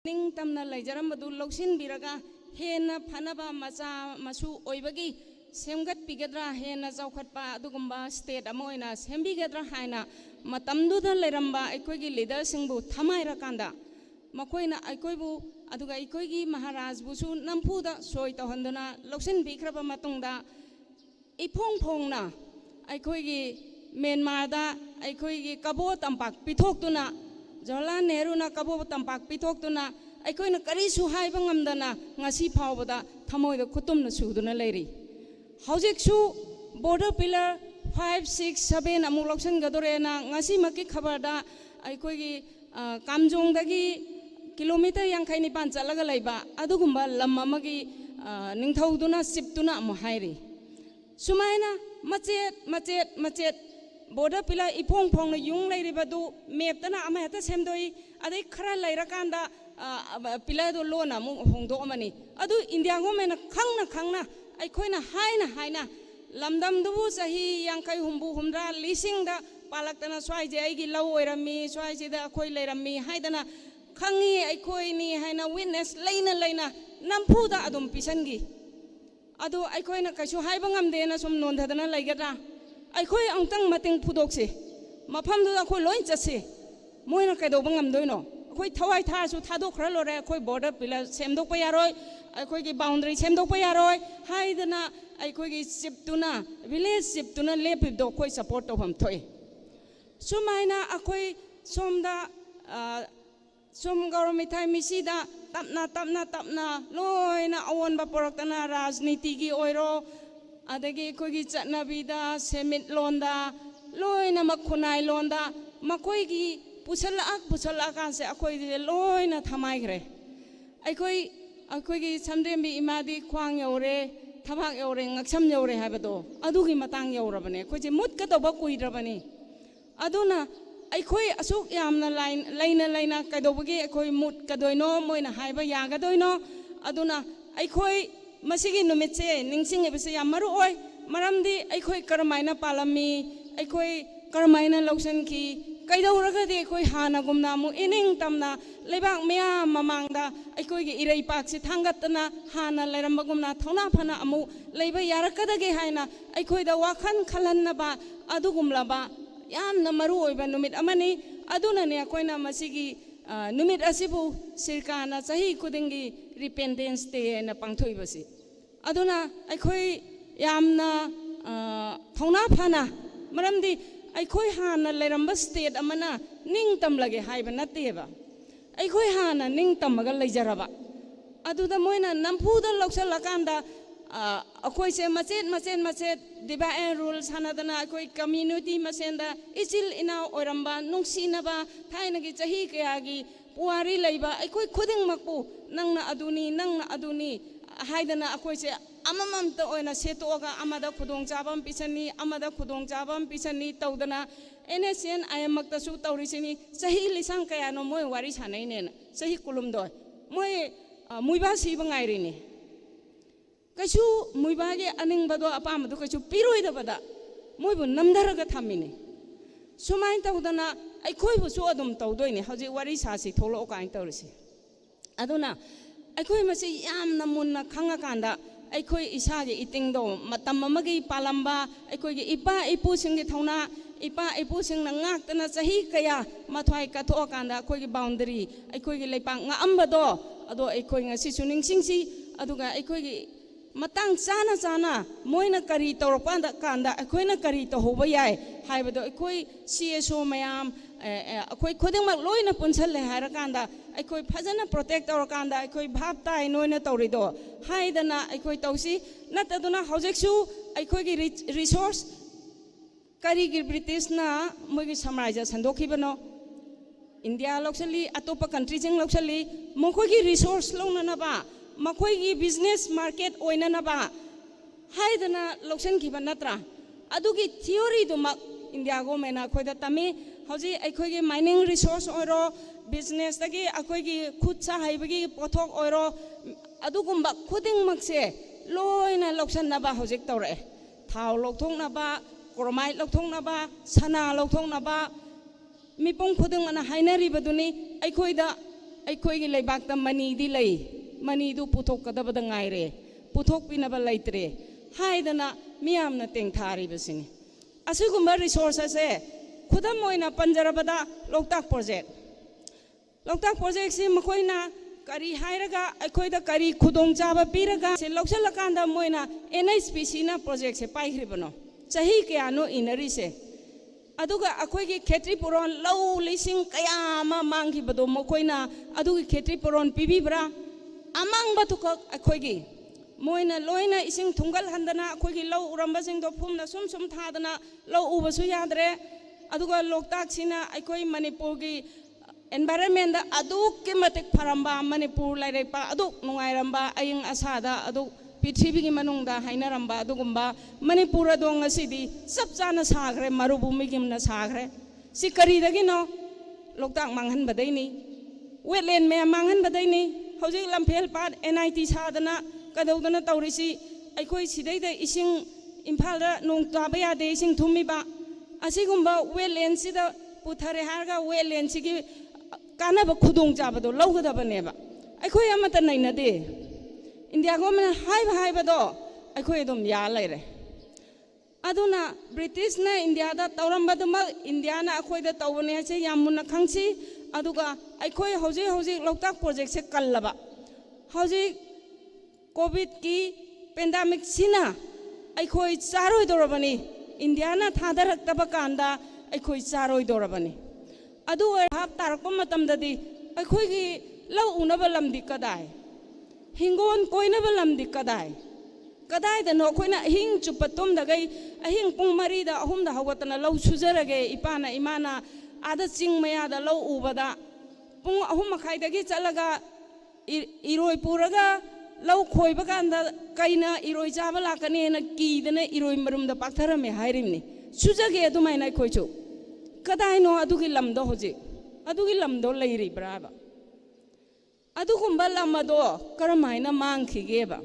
ning tamna laijarambadu loksin biraga hena phanaba macha masu oibagi semgat pigadra hena chaukhatpa adugumba state amoina sembigadra haina matamduda leramba aikoigi leader singbu thamaira kanda makoina aikoibu aduga aikoigi maharaj busu nampuda soi tawhandana loksin bikraba matungda ipong phongna aikoigi Myanmar da aikoigi kabo tampak pithoktuna Jawaharlal Nehru na kabo tampak pithoktuna aikoina karisu haiba ngamdana ngasi phawbada thamoida khutumna suduna leiri hojiksu border pillar 5 6 7 amuk loksan gadorena ngasi maki khabarda aikoigi kamjong dagi kilometer yankai nipan chalaga laiba adugumba lam amagi ningthauduna siptuna amu hairi sumaina macet border pillar ipong phong na yung lairibadu map tana ama hata semdoi adai khara lairakanda pillar do lona mu hongdo amani adu india go mena khangna aikoina haina lamdam dubu sahi yankai humbu humra lising da palaktana swai je aigi law oirami swai je da akoi lairami haidana khangi aikoi ni haina witness leina nampu da adum pisangi adu aikoina kaisu haiba ngamde na sum nondhadana laigara aikoi angtang mateng phudokse mafam da khoi loin chase moina kaido bangam doino khoi thawai tha su thado khra lore khoi border pila semdok pa yaroi aikoi gi boundary semdok pa yaroi haidana aikoi gi siptuna village siptuna lepibdo khoi support to ham thoi sumaina akoi somda som government thai misida tapna loina awon ba poroktana rajniti gi oiro adagi koigi chatnabida semit londa loina makhunai londa makoigi pusala kanse akoi loina thamai gre aikoigi samdembi imadi khwang yore thabak yore ngaksam yore habado adugi matang yorabane koje mut ka doba kuirabane aduna aikoi asuk yamna laina kaidobagi aikoi mut kadoino moina haiba yagadoino aduna aikoi masigi numitse ningsing ebise yamaru oi maramdi aikoi karmaina palami aikoi karmaina loksan ki kaidawraga de aikoi hana gumna mu ining tamna lebak meya mamangda aikoi gi irei pak si thangatna hana leramba gumna thona phana amu leiba yarakadage haina aikoi da wakhan khalanna ba adugumlaba yamna maru oiba numit amani aduna ne akoina masigi numit asibu sirkana sahi kudingi Repentance Day na pangthoi basi aduna aikoi yamna thona phana maramdi aikoi hana leramba state amana ningtam lage haiba nateba aikoi hana ningtam maga leijaraba aduda moina nampuda loksalakanda akoi se macet divine rules hanadana akoi community masenda ichil ina oramba nungsinaba thainagi chahi kayagi puari leiba aikoi khuding makpu nangna aduni haidana akoi se amamamta oina setoga amada khudong chabam pisani tawdana NSN ayamakta su tawrisini sahi lisang kaya no moi wari sanai ne sahi kulum do moi muiba siba ngairini kaisu muiba ge aning bado apam do kaisu piroi da bada moi bu namdaraga thamine sumain tawdana aikoi bu su adum tawdoini haji wari sasi tholo kain tawrisi aduna aikoi masi yamna munna khanga kanda aikoi isage itingdo matam amagi palamba aikoi gi ipa ipu singi thona ipa ipu sing na ngak tana chahi kaya mathwai ka tho kanda aikoi gi boundary aikoi gi leipang nga ambado ado aikoi nga si suning singsi aduga aikoi gi matang chana moina kari tawrpanda kanda aikoina kari to hoba yai haibado aikoi CSO mayam akoi khodingmak loina punsal le harakanda aikoi phajana protect tawrkanda aikoi bhap tai noina tawrido haidana aikoi tawsi nataduna hojeksu aikoi gi resource kari gi British na mogi samraja sandokhibano India loksali atopa country jing loksali mokoi gi resource lona na ba makoi gi business market oina na ba haidana loksan khiba natra adugi theory du mak India go mena khoida tami hoji aikoi gi mining resource oiro business dagi akoi gi khutsa haibagi pothok oiro adugumba khuding makse loina loksan na ba hojik tawre thau lokthong na ba kormai lokthong na ba sana lokthong na ba mipong khuding ana hainari baduni aikoi da ꯑꯩꯈꯣꯏꯒꯤ ꯂꯩꯕꯥꯛꯇ ꯃꯅꯤꯗꯤ ꯂꯩ ꯃꯅꯤꯗꯨ ꯄꯨꯊꯣꯛꯀꯗꯕꯗ ꯉꯥꯏꯔꯦ ꯄꯨꯊꯣꯛꯄꯤꯅꯕ ꯂꯩꯇ꯭ꯔꯦ ꯍꯥꯏꯗꯅ ꯃꯤꯌꯥꯝꯅ ꯇꯦꯡꯊꯥꯔꯤꯕꯁꯤꯅꯤ ꯑꯁꯤꯒꯨꯝꯕ resources ꯑꯁꯦ ꯈꯨꯗꯝ ꯑꯣꯏꯅ ꯄꯟꯖꯔꯕꯗ ꯂꯣꯛꯇꯥꯛ ꯄ꯭ꯔꯣꯖꯦꯛꯁꯤ ꯃꯈꯣꯏꯅ ꯀꯔꯤ ꯍꯥꯏꯔꯒ ꯑꯩꯈꯣꯏꯗ ꯀꯔꯤ ꯈꯨꯗꯣꯡꯆꯥꯕ ꯄꯤꯔꯒ ꯂꯧꯁꯤꯜꯂꯀꯥꯟꯗ ꯃꯣꯏꯅ NHPCꯅ ꯄ꯭ꯔꯣꯖꯦꯛꯁꯦ ꯄꯥꯏꯈ꯭ꯔꯤꯕꯅꯣ ꯆꯍꯤ ꯀꯌꯥꯅꯣ ꯏꯅꯔꯤꯁꯦ ꯑꯗꯨꯒ ꯑꯩꯈꯣꯏꯒꯤ ꯈꯦꯇ꯭ꯔꯤ ꯄꯨꯔꯣꯟ ꯂꯧ ꯂꯤꯁꯤꯡ ꯀꯌꯥ ꯑꯃ ꯃꯥꯡꯈꯤꯕꯗꯣ ꯃꯈꯣꯏꯅ ꯑꯗꯨꯒꯤ ꯈꯦꯇ꯭ꯔꯤ ꯄꯨꯔꯣꯟ ꯄꯤꯕꯤꯕ꯭ꯔꯥ ꯑꯃꯥꯡꯕꯗꯨꯈꯛ ꯑꯩꯈꯣꯏꯒꯤ ꯃꯣꯏꯅ ꯂꯣꯏꯅ ꯏꯁꯤꯡ ꯊꯨꯝꯒꯠꯍꯟꯗꯅ ꯑꯩꯈꯣꯏꯒꯤ ꯂꯧ ꯎꯔꯝꯕꯁꯤꯡꯗꯣ ꯐꯨꯝꯅ ꯁꯨꯝ ꯊꯥꯗꯅ ꯂꯧ ꯎꯕꯁꯨ ꯌꯥꯗ꯭ꯔꯦ ꯑꯗꯨꯒ ꯂꯣꯛꯇꯥꯛꯁꯤꯅ ꯑꯩꯈꯣꯏ ꯃꯅꯤꯄꯨꯔꯒꯤ environment aduk ke matik paramba Manipur lairepa aduk nungairamba aying asada aduk Pitribigi manungda hainaramba adugumba Manipura dong asidi sapchana sagre marubumi gimna sagre si karidagi no loktak manghan badaini wetland me manghan badaini hojik lamphel pat NIT sadana kadawdana tawrisi aikoi sidaida ising imphalda nong taba yade ising thumiba asigumba wetland sida puthare harga wetland sigi kanaba khudong jabado lawgadabaneba aikoi amata nainade India government high bado aikoi dum ya laire aduna British na India da tawramba dum India na akoi da tawne che yamuna khangsi aduga aikoi hoji loktak project se kallaba hoji covid ki pandemic sina aikoi charoi dorabani India na thadarak taba kanda aikoi charoi dorabani adu hap tarak matam dadi aikoi gi law unaba lamdi kadai Hingon koina balam di kadai da no koina hing chupatum da gai ahing pung mari da ahum da hawatana law suzarage ipana imana ada ching maya da law ubada pung ahum makhai da gi chalaga iroi puraga law khoi baganda kaina iroi jaba lakane na ki dana iroi marum da pakthara me hairimni suzage adumai na khoichu kadai no adugi lamdo hoji adugi lamdo leiri braba Adukumba lamado karamaina mangkhigeba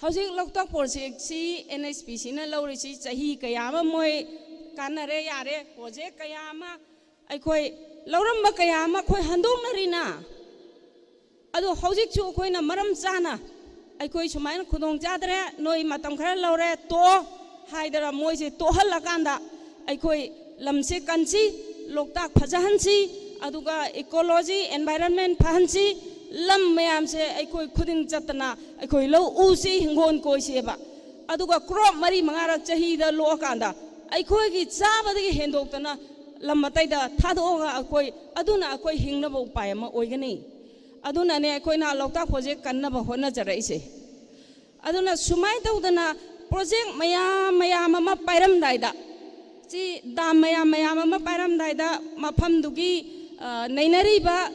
Hojik loktak project si NHPC na lawrisi chahi kayama moi kanare yare project kayama aikoi lawramba kayama khoi handongnarina adu hojik chu khoi na maram chana aikoi sumaina khudong jadre noi matam khara lawre to haidara moi se to halakanda aikoi lamse kanchi loktak phajahansi aduga ecology environment phansi lam mayam se aikoi khuding chatna aikoi lo usi hingon koi seba aduga crop mari mangarak chahi da lo kanda aikoi gi chaba gi hendoktana lam matai da thadoga aikoi aduna aikoi hingna bo pai ma oigani aduna ne aikoi na lokta project kanna ba hona jarai se aduna sumai tawdana project mayam ma pairam daida chi dam mayam ma pairam daida mafam dugi Nainariba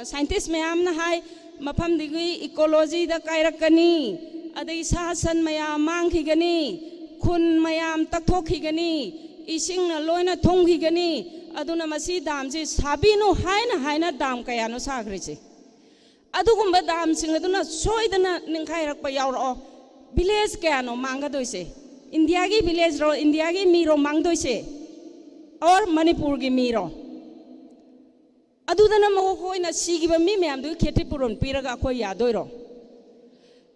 scientist mayam na hai mafam digi ecology da kairakani adai sasan mayam mangkhigani khun mayam takthokkhigani ising na loina thongkhigani aduna masi dam ji sabinu haina dam kayano sagrisi adugumba dam sing aduna soidana ningkhairakpa yauro village kayano mangadoise India gi village ro India gi miro mangdoise or Manipur gi miro adudana mo ko ina sigiba mi meyam du kheti puron piraga ko yadoiro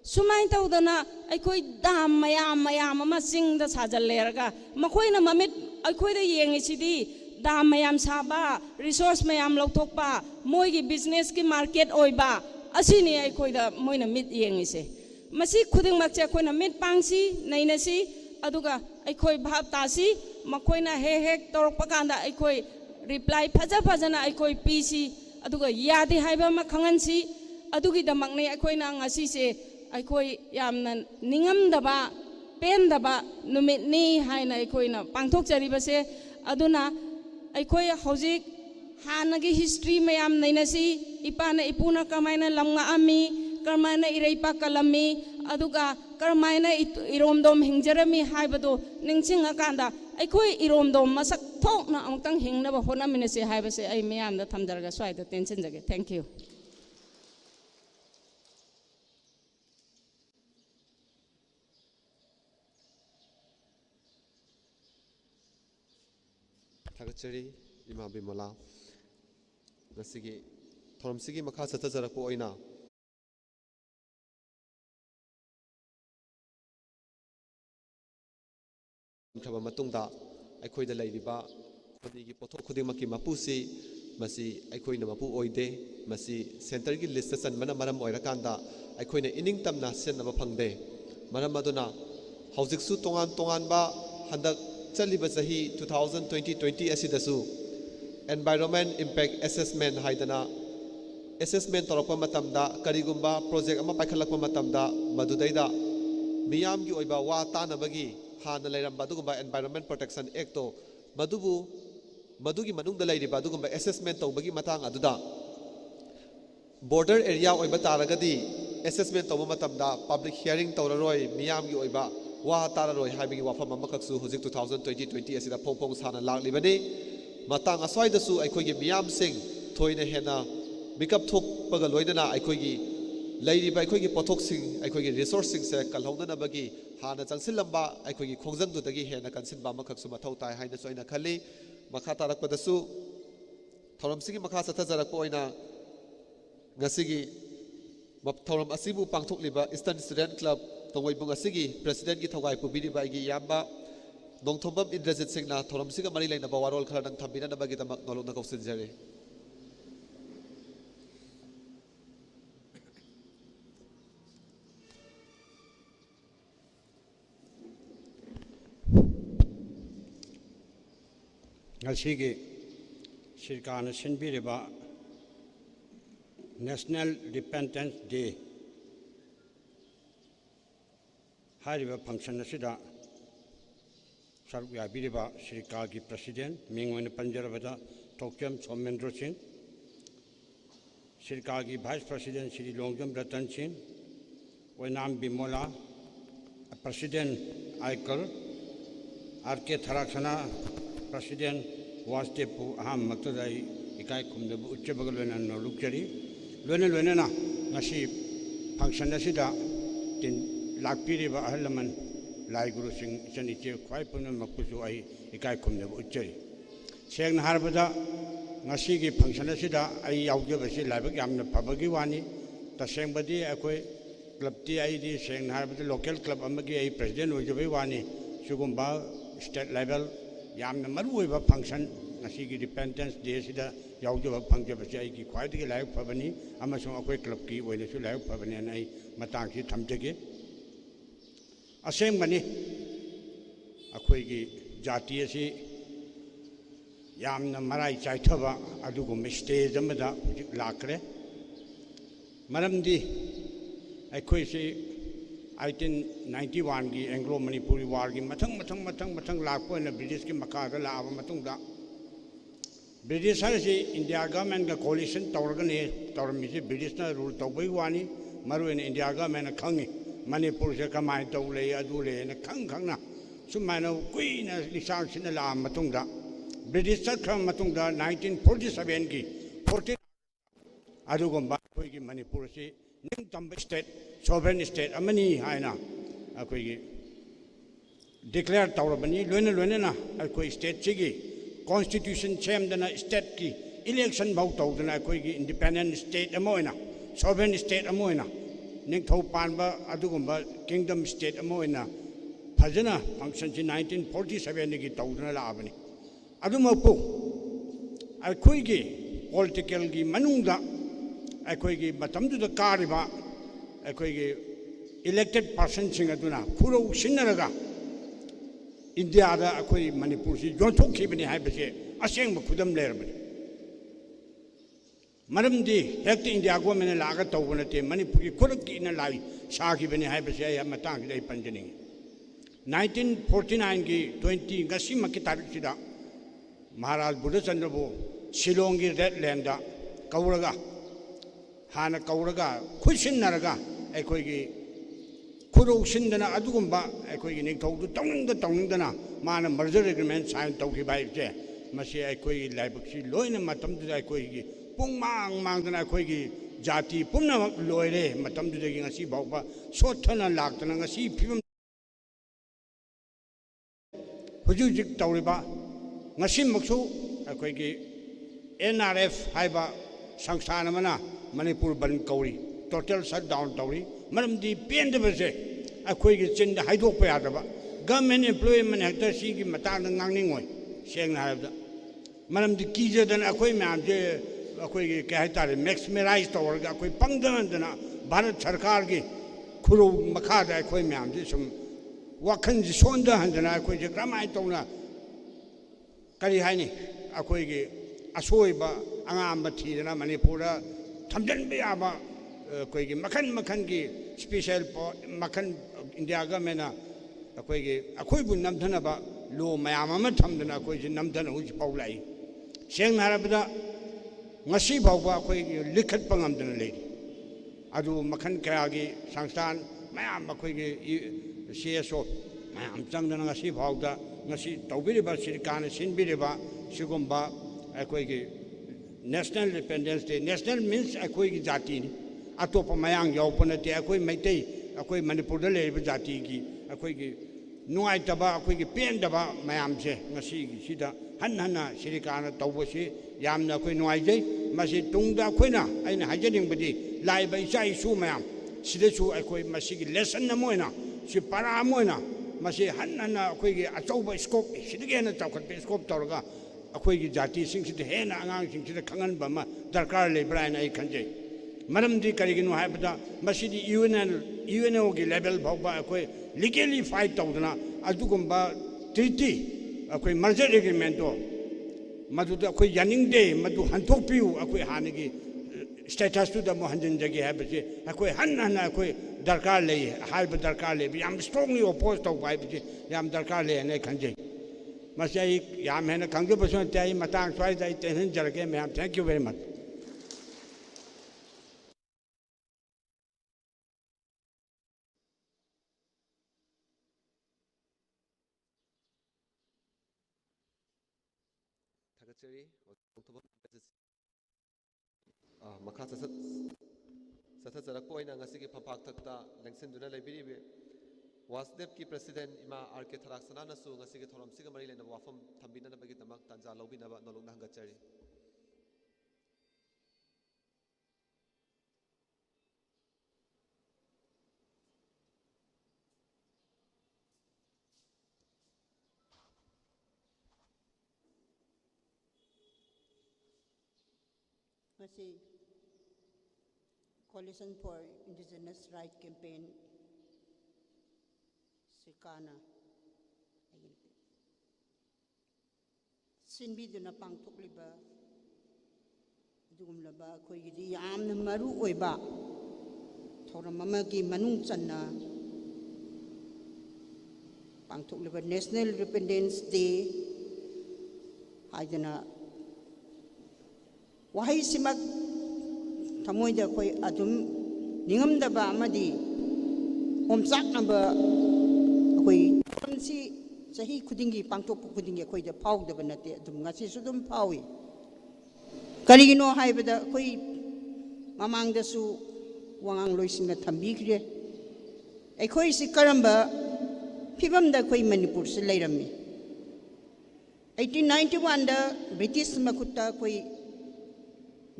sumai tawdana aikoi dam mayam ma sing da sajallerga makoina mamit aikoi da yengisidi dam mayam saba resource mayam lokthokpa moigi business ki market oiba asini aikoi da moina mit yengise masi khuding makche koina mit pangsi nainasi aduga aikoi bhab tasi makoina hek torok pakanda aikoi reply phajana aikoi pc aduga yadi haiba ma khangansi adugi damakne aikoi na ngasi se aikoi yamna ningam daba pen daba numit ni haina aikoi na pangthok chariba se aduna aikoi hojik hanagi history mayam nainasi ipana ipuna kamaina lamnga ami karmaina ireipa kalami aduga karmaina iromdom hingjarami haibado ningchinga kanda aikoi iromdom masak thokna amtang hingna ba hona minase haibase ai meyam da thamjarga swaida tension jage thank you Thagachari Ima Bimala Nasigi ꯊꯧꯔꯝꯁꯤꯒꯤ ꯃꯈꯥ ꯆꯠꯊꯖꯔꯛꯄ ꯑꯣꯏꯅ ꯈ꯭ꯔꯕ ꯃꯇꯨꯡꯗ ꯑꯩꯈꯣꯏꯗ ꯂꯩꯔꯤꯕ ꯈꯨꯟꯅꯤꯒꯤ ꯄꯣꯠꯊꯣꯛ ꯈꯨꯗꯤꯡꯃꯛꯀꯤ ꯃꯄꯨꯁꯤ ꯃꯁꯤ ꯑꯩꯈꯣꯏꯅ ꯃꯄꯨ ꯑꯣꯏꯗꯦ ꯃꯁꯤ ꯁꯦꯟꯇꯔꯒꯤ ꯂꯤꯁꯇ ꯆꯟꯕꯅ ꯃꯔꯝ ꯑꯣꯏꯔꯀꯥꯟꯗ ꯑꯩꯈꯣꯏꯅ ꯏꯅꯤꯡꯇꯝꯅ ꯁꯤꯖꯤꯟꯅꯕ ꯐꯪꯗꯦ ꯃꯔꯝ ꯑꯗꯨꯅ ꯍꯧꯖꯤꯛꯁꯨ ꯇꯣꯉꯥꯟ ꯇꯣꯉꯥꯟꯕ ꯍꯟꯗꯛ ꯆꯠꯂꯤꯕ ꯆꯍꯤ 2020 ꯑꯁꯤꯗꯁꯨ environment impact assessment haidana assessment torokpa matamda karigumba project ama paikhalakpa matamda madudaida miyamgi oiba wa tanabagi hana leiramba adugumba environment protection act to madugi manungda leiriba adugumba assessment tawbagi matang aduda border area oiba taragadi assessment tawba matamda public hearing tawraroi miyamgi oiba wa tararoi haibagi wafam amakaksu huzik 2020 asida phongphong sana laklibani matang aswaidasu aikoigi miyam sing thoina hena mikap thokpaga loidana aikoigi leiriba aikoigi pothok sing aikoigi resource sing se kalhongna bagi hana changsilamba aikoigi khongjang du dagi hena kansinba makhaksu mathau tai haina soina khali makha tarakpadasu thoram sigi makha sathajarakpa oina ngasigi thoram asibu pangthokliba Eastern Student Club tongwaibung asigi president gi thogai pubiriba igi yamba Nongthombam Indrajit Singh na thoram siga mari laina ba warol khala nang thambina na bagi tamak nolong na kausin jare ngasigi sirkana sinbiriba National Independence Day hariba function asida Saruk Yabiriba Sirikagi President, Mingwan Panjarabada, Tokyam Somendro Singh, Sirikagi Vice President Sri Longjam Ratan Singh, Wenam Bimola, President Aikal, R.K. Tharaksana, President Wasdepu Aham Matadai, Ikai Kumdabu Uchabagalena no Luxury, Luna, Nasi, Function Asida, Tin Lakpiriba Ahalaman. Lai Guru Singh Saniche Kwaipuna Makusu ai Ikai Kumne Uchari. Seng Harbada Nasigi function asida ai yaujabasi labak yamna pabagi wani ta sengbadi akoi club ti ai di seng Harbada local club amagi ai president ojabai wani sugumba state level yamna maruiba function Nasigi Independence Day sida yaujaba pangjabasi ai ki khwaidagi layak pabani amasung akoi club ki oinasu layak pabani ai matangsi thamjage Asem bani, akwai ki jati asi yamna marai chaithaba adugu stage amada lakre maramdi akwai si 1891 gi Anglo Manipuri war gi matang lakpo na British ki makada laaba matungda British si India government ga coalition tawragane tawramisi British na rule tawbai wani maru in India government khangi Manipur se kamai tawle adule na khang na sumana kuina lisang sina la matungda British sarkam matungda 1947 gi 40 adugomba koi gi Manipur se ningtam state sovereign state amani haina akoi gi declare tawrabani loina na akoi state chigi constitution chamdana state ki election bau tawdana akoi gi independent state amoina sovereign state amoina Ningthau Panba adugumba kingdom state amoina Fajana function in 1947 gi tawdana laabani adumapu akoi gi political gi manungda akoi gi matamdu da kariba akoi gi elected person sing aduna khuro sinaraga India da akoi Manipur si jonthok khibani haibase asengba khudam lerabani Maramdi hekti India government laga tawbana te Manipuri kuraki na lai sagi bani haibase ay matang dai panjani 1949 gi 20 ngasi makki tarik sida Maharaj Buddha Chandra Bo Shillong gi red land da kauraga hana kauraga khushin naraga aikoi gi khuro sindana adugumba aikoi gi ning thawdu tawningdana mana merger agreement sign tawki bai je masi aikoi laibak si loina matam du aikoi gi pung mangdana aikoi gi jati pumna loire matam du gi ngasi bawba sothana laktana ngasi phibam hujujik tawriba ngasi maksu aikoi gi NRF haiba संस्थान मना मणिपुर बन कौरी total shut down तौरी मरमदी पेंदबसे अखोई चिंद हाइदोप यादब गवर्नमेंट एम्प्लॉयमेंट हेक्टर सिगी मतांग ngangningoi सेंगना हाबदा मरमदी कीजदन अखोई म्यामजे अखोई क्या हाइतारे मैक्सिमराइज तौरगा अखोई पंगदना भारत सरकार की खुरो मखादा अखोई म्यामजे सुम वखन सोंदा हंदना अखोई जे क्रमाय तौना करी हाइनी अखोई की असोइबा अंगाम थीदना मणिपुर थमजनबे याबा कोई मखन मखन की स्पेशल मखन इंडिया गवर्नमेंट अखोई नमधनब लो मैम थमदना अखोई नमधन हुई पाई सेंगना हारबदा ngasi phawba akhoi likhat pangamdana leiri adu makhan kaya gi sansthan mayam akhoi gi CSO mayam changdana ngasi phawda ngasi tawbiriba sirkana sinbiriba sigumba akhoi gi national independence day national means akhoi gi jati ni atopa mayang yawpana te akhoi maitai akhoi manipur da leiba jati gi akhoi gi nuai taba akhoi gi pen daba mayam se ngasi gi sida hanna sirkana tawbasi yamna akhoi nuai jai masi tungda akhoi aina hajaning badi laiba isa isu mayam sidasu akhoi masi gi lesson na moina si para moina masi hanna akhoi gi achauba scope sidage na chawkhat pe scope tawraga akhoi gi jati sing sid hena angang sing sid khangan ba ma darkar le brain ai khanjai maram di kariginu haibada masi di UNO gi level bhawba akhoi legally fight tawdana adugumba treaty akhoi merger agreement to Madhuda अखोई यानिंगदे मधु हंथोकपियु अखोई हानिगी status to दमो हंजन जगे है बचे अखोई हन अखोई दरकार ले हाइब दरकार ले याम स्ट्रांगली ओपोज तो बाय बचे याम दरकार ले ने खंजे मसे याम है न खंगे बसो त्याई मतांग स्वाई दाई टेंशन जरगे ma'am thank you very much मखा सतजरक ngasi phapak thakta lengsinduna leibiribe wasdep ki president ima RK Tharaksana nasu ngasi ki thoram siga mari lena wafam thambina na bagi tamak tanja lobina ba nolong nang gachari ngasi Coalition for Indigenous Rights Campaign Sikana sinbiduna pangthokliba dugumlaba khoigidi yamna maru oiba thoram amagi manung channa pangthokliba National Independence Day haidana wahai simak thamoida khoi adum ningamdaba amadi omsak namba khoi si sahi khudingi pangtok khudingi khoi da phawdaba nate adum ngasi sudum phawi karigino haibada khoi mamangda su wangang loisinga thambikre ai khoi si karamba phibamda khoi manipur se leirami 1891 da British makutta khoi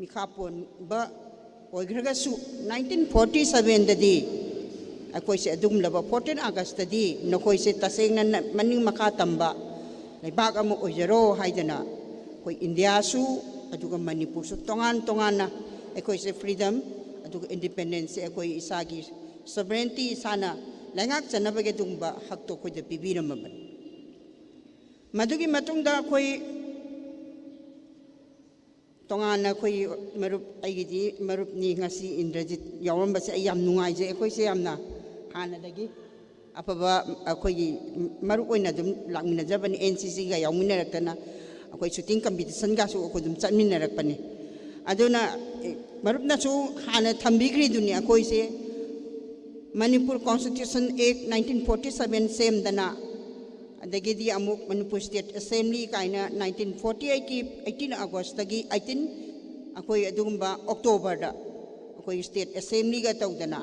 mikhapon ba oigragasu 1947 dadi akoi se adum laba 14 August dadi nokoi se tasengna maning makatamba leibak amo oijaro haidana koi India su aduga Manipur su tongan na akoi se freedom aduga independence akoi isagi sovereignty sana langak chanabage dungba hakto koi da pibiramaban madugi matungda koi tongana koi marup aigidi marup ni ngasi Indrajit yawamba se ayam nungai je koi se amna hana dagi apaba koi marup oina dum langmina jabani NCC ga yawmina raktana koi shooting competition ga su ko dum chanmina rakpani aduna marup na su hana thambigri dunia koi se Manipur Constitution Act 1947 same dana adagidi amuk Manipur State Assembly kaina 1948 ki 18 August tagi 18 akoi adumba October da akoi State Assembly ga tawdana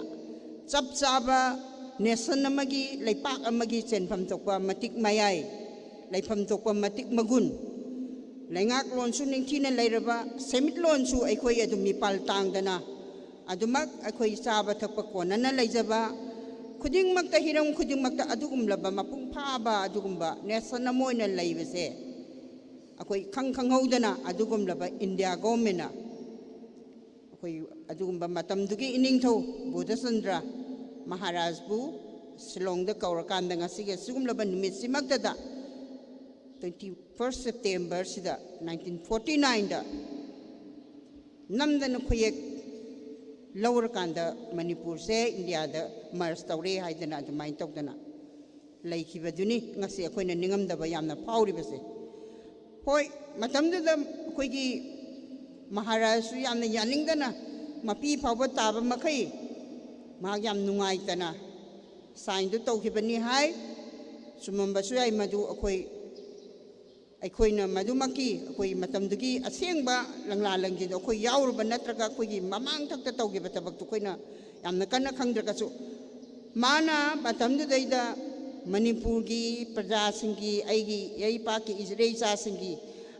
chap chaba nation amagi leipak amagi chenpham tokwa matik mayai leifam tokwa matik magun Lengak lonsu ningtina lairaba semit lonsu aikoi adu mipal tangdana adumak aikoi saba thakpa konana laijaba khuding makta hiram khuding makta adugumlaba mapung phaba adugumba nation amoina laibase akoi khang haudana adugumlaba India government na akoi adugumba matamdugi iningtho Bodhasandra Maharaj bu Shillong da kaurakanda ngasige sugumlaba numit simaktada 21st September sida 1949 da namdana khuyek lower kanda Manipur se India da mars tawre haidana adumai tawdana laikhibaduni ngasi akoina ningamdaba yamna phauribase hoi matamda khoigi Maharasu yamna yaningdana mapi phawba taba makai ma yam nungai tana sign du tawkhibani hai sumambasu ai madu akoi ꯑꯩꯈꯣꯏꯅ ꯃꯗꯨꯃꯛꯀꯤ ꯑꯩꯈꯣꯏ ꯃꯇꯝꯗꯨꯒꯤ ꯑꯁꯦꯡꯕ ꯂꯪꯂꯥ ꯂꯪꯖꯤꯟꯗꯣ ꯑꯩꯈꯣꯏ ꯌꯥꯎꯔꯨꯕ ꯅꯠꯇ꯭ꯔꯒ ꯑꯩꯈꯣꯏꯒꯤ ꯃꯃꯥꯡ ꯊꯛꯇ ꯇꯧꯈꯤꯕ ꯊꯕꯛꯇꯨ ꯑꯩꯈꯣꯏꯅ ꯌꯥꯝꯅ ꯀꯟꯅ ꯈꯪꯗ꯭ꯔꯒꯁꯨ ꯃꯥꯅ ꯃꯇꯝꯗꯨꯗꯩꯗ ꯃꯅꯤꯄꯨꯔꯒꯤ ꯄ꯭ꯔꯖꯥꯁꯤꯡꯒꯤ ꯑꯩꯒꯤ ꯌꯩꯄꯥꯛꯀꯤ ꯏꯖꯔꯦ ꯏꯆꯥꯁꯤꯡꯒꯤ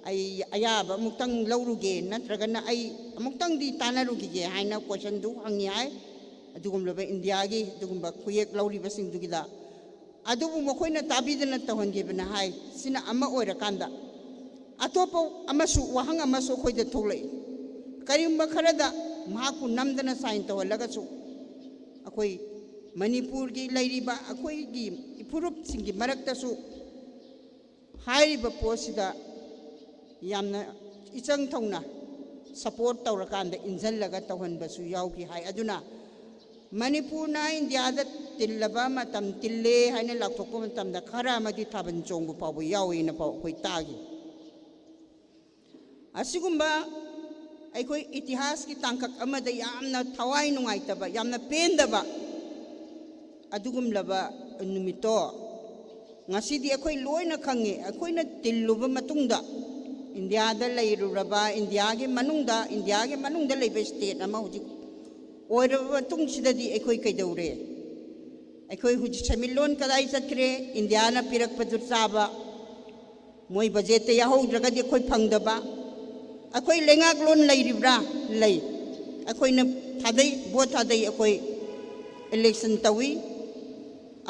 ꯑꯩ ꯑꯌꯥꯕ ꯑꯃꯨꯛꯇꯪ ꯂꯧꯔꯨꯒꯦ ꯅꯠꯇ꯭ꯔꯒꯅ ꯑꯩ ꯑꯃꯨꯛꯇꯪꯗꯤ ꯇꯥꯟꯅꯔꯨꯈꯤꯒꯦ ꯍꯥꯏꯅ ꯀꯣꯏꯁꯟꯗꯨ ꯍꯪꯉꯤ ꯍꯥꯏ ꯑꯗꯨꯒꯨꯝꯂꯕ ꯏꯟꯗꯤꯌꯥꯒꯤ ꯑꯗꯨꯒꯨꯝꯕ ꯈꯨꯌꯦꯛ ꯂꯧꯔꯤꯕꯁꯤꯡꯗꯨꯒꯤꯗ ꯑꯗꯨꯕꯨ ꯃꯈꯣꯏꯅ ꯇꯥꯕꯤꯗꯅ ꯇꯧꯍꯟꯈꯤꯕꯅ ꯍꯥꯏ ꯁꯤꯅ ꯑꯃ ꯑꯣꯏꯔꯀꯥꯟꯗ ꯑꯇꯣꯞꯄ ꯑꯃꯁꯨ ꯋꯥꯍꯪ ꯑꯃꯁꯨ ꯑꯩꯈꯣꯏꯗ ꯊꯣꯛꯂꯛꯏ ꯀꯔꯤꯒꯨꯝꯕ ꯈꯔꯗ ꯃꯍꯥꯛꯄꯨ ꯅꯝꯗꯅ ꯁꯥꯏꯟ ꯇꯧꯍꯜꯂꯒꯁꯨ ꯑꯩꯈꯣꯏ ꯃꯅꯤꯄꯨꯔꯒꯤ ꯂꯩꯔꯤꯕ ꯑꯩꯈꯣꯏꯒꯤ ꯏꯐꯨꯔꯨꯞꯁꯤꯡꯒꯤ ꯃꯔꯛꯇꯁꯨ ꯍꯥꯏꯔꯤꯕ ꯄꯣꯠꯁꯤꯗ ꯌꯥꯝꯅ ꯏꯆꯪ ꯊꯧꯅ ꯁꯄꯣꯔꯠ ꯇꯧꯔꯀꯥꯟꯗ ꯏꯟꯖꯜꯂꯒ ꯇꯧꯍꯟꯕꯁꯨ ꯌꯥꯎꯈꯤ ꯍꯥꯏ ꯑꯗꯨꯅ ꯃꯅꯤꯄꯨꯔꯅ ꯏꯟꯗꯤꯌꯥꯗ ꯇꯤꯜꯂꯕ ꯃꯇꯝ ꯇꯤꯜꯂꯦ ꯍꯥꯏꯅ ꯂꯥꯎꯊꯣꯛꯄ ꯃꯇꯝꯗ ꯈꯔ ꯑꯃꯗꯤ ꯊꯥꯕꯜ ꯆꯣꯡꯕ ꯐꯥꯎꯕ ꯌꯥꯎꯏꯅ ꯐꯥꯎ ꯑꯩꯈꯣꯏ ꯇꯥꯈꯤ ꯑꯁꯤꯒꯨꯝꯕ ꯑꯩꯈꯣꯏ ꯏꯇꯤꯍꯥꯁꯀꯤ ꯇꯥꯡꯀꯛ ꯑꯃꯗ ꯌꯥꯝꯅ ꯊꯋꯥꯏ ꯅꯨꯡꯉꯥꯏꯇꯕ ꯌꯥꯝꯅ ꯄꯦꯟꯗꯕ ꯑꯗꯨꯒꯨꯝꯂꯕ ꯅꯨꯃꯤꯠꯇꯣ ꯉꯁꯤꯗꯤ ꯑꯩꯈꯣꯏ ꯂꯣꯏꯅ ꯈꯪꯉꯤ ꯑꯩꯈꯣꯏꯅ ꯇꯤꯜꯂꯨꯕ ꯃꯇꯨꯡꯗ ꯏꯟꯗꯤꯌꯥꯗ ꯂꯩꯔꯨꯔꯕ ꯏꯟꯗꯤꯌꯥꯒꯤ ꯃꯅꯨꯡꯗ ꯂꯩꯕ ꯁ꯭ꯇꯦꯠ ꯑꯃ ꯍꯧꯖꯤꯛ ꯑꯣꯏꯔꯕ ꯃꯇꯨꯡꯁꯤꯗꯗꯤ ꯑꯩꯈꯣꯏ ꯀꯩꯗꯧꯔꯦ ꯑꯩꯈꯣꯏ ꯍꯧꯖꯤꯛ ꯁꯦꯟꯃꯤꯠꯂꯣꯟ ꯀꯗꯥꯏ ꯆꯠꯈ꯭ꯔꯦ ꯏꯟꯗꯤꯌꯥꯅ ꯄꯤꯔꯛꯄꯗꯨ ꯆꯥꯕ ꯃꯣꯏ ꯕꯖꯦꯠꯇ ꯌꯥꯍꯧꯗ꯭ꯔꯒꯗꯤ ꯑꯩꯈꯣꯏ ꯐꯪꯗꯕ ꯑꯩꯈꯣꯏ ꯂꯩꯉꯥꯛꯂꯣꯟ ꯂꯩꯔꯤꯕ꯭ꯔꯥ ꯂꯩ ꯑꯩꯈꯣꯏꯅ ꯊꯥꯗꯩ ꯚꯣꯠ ꯊꯥꯗꯩ ꯑꯩꯈꯣꯏ ꯏꯂꯦꯛꯁꯟ ꯇꯧꯏ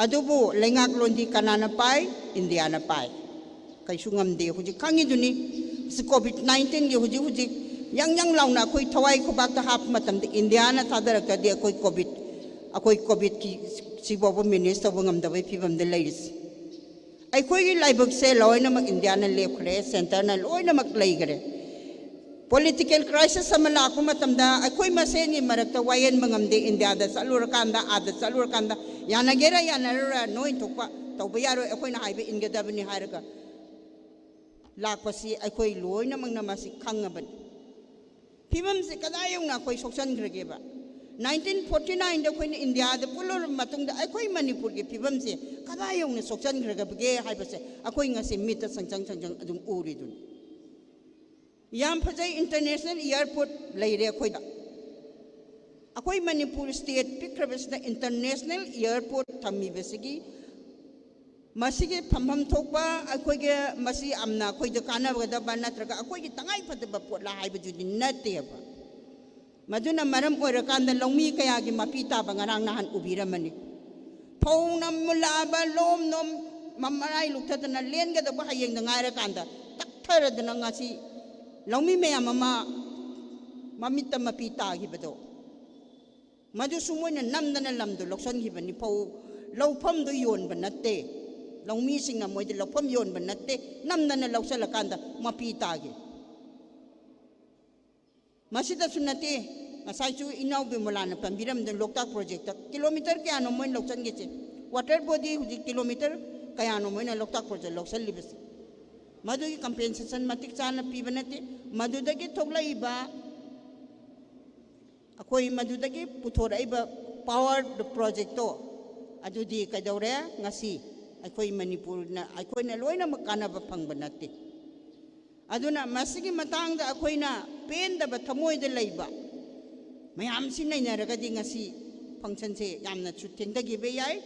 ꯑꯗꯨꯕꯨ ꯂꯩꯉꯥꯛꯂꯣꯟꯗꯤ ꯀꯅꯥꯅ ꯄꯥꯏ ꯏꯟꯗꯤꯌꯥꯅ ꯄꯥꯏ ꯀꯩꯁꯨ ꯉꯝꯗꯦ ꯍꯧꯖꯤꯛ ꯈꯪꯉꯤꯗꯨꯅꯤ COVID-19ꯒꯤ ꯍꯧꯖꯤꯛ yang launa ako'y thaway ko bakta hap matamdi India na tadarak tadi ako'y COVID ki sibawa minister bangam daway pibam de ladies ako'y laibag se loy na mag India na lekre center na loy na maglay gare political crisis sa malako matamda ako'y maseni marakta wayan bangam de India da salur kanda yanagera yanarura no intukpa tawbayaro ako'y na haibe ingada bani haraka lakpasi ako'y loy na magnamasi kangaban Pibam se kadayong na ako'y soksan grageba 1949 da ako'y na India da pulor matong da ako'y Manipur ke pibam se kadayong na soksan gragabage hay pa se ako'y nga si mita sangjang adung uri dun yam pajay international airport layre ako'y da ako'y Manipur state pikrabas na international airport tami besigi masige pambam thokpa ako'y masi amna ako'y da kanabada ba natraga ako'y tangay pataba po lahay ba judi nate ba maduna maram oirakanda longmi kaya gi mapita ba ngarang nahan ubira mani paunam mula ba lom nom mamaray lukta na len ga da ba hayeng ngara kanda takthara da ngasi longmi me mama mamita mapita gi bado madu sumoy na namdana lamdo loksan gi bani pau lawpham do yon ba natte longmi sing na moy de lawpham yon ba natte namdana lawsala kanda mapita gi masida sunate asai chu inaw be mulana pambiram de loktak project kilometer kaya no moy loksan gi che water body huji kilometer kaya no moy na loktak project loksal libes madu gi compensation matik chana pibanate madu dagi thoglai ba akoi madu dagi puthora iba power the project to adudi kadawre ngasi akoi Manipur na akoi na loina makana ba phangba natte aduna masigi matangda akoi na penda ba thamoy de leiba mayam sin nainaraga di ngasi function se yamna chutteng dagi be yai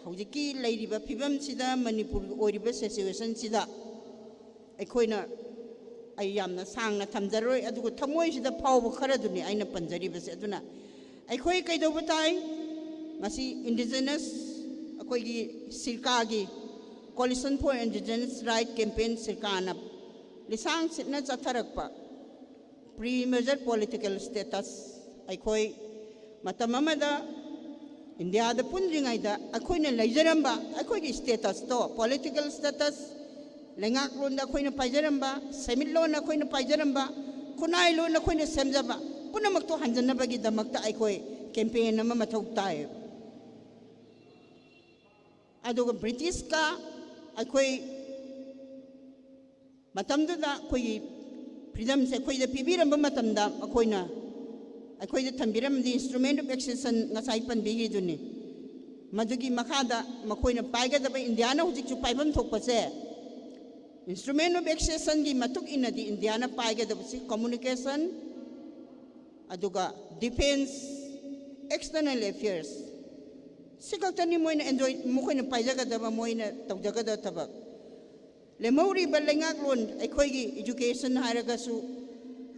hojiki leiriba phibam sida Manipur oiriba situation sida akoi na ai yamna sangna thamjaroi adugo thamoi sida phawbu khara duni aina panjari base aduna ai khoi kai do batai masi indigenous akoi gi sirka gi coalition for indigenous right campaign sirka na lisang sitna chatharakpa pre major political status ai khoi matamamada India da punjingai da akoi na laijaramba akoi gi status to political status lengak lon da akoi na paijaramba semit lon akoi na paijaramba kunai lon akoi na semjaba punamak to hanjanaba gi damakta akoi campaign nama mathau tai aduga British ka akoi matamda da akoi freedom se akoi da pibiramba matamda akoi na akoi da thambiram di instrument of accession ngasai pan bigi duni madugi makhada makoi na paiga da Indiana hujik chu paibam thokpa se instrument of accession gi matuk ina di Indiana paiga da si communication aduga defense external affairs sikatani moina enjoy mukoi na paijaga da moina tawjaga da tabak le mauri balengak lon akoi gi education haraga su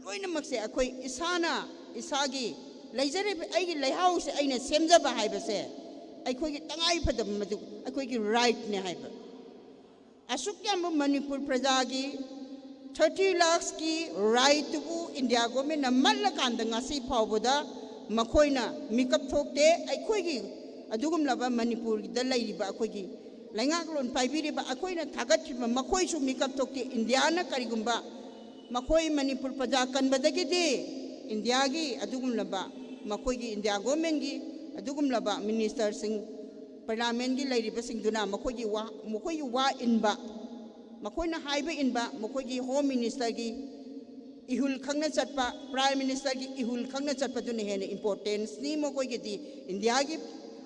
loina makse akoi isana isagi leijare aigi leihau se aina semjaba haibase akoi gi tangai phadam madu akoi gi right ne haiba asuk yam Manipur praja gi 30 lakhs ki right to India government na malla kanda ngasi phawboda makoina mikap thokte akoi gi adugum laba Manipur gi da lairiba akoi gi lengak lon paibiriba akoina thagathiba makoi su mikap thokte India na karigumba makoi Manipur praja kanbadagi de India gi adugum laba makoi gi India government gi adugum laba minister sing parliament gi lairiba sing duna makoi gi wa inba makoi na haiba inba makoi gi home minister gi ihul khangna chatpa prime minister gi ihul khangna chatpa duna hene importance ni makoi gi di India gi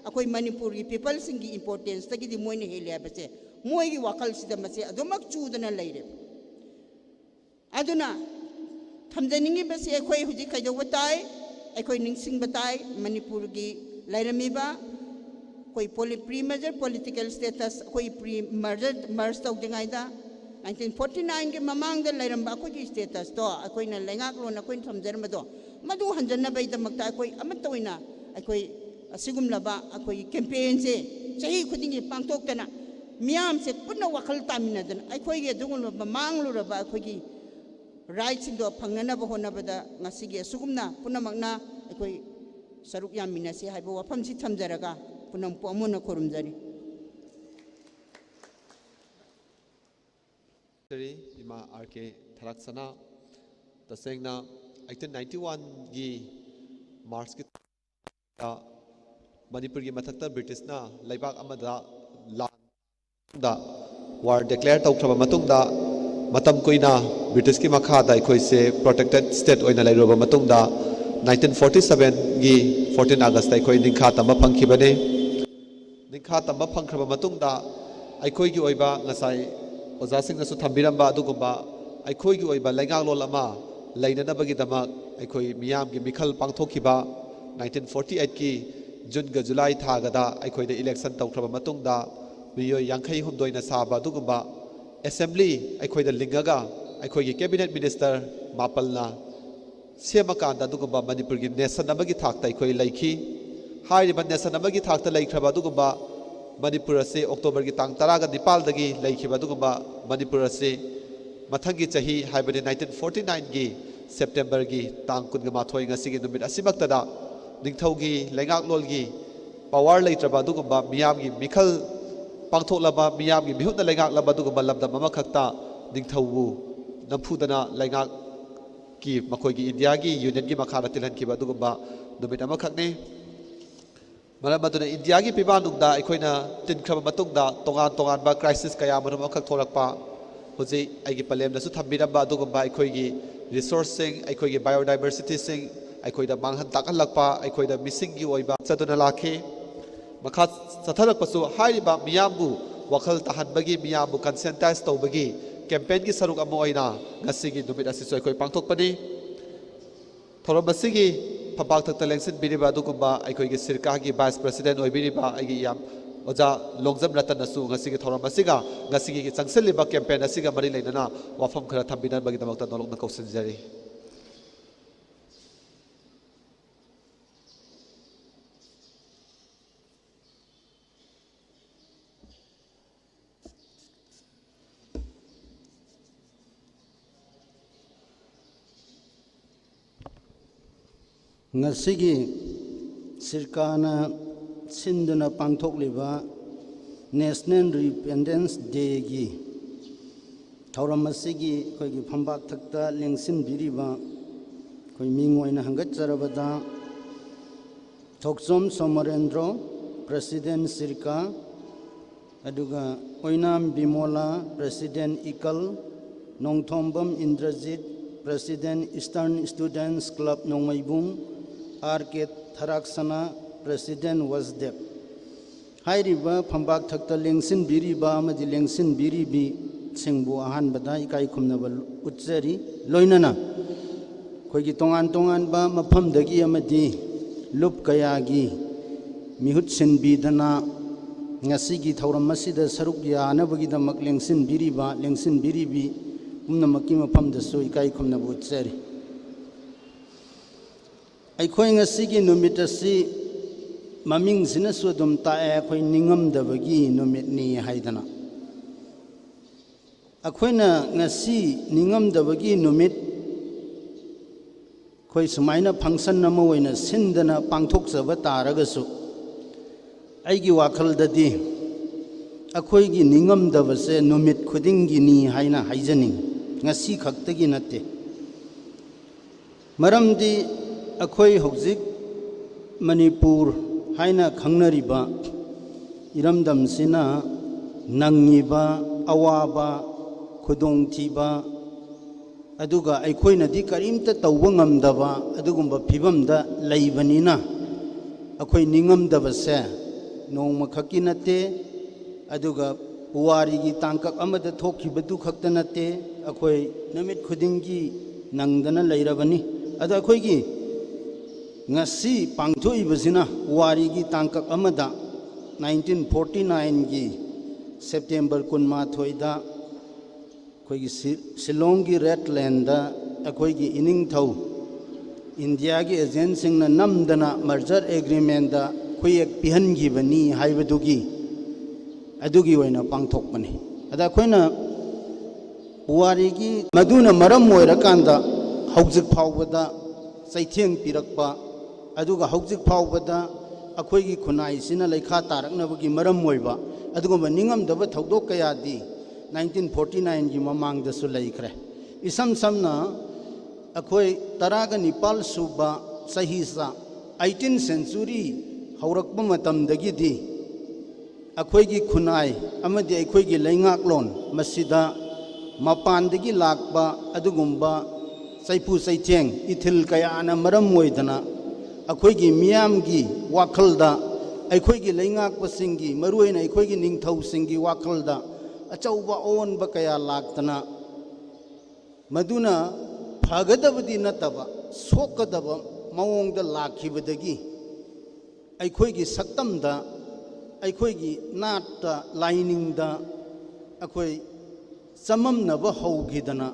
akoi Manipur gi people sing gi importance ta gi di moine helia base moi gi wakal sida mase adumak chudana laire aduna thamjaningi base akoi huji kaido batai akoi ningsing batai Manipur gi lairamiba koi pre major political status koi pre merge tau dengai da 1949 ke mamang da lairamba akoi gi status to akoi na lengak lon akoi thamjarma do madu hanjanna bai da makta akoi amatoina akoi asigum laba akoi campaign se chahi khudingi pangtok tana miam se punna wakal tamina dan akoi ge dungul mamang lu raba akoi gi rights do phangnana ba hona bada ngasi ge sugumna punna magna akoi saruk yamina se haibo wafam si thamjaraga punam pomuna khurumjari ima RK Tharaksana tasengna 1891 gi March ki Manipur gi mathakta British na laibak amada da war declare tawkhaba matungda matam koina British ki makha da khoi se protected state oina lairoba matungda 1947 gi 14 August tai khoi ningkha tamba phangkhibane ningkha tamba phangkhaba matungda aikhoi gi oiba ngasai oja sing na su thambiramba adugumba aikhoi gi oiba laingak lol ama lainanabagi damak aikhoi miyam gi mikhal pangthokhiba 1948 ki June ga July thagada aikhoi de election tawkhraba matungda miyo yankhai humdoina saba adugumba assembly aikhoi da lingaga aikhoi gi cabinet minister mapalna semakanda adugumba Manipur gi nation amagi thakta aikhoi laikhi hairiba nation amagi thakta laikhraba adugumba Manipur ase October gi tang 10 ga Nepal dagi laikhiba adugumba Manipur ase mathangi chahi haibane 1949 gi September gi tang 19 ngasi gi numit asimaktada ningthaugi lengak lolgi power leitraba adugumba miyam gi mikhal pangthoklaba miyam gi mihutna lengak laba adugumba lamda mama khakta ningthaubu namphudana lengak ki makoi gi India gi union gi makhara tilhan ki adugumba numit ama khakne maraduna India gi pibanungda aikoina tinkhaba matungda tongan ba crisis kaya marum akhak thorakpa hoji aigi palem na su thambiramba adugumba aikoi gi resource sing aikoi gi biodiversity sing aikoi da manghan takalakpa aikoi da missing gi oiba chaduna lakhe makha satharak pasu hairiba miyambu wakhal tahanbagi miyambu conscientize tawbagi campaign gi saruk amo oina ngasi gi numit asi soi koi pangthok pani thorobasi gi phabak thak talengsin biriba adugumba aikoi gi sirka gi vice president oibiriba aigi yam ओजा लोंजम रतनसु ngasi thoram asiga ngasi gi changselliba campaign asiga mari leinana wafam khara thambina bagi damakta nolokna kausinjari ngasi sirkana sinduna pangthokliba National Independence Day gi thauram asigi khoi gi phambak thakta lengsin biriba khoi mingoina hangat charabada thoksom somarendro President Sirka aduga oinam bimola President Ikal nongthombam Indrajit President Eastern Students Club Nongmaibung RK Tharaksana President Wasdep Hairiba Pambak Thakta Lengsin Biriba Amadi Lengsin Biribi Singbu Ahan Badai Kai Kumnabal Utsari Loinana Kogi Tongan Tongan Ba Mapam Dagi Amadi Lup Kayagi Mihut Sin Bidana Ngasigi Tauram Masida Saruk Yana Bagida Mak Lengsin Biriba Lengsin Biribi Umnamaki Mapam the Sui Kai Kumnabu Utsari I coin a sigi numitasi maming sinasudum tae koi ningam dabagi numit ni haidana. A coina ngasi ningam dabagi numit koi sumaina pangsan namoina sindana pangtok sabataragasu. Aigi wakal dadi a koi gi ningam dabase numit kudingi ni haina haijaning ngasi kaktagi nate. Maramdi अखोई हौजिक मणिपुर हाइना खंगनरिबा इरमदम सिना नंगिबा अवाबा खुदोंथिबा अदुगा अखोइनदि करीमता तौबा ngamdaba अदुगुंबा फिबमदा लैबनिना अखोइ निंगमदबसे नोंमा खक्की नते अदुगा पुवारीगी तांकक अमदा थोखिबदु खक्ता नते अखोइ Namit खुदिंगी नंगदना लैरबनी अदा अखोइगी ngasi pangthoibasina warigi tangkak amada 1949 gi September 18 da khoigi Shillong gi Redland da akhoigi ining thau India gi agent sing na namdana merger agreement da khoiek pihan gi bani haibadugi adugi oina pangthokpani ada khoina warigi maduna maram moirakanda haujik phawbada saitheng pirakpa aduga haujik phawbada akhoi khunai sina leikha taraknabagi maram moiba adugumba ningam daba thodok kayadi 1949 gi mamang da su leikre isam samna akhoi taraga nipal suba sahisa 18th century haurakpa matam dagi di akhoi gi khunai amadi akhoi gi leingak lon masida mapan dagi lakba adugumba saipu saitheng ithil kaya ana maram moidana अखोई की मियाम की वाखलदा अखोई की लेंगाक पसिंगी मरुएना अखोई की Ningthou सिंगी वाखलदा अचौबा own बकया लाक्तना मदुना फगदबदी नतबा सोकदब मवोंगदा लाखिबदगी अखोई की सक्तमदा अखोई की नाटता लाइनिंगदा अखोई सममनब हौगिदना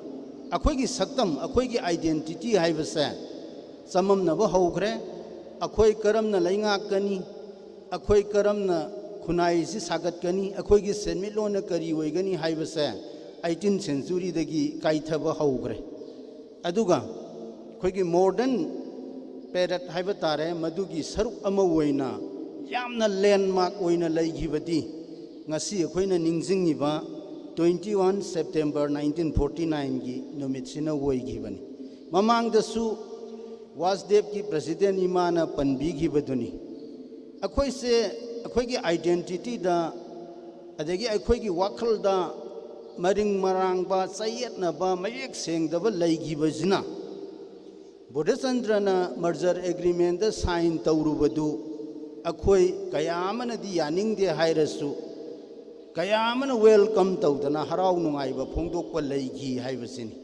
अखोई की सक्तम अखोई की आइडेंटिटी हाइबसे सममनब हौग्रे अखोई करमना लेंगाकनी अखोई करमना खुनाई से सागतकनी अखोई की सेनमिलोन करी होइगनी हाइबसे 18th century दगी काइथब हौग्रे अदुगा अखोई की मॉडर्न पेरेट हाइब तारे मदुगी सरुक अमा ओइना यामना लैंडमार्क ओइना लैगिबदी ngasi अखोइना निंगजिंगिबा 21 September 1949 की नुमितसिना ओइगिबनी ममांगदसु वासुदेव की प्रेसिडेंट इमाना पनबी की बदुनी अखोई से अखोई की आइडेंटिटी दा अदेगी अखोई की वाखल दा मरिंग मरांग बा सैयद न बा मयेक सेंग दबा लैगी बजना बुद्धचंद्रना मर्जर एग्रीमेंट दा साइन तौरुबदु अखोई कयामन दी यानिंग दे हाइरसु कयामन वेलकम तौदना हराव नुंगाइबा फोंदोकपा लैगी हाइबसिनी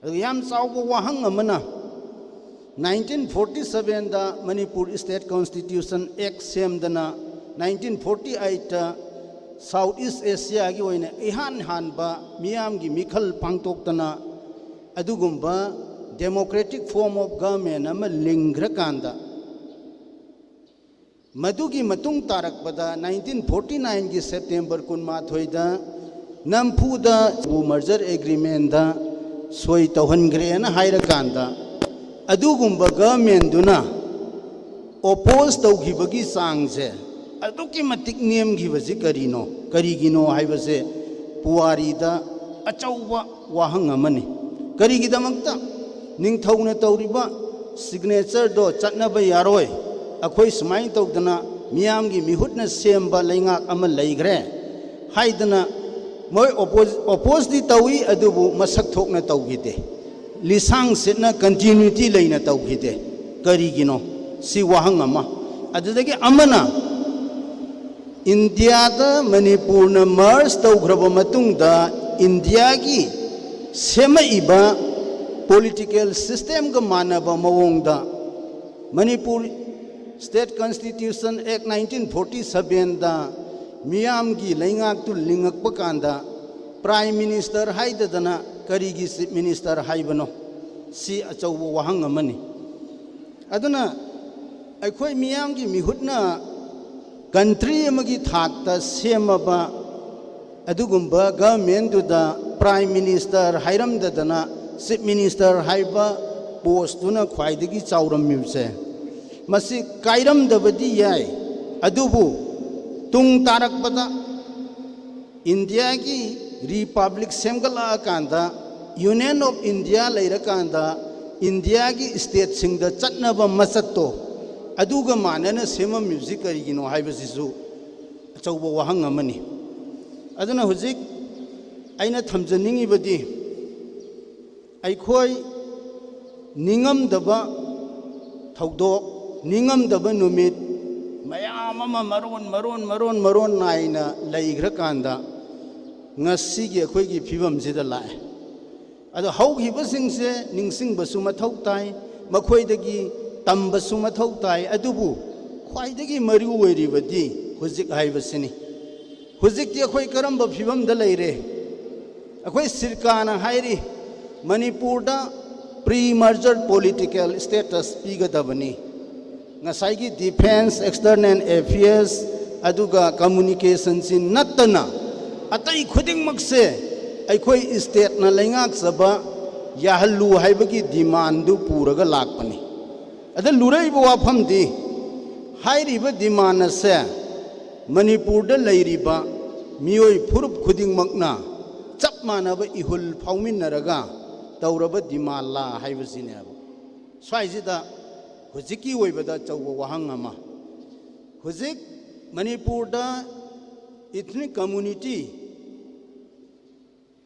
अदु याम चावबा वाहंग अमना 1947 da Manipur State Constitution Act semdana 1948 south east Asia की ओइने इहान हानबा मियाम की मिखल पांगतोक्तना अदुगुम्बा डेमोक्रेटिक फॉर्म ऑफ गवर्नमेंट अमा लिंग्रकांदा मधुगी मतुंग तारकपदा 1949 की सेप्टेम्बर 18 नमफुदा मर्जर एग्रीमेंट दा सोई तौहनग्रेना हाइरकांदा अदुगुम्बा गवर्नमेंट दुना ओपोज तौखिबगी चांगसे अदुकी मतिक नियम घिबसे करिनो करिगिनो हाइबसे पुवारीदा अचौबा वाहंग अमनी करिगिदमक्ता निंगथौना तौरिबा सिग्नेचर दो चटनबा यारोय अखोई सुमाई तौदना मियाम की मिहुटना सेम्बा लेंगाक अमा लेग्रे हाइदना मोय ओपोज दी तौई अदुबु मसक थोकना तौगिदे लिसांग सेना कंटिन्यूटी लेना तौगिदे करिगिनो सी वाहंग अमा अदुदगी अमना इंडिया दा मणिपुर न मर्ज तौग्रब मतुंगदा इंडिया की सेमइबा पॉलिटिकल सिस्टम का मानबा मवोंगदा मणिपुर स्टेट कॉन्स्टिट्यूशन एक्ट 1947 दा मियाम की लेंगाक तु लिंगक कांदा प्राइम मिनिस्टर हाइदना करिगी चीफ मिनिस्टर हाइबनो सी अचौब वाहंग अमनी अदुना अखोई मियाम की मिहुटना कंट्री अमगी थाकता सेमबा अदुगुम्बा गवर्नमेंट दुदा प्राइम मिनिस्टर हाइरमदना चीफ मिनिस्टर हाइबा पोस्ट दुना ख्वाइदगी चाउरमिबसे मसी कायरमदबदी याय अदुबु तुंग तारकपदा इंडिया की रिपब्लिक सेमगला कांदा यूनियन ऑफ इंडिया लेरकांदा इंडिया की स्टेट सिंगदा चटनबा मसत्तो अदुगा मानना सेम म्यूजिक करिगिनो हाइबसिसु अचौबा वाहंग अमनी अदुना हुजिक आइना थमजनिंगिबदी अखोई निंगमदबा थौदोक निंगमदबा नुमित मयाम अमा मरोन Naina लेग्रकांदा ngasi gi akhoi gi phibam sida lae ado haugiba singse ningsingbasu mathau tai makhoi dagi tambasu mathau tai adubu khwai dagi mari oiribadi hujik haibasini hujik ti akhoi karamba phibam da leire akhoi sirkana hairi manipur da pre merger political status pigadabani ngasai gi defense external affairs aduga communication sin natana अतई खुदिंगमक से अखोई state न लेंगाक सब याहल्लू हाइबगी डिमांडु पूरगा लाकपनी अद लुरैब वाफमदी हाइरिब demand से Manipur the लैरिबा मियोय फुरुप खुदिंगमकना चप मानब इहुल फाउमिनरगा तौरब demand ला हाइबसिने स्वाइजिदा हुजिकी ओइबदा चौब वहंग अमा हुजिक मणिपुर द ethnic community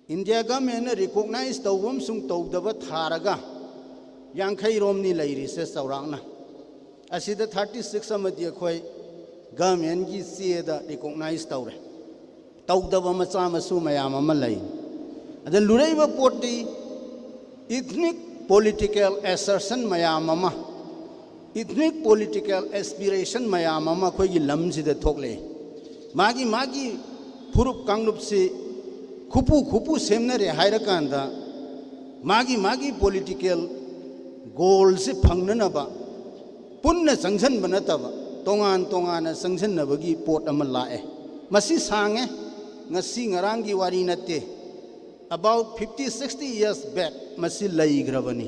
India government recognise तौबम सुंग तौदब थारगा यांखई रोमनी लैरिसे चौरांगना असिदा 36 अमदी अखोई गवर्नमेंट की चेदा रिकॉग्नाइज तौरे तौदब मचा मसु मयाम अमा लै अद लुरैब पोटी इथनिक पॉलिटिकल एसर्शन मयाम अमा इथनिक पॉलिटिकल एस्पिरेशन मयाम अमा अखोई लमसिदा थोकले मागी मागी फुरुप कांगलुप से खुपू खुपू सेमनरे हाइरकांदा मागी मागी पॉलिटिकल गोल से फंगननबा पुन्न संगसन बनतबा तोंगान तोंगान संगसनबगी पोट अमा लाए मसी सांगे ngasi ngarangi wari natte about 50-60 years back masi laigrabani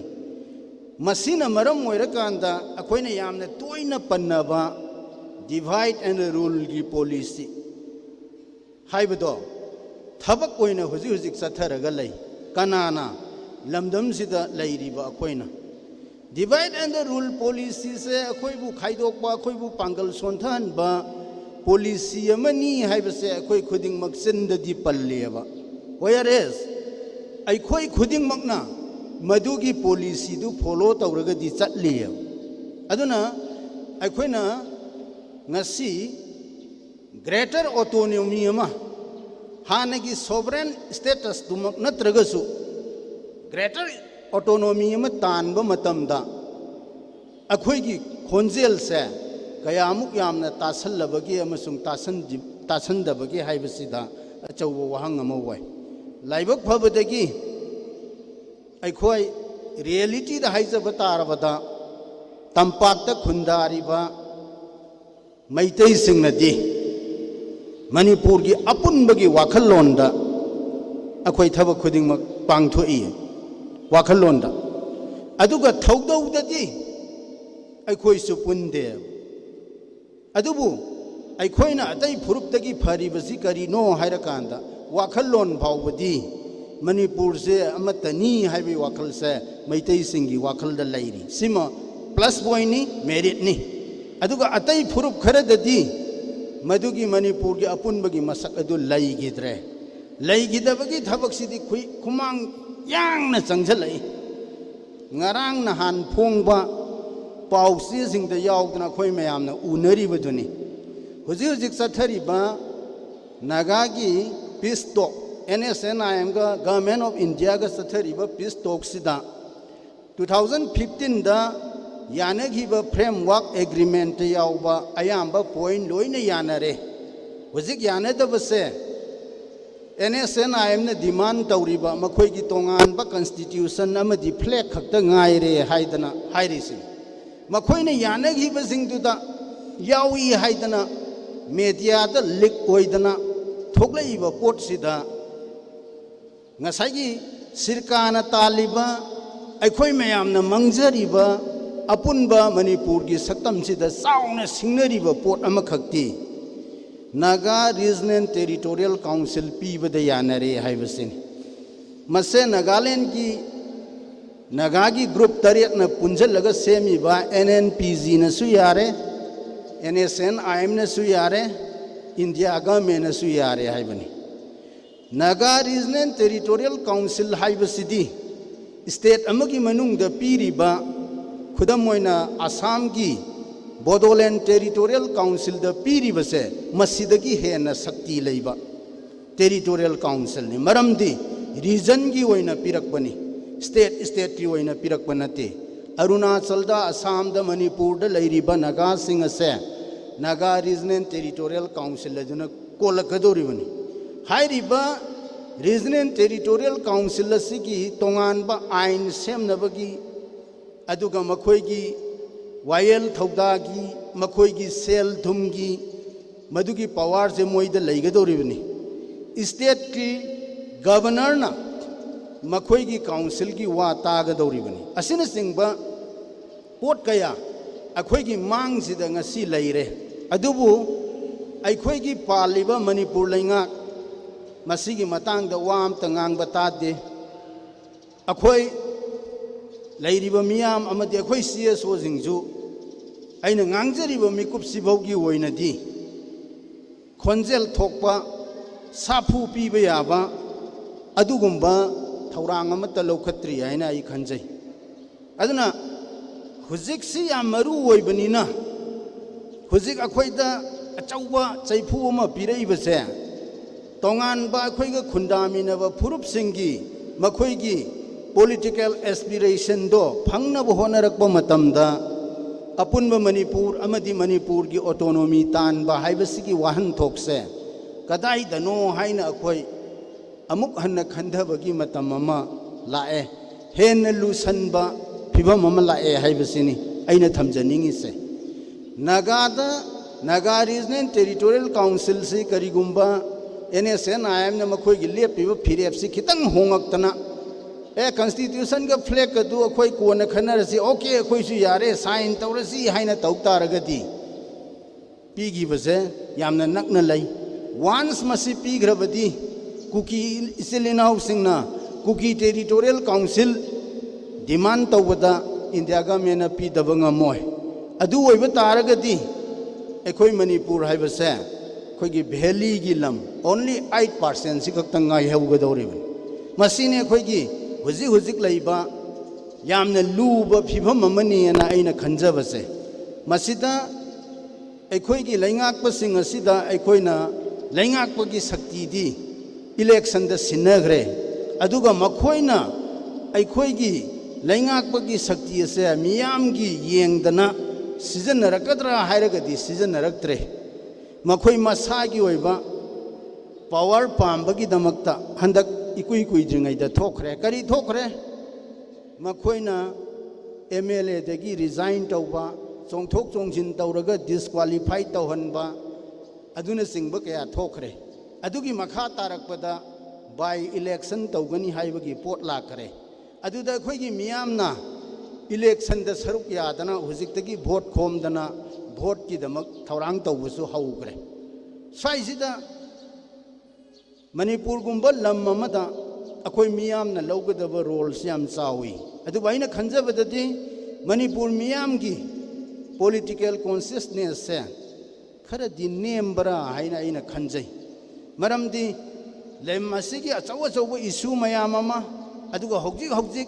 masina maram oirakanda akoina yamna toina pannaba divide and rule की पॉलिसी हाइबदो थबक ओइना हुजिक हुजिक सथरगा लै कनाना लमदम सिदा लैरिबा अखोइना डिवाइड एंड रूल पॉलिसी से अखोइबु खाइदोकबा अखोइबु पांगल सोंथानबा पॉलिसी अमनी हाइबसे अखोइ खुदिंग मक्सिनददि पल्लेबा वेयरएस अखोइ खुदिंग मकना मदुगी पॉलिसी दु follow तौरगदि चटलिय अदुना अखोइना ngasi greater autonomy ama hanagi sovereign status tumak natragasu greater autonomy ama tanba matamda akhoi gi khonjel se ꯀꯌꯥꯃꯨꯛ ꯌꯥꯝꯅ ꯇꯥꯁꯜꯂꯕꯒꯦ ꯑꯃꯁꯨꯡ ꯇꯥꯁꯟꯗꯕꯒꯦ ꯍꯥꯏꯕꯁꯤꯗ ꯑꯆꯧꯕ ꯋꯥꯍꯪ ꯑꯃ ꯑꯣꯏ ꯂꯥꯏꯕꯛ ꯐꯕꯗꯒꯤ ꯑꯩꯈꯣꯏ ꯔꯤꯌꯦꯂꯤꯇꯤꯗ ꯍꯥꯏꯖꯕ ꯇꯥꯔꯕꯗ ꯇꯝꯄꯥꯛꯇ ꯈꯨꯟꯗꯥꯔꯤꯕ ꯃꯩꯇꯩꯁꯤꯡꯅꯗꯤ ꯃꯅꯤꯄꯨꯔꯒꯤ ꯑꯄꯨꯟꯕꯒꯤ ꯋꯥꯈꯜꯂꯣꯟꯗ ꯑꯩꯈꯣꯏ ꯊꯕꯛ ꯈꯨꯗꯤꯡꯃꯛ ꯄꯥꯡꯊꯣꯛꯏ ꯋꯥꯈꯜꯂꯣꯟꯗ ꯑꯗꯨꯒ ꯊꯧꯗꯧꯗꯗꯤ ꯑꯩꯈꯣꯏꯁꯨ ꯄꯨꯟꯗꯦ ꯑꯗꯨꯕꯨ ꯑꯩꯈꯣꯏꯅ ꯑꯇꯩ ꯐꯨꯔꯨꯞꯇꯒꯤ ꯐꯔꯤꯕꯁꯤ ꯀꯔꯤꯅꯣ ꯍꯥꯏꯔꯀꯥꯟꯗ ꯋꯥꯈꯜꯂꯣꯟ ꯐꯥꯎꯕꯗꯤ ꯃꯅꯤꯄꯨꯔꯁꯦ ꯑꯃꯠꯇꯅꯤ ꯍꯥꯏꯕꯒꯤ ꯋꯥꯈꯜꯁꯦ ꯃꯩꯇꯩꯁꯤꯡꯒꯤ ꯋꯥꯈꯜꯗ ꯂꯩꯔꯤ ꯁꯤꯃ ꯄ꯭ꯂꯁ ꯄꯣꯏꯟꯅꯤ ꯃꯦꯔꯤꯠꯅꯤ ꯑꯗꯨꯒ ꯑꯇꯩ ꯐꯨꯔꯨꯞ ꯈꯔꯗꯗꯤ ꯃꯗꯨꯒꯤ ꯃꯅꯤꯄꯨꯔꯒꯤ ꯑꯄꯨꯟꯕꯒꯤ ꯃꯁꯛ ꯑꯗꯨ ꯂꯩꯈꯤꯗ꯭ꯔꯦ ꯂꯩꯈꯤꯗꯕꯒꯤ ꯊꯕꯛꯁꯤꯗꯤ ꯈꯨꯃꯥꯡ ꯌꯥꯡꯅ ꯆꯪꯁꯤꯜꯂꯛꯏ ꯉꯔꯥꯡ ꯅꯍꯥꯟ ꯐꯣꯡꯕ ꯄꯥꯎ ꯆꯦꯁꯤꯡꯗ ꯌꯥꯎꯗꯅ ꯑꯩꯈꯣꯏ ꯃꯌꯥꯝꯅ ꯎꯅꯔꯤꯕꯗꯨꯅꯤ ꯍꯧꯖꯤꯛ ꯍꯧꯖꯤꯛ ꯆꯠꯊꯔꯤꯕ ꯅꯥꯒꯥꯒꯤ ꯄꯤꯁ ꯇꯣꯛ NSNIMꯒ ꯒꯚꯔꯟꯃꯦꯟꯠ ꯑꯣꯐ ꯏꯟꯗꯤꯌꯥꯒ ꯆꯠꯊꯔꯤꯕ ꯄꯤꯁ ꯇꯣꯛꯁꯤꯗ 2015ꯗ ꯌꯥꯅꯈꯤꯕ ꯐ꯭ꯔꯦꯝꯋꯥꯔꯛ ꯑꯦꯒ꯭ꯔꯤꯃꯦꯟꯠꯇ ꯌꯥꯎꯕ ꯑꯌꯥꯝꯕ ꯄꯣꯏꯟꯠ ꯂꯣꯏꯅ ꯌꯥꯅꯔꯦ ꯍꯧꯖꯤꯛ ꯌꯥꯅꯗꯕꯁꯦ NSNIMꯅ ꯗꯤꯃꯥꯟ ꯇꯧꯔꯤꯕ ꯃꯈꯣꯏꯒꯤ ꯇꯣꯉꯥꯟꯕ ꯀꯟꯁꯇꯤꯇ꯭ꯌꯨꯁꯟ ꯑꯃꯗꯤ ꯐ꯭ꯂꯦꯛ ꯈꯛꯇ ꯉꯥꯏꯔꯦ ꯍꯥꯏꯗꯅ ꯍꯥꯏꯔꯤꯁꯤꯅꯤ ꯃꯈꯣꯏꯅ ꯌꯥꯅꯈꯤꯕꯁꯤꯡꯗꯨꯗ ꯌꯥꯎꯏ ꯍꯥꯏꯗꯅ ꯃꯦꯗꯤꯌꯥꯗ ꯂꯤꯛ ꯑꯣꯏꯗꯅ ꯊꯣꯛꯂꯛꯏꯕ ꯄꯣꯠꯁꯤꯗ ꯉꯁꯥꯏꯒꯤ ꯁꯤꯔꯀꯥꯔꯅ ꯇꯥꯜꯂꯤꯕ ꯑꯩꯈꯣꯏ ꯃꯌꯥꯝꯅ ꯃꯪꯖꯔꯤꯕ ꯑꯄꯨꯟꯕ ꯃꯅꯤꯄꯨꯔꯒꯤ ꯁꯛꯇꯝꯁꯤꯗ ꯆꯥꯎꯅ ꯁꯤꯡꯅꯔꯤꯕ ꯄꯣꯠ ꯑꯃꯈꯛꯇꯤ ꯅꯥꯒꯥ ꯔꯤꯖꯅꯦꯜ ꯇꯦꯔꯤꯇꯣꯔꯤꯌꯦꯜ ꯀꯥꯎꯟꯁꯤꯜ ꯄꯤꯕꯗ ꯌꯥꯅꯔꯦ ꯍꯥꯏꯕꯁꯤꯅꯤ ꯃꯁꯦ ꯅꯥꯒꯥꯂꯦꯟꯒꯤ ꯅꯥꯒꯥꯒꯤ ꯒ꯭ꯔꯨꯞ 8ꯅ ꯄꯨꯟꯁꯤꯜꯂꯒ ꯁꯦꯝꯃꯤꯕ NNPGꯅꯁꯨ ꯌꯥꯔꯦ NSNIMꯅꯁꯨ ꯌꯥꯔꯦ ꯏꯟꯗꯤꯌꯥ ꯒꯚꯔꯟꯃꯦꯟꯠꯅꯁꯨ ꯌꯥꯔꯦ ꯍꯥꯏꯕꯅꯤ ꯅꯥꯒꯥ ꯔꯤꯖꯅꯦꯜ ꯇꯦꯔꯤꯇꯣꯔꯤꯌꯦꯜ ꯀꯥꯎꯟꯁꯤꯜ ꯍꯥꯏꯕꯁꯤꯗꯤ ꯁ꯭ꯇꯦꯠ ꯑꯃꯒꯤ ꯃꯅꯨꯡꯗ ꯄꯤꯔꯤꯕ ꯈꯨꯗꯝ ꯑꯣꯏꯅ ꯑꯁꯥꯝꯒꯤ ꯕꯣꯗꯣꯂꯦꯟ ꯇꯦꯔꯤꯇꯣꯔꯤꯌꯦꯜ ꯀꯥꯎꯟꯁꯤꯜꯗ ꯄꯤꯔꯤꯕꯁꯦ ꯃꯁꯤꯗꯒꯤ ꯍꯦꯟꯅ ꯁꯛꯇꯤ ꯂꯩꯕ ꯇꯦꯔꯤꯇꯣꯔꯤꯌꯦꯜ ꯀꯥꯎꯟꯁꯤꯜꯅꯤ ꯃꯔꯝꯗꯤ ꯔꯤꯖꯟꯒꯤ ꯑꯣꯏꯅ ꯄꯤꯔꯛꯄꯅꯤ ꯁ꯭ꯇꯦꯠꯀꯤ ꯑꯣꯏꯅ ꯄꯤꯔꯛꯄ ꯅꯠꯇꯦ ꯑꯔꯨꯅꯥꯆꯜꯗ ꯑꯁꯥꯝꯗ ꯃꯅꯤꯄꯨꯔꯗ ꯂꯩꯔꯤꯕ ꯅꯥꯒꯥꯁꯤꯡ ꯑꯁꯦ ꯅꯥꯒꯥ ꯔꯤꯖꯅꯦꯜ ꯇꯦꯔꯤꯇꯣꯔꯤꯌꯦꯜ ꯀꯥꯎꯟꯁꯤꯜ ꯑꯗꯨꯅ ꯀꯣꯜꯂꯛꯀꯗꯧꯔꯤꯕꯅꯤ ꯍꯥꯏꯔꯤꯕ ꯔꯤꯖꯅꯦꯜ ꯇꯦꯔꯤꯇꯣꯔꯤꯌꯦꯜ ꯀꯥꯎꯟꯁꯤꯜ ꯑꯁꯤꯒꯤ ꯇꯣꯉꯥꯟꯕ ꯑꯥꯏꯟ ꯁꯦꯝꯅꯕꯒꯤ ꯑꯗꯨꯒ ꯃꯈꯣꯏꯒꯤ ꯋꯥꯌꯦꯜ ꯊꯧꯗꯥꯒꯤ ꯃꯈꯣꯏꯒꯤ ꯁꯦꯜ ꯊꯨꯝꯒꯤ ꯃꯗꯨꯒꯤ ꯄꯋꯥꯔꯁꯦ ꯃꯣꯏꯗ ꯂꯩꯒꯗꯧꯔꯤꯕꯅꯤ ꯁ꯭ꯇꯦꯠꯀꯤ ꯒꯚꯔꯅꯔꯅ ꯃꯈꯣꯏꯒꯤ ꯀꯥꯎꯟꯁꯤꯜꯒꯤ ꯋꯥ ꯇꯥꯒꯗꯧꯔꯤꯕꯅꯤ ꯑꯁꯤꯅꯆꯤꯡꯕ ꯄꯣꯠ ꯀꯌꯥ ꯑꯩꯈꯣꯏꯒꯤ ꯃꯥꯡꯁꯤꯗ ꯉꯁꯤ ꯂꯩꯔꯦ ꯑꯗꯨꯕꯨ ꯑꯩꯈꯣꯏꯒꯤ ꯄꯥꯜꯂꯤꯕ ꯃꯅꯤꯄꯨꯔ ꯂꯩꯉꯥꯛ ꯃꯁꯤꯒꯤ ꯃꯇꯥꯡꯗ ꯋꯥ ꯑꯝꯇ ꯉꯥꯡꯕ ꯇꯥꯗꯦ ꯑꯩꯈꯣꯏ ꯂꯩꯔꯤꯕ ꯃꯤꯌꯥꯝ ꯑꯃꯗꯤ ꯑꯩꯈꯣꯏ CSOꯁꯤꯡꯁꯨ ꯑꯩꯅ ꯉꯥꯡꯖꯔꯤꯕ ꯃꯤꯀꯨꯞꯁꯤꯐꯥꯎꯒꯤ ꯑꯣꯏꯅꯗꯤ ꯈꯣꯟꯖꯦꯜ ꯊꯣꯛꯄ ꯁꯥꯐꯨ ꯄꯤꯕ ꯌꯥꯕ ꯑꯗꯨꯒꯨꯝꯕ ꯊꯧꯔꯥꯡ ꯑꯃꯠꯇ ꯂꯧꯈꯠꯇ꯭ꯔꯤ ꯍꯥꯏꯅ ꯑꯩ ꯈꯟꯖꯩ ꯑꯗꯨꯅ ꯍꯧꯖꯤꯛꯁꯤ ꯌꯥꯝ ꯃꯔꯨ ꯑꯣꯏꯕꯅꯤꯅ ꯍꯧꯖꯤꯛ ꯑꯩꯈꯣꯏꯗ ꯑꯆꯧꯕ ꯆꯩꯐꯨ ꯑꯃ ꯄꯤꯔꯛꯏꯕꯁꯦ ꯇꯣꯉꯥꯟꯕ ꯑꯩꯈꯣꯏꯒ ꯈꯨꯟꯗꯥꯃꯤꯟꯅꯕ ꯐꯨꯔꯨꯞꯁꯤꯡꯒꯤ ꯃꯈꯣꯏꯒꯤ ꯄꯣꯂꯤꯇꯤꯀꯦꯜ ꯑꯦꯁꯄꯤꯔꯦꯁꯟꯗꯣ ꯐꯪꯅꯕ ꯍꯣꯠꯅꯔꯛꯄ ꯃꯇꯝꯗ ꯑꯄꯨꯟꯕ ꯃꯅꯤꯄꯨꯔ ꯑꯃꯗꯤ ꯃꯅꯤꯄꯨꯔꯒꯤ ꯑꯣꯇꯣꯅꯣꯃꯤ ꯇꯥꯟꯕ ꯍꯥꯏꯕꯁꯤꯒꯤ ꯋꯥꯍꯟꯊꯣꯛꯁꯦ ꯀꯗꯥꯏꯗꯅꯣ ꯍꯥꯏꯅ ꯑꯩꯈꯣꯏ ꯑꯃꯨꯛ ꯍꯟꯅ ꯈꯟꯊꯕꯒꯤ ꯃꯇꯝ ꯑꯃ ꯂꯥꯛꯑꯦ ꯍꯦꯟꯅ ꯂꯨꯁꯟꯕ ꯐꯤꯕꯝ ꯑꯃ ꯂꯥꯛꯑꯦ ꯍꯥꯏꯕꯁꯤꯅꯤ ꯑꯩꯅ ꯊꯝꯖꯅꯤꯡꯉꯤꯁꯦ ꯅꯥꯒꯥ ꯔꯤꯖꯅꯦꯜ ꯇꯦꯔꯤꯇꯣꯔꯤꯌꯦꯜ ꯀꯥꯎꯟꯁꯤꯜꯁꯤ ꯀꯔꯤꯒꯨꯝꯕ NSNIMꯅ ꯃꯈꯣꯏꯒꯤ ꯂꯦꯞꯄꯤꯕ ꯐꯤꯔꯦꯞꯁꯤ ꯈꯤꯇꯪ ꯍꯣꯡꯉꯛꯇꯅ ꯀꯟꯁꯇꯤꯇ꯭ꯌꯨꯁꯟꯒ ꯐ꯭ꯂꯦꯛ ꯑꯗꯨ ꯑꯩꯈꯣꯏ ꯀꯣꯟꯅ ꯈꯟꯅꯔꯁꯤ ꯑꯣꯀꯦ ꯑꯩꯈꯣꯏꯁꯨ ꯌꯥꯔꯦ ꯁꯥꯏꯟ ꯇꯧꯔꯁꯤ ꯍꯥꯏꯅ ꯇꯧ ꯇꯥꯔꯒꯗꯤ ꯄꯤꯈꯤꯕꯁꯦ ꯌꯥꯝꯅ ꯅꯛꯅ ꯂꯩ ꯋꯥꯟꯁ ꯃꯁꯤ ꯄꯤꯈ꯭ꯔꯕꯗꯤ ꯀꯨꯀꯤ ꯏꯆꯤꯜ ꯏꯅꯥꯎꯁꯤꯡꯅ ꯀꯨꯀꯤ ꯇꯦꯔꯤꯇꯣꯔꯤꯌꯦꯜ ꯀꯥꯎꯟꯁꯤꯜ ꯗꯤꯃꯥꯟ ꯇꯧꯕꯗ ꯏꯟꯗꯤꯌꯥ ꯒꯚꯔꯟꯃꯦꯟꯠꯅ ꯄꯤꯗꯕ ꯉꯝꯃꯣꯏ ꯑꯗꯨ ꯑꯣꯏꯕ ꯇꯥꯔꯒꯗꯤ ꯑꯩꯈꯣꯏ ꯃꯅꯤꯄꯨꯔ ꯍꯥꯏꯕꯁꯦ ꯑꯩꯈꯣꯏꯒꯤ ꯚꯦꯂꯤꯒꯤ ꯂꯝ ꯑꯣꯟꯂꯤ 8% ꯈꯛꯇꯪ ꯉꯥꯏꯍꯧꯒꯗꯧꯔꯤꯕꯅꯤ ꯃꯁꯤꯅꯤ ꯑꯩꯈꯣꯏꯒꯤ ꯍꯧꯖꯤꯛ ꯍꯧꯖꯤꯛ ꯂꯩꯕ ꯌꯥꯝꯅ ꯂꯨꯕ ꯐꯤꯕꯝ ꯑꯃꯅꯤꯅ ꯑꯩꯅ ꯈꯟꯖꯕꯁꯦ ꯃꯁꯤꯗ ꯑꯩꯈꯣꯏꯒꯤ ꯂꯩꯉꯥꯛꯄꯁꯤꯡ ꯑꯁꯤꯗ ꯑꯩꯈꯣꯏꯅ ꯂꯩꯉꯥꯛꯄꯒꯤ ꯁꯛꯇꯤꯗꯤ इलेक्शन सिन्नग्रे अदुगा मखोइना अखोइगी लैंगाकपगी शक्ति से मियामगी येंगदना सिजनरकद्रा हायरगदी सिजनरक्त्रे मखोई मसागी ओइबा पावर पाम्बगी दमक्ता हंदक इकुई कुइद्रिङैदा थोखरे करी थोखरे मखोइना MLA दगी रिजाइन तौबा चोंथोक चोंजिन तौरगा डिस्क्वालीफाई तौहनबा अदुना सिंगब कया थोखरे अदुगी मखा तारकपदा बाय इलेक्शन तौगनी हाइबगी पोट लाखरे अदुदा अखोइगी मियामना इलेक्शन द सरुक यादना हुजिक्तगी भोट खोमदना भोट की दमक थौरांग तौबसु हौग्रे स्वाइसिदा मणिपुर गुंबा लम अमदा अखोइ मियामना लौगदब रोल से याम चावी अदुबा आइना खंजबददी मणिपुर मियामगी पॉलिटिकल कॉन्शियसनेस से खरदी नेमबरा हाइना आइना खंजै मरमदी लेम असिगी अचौ अचौ इशू मयाम अमा अदुगा हौजिक हौजिक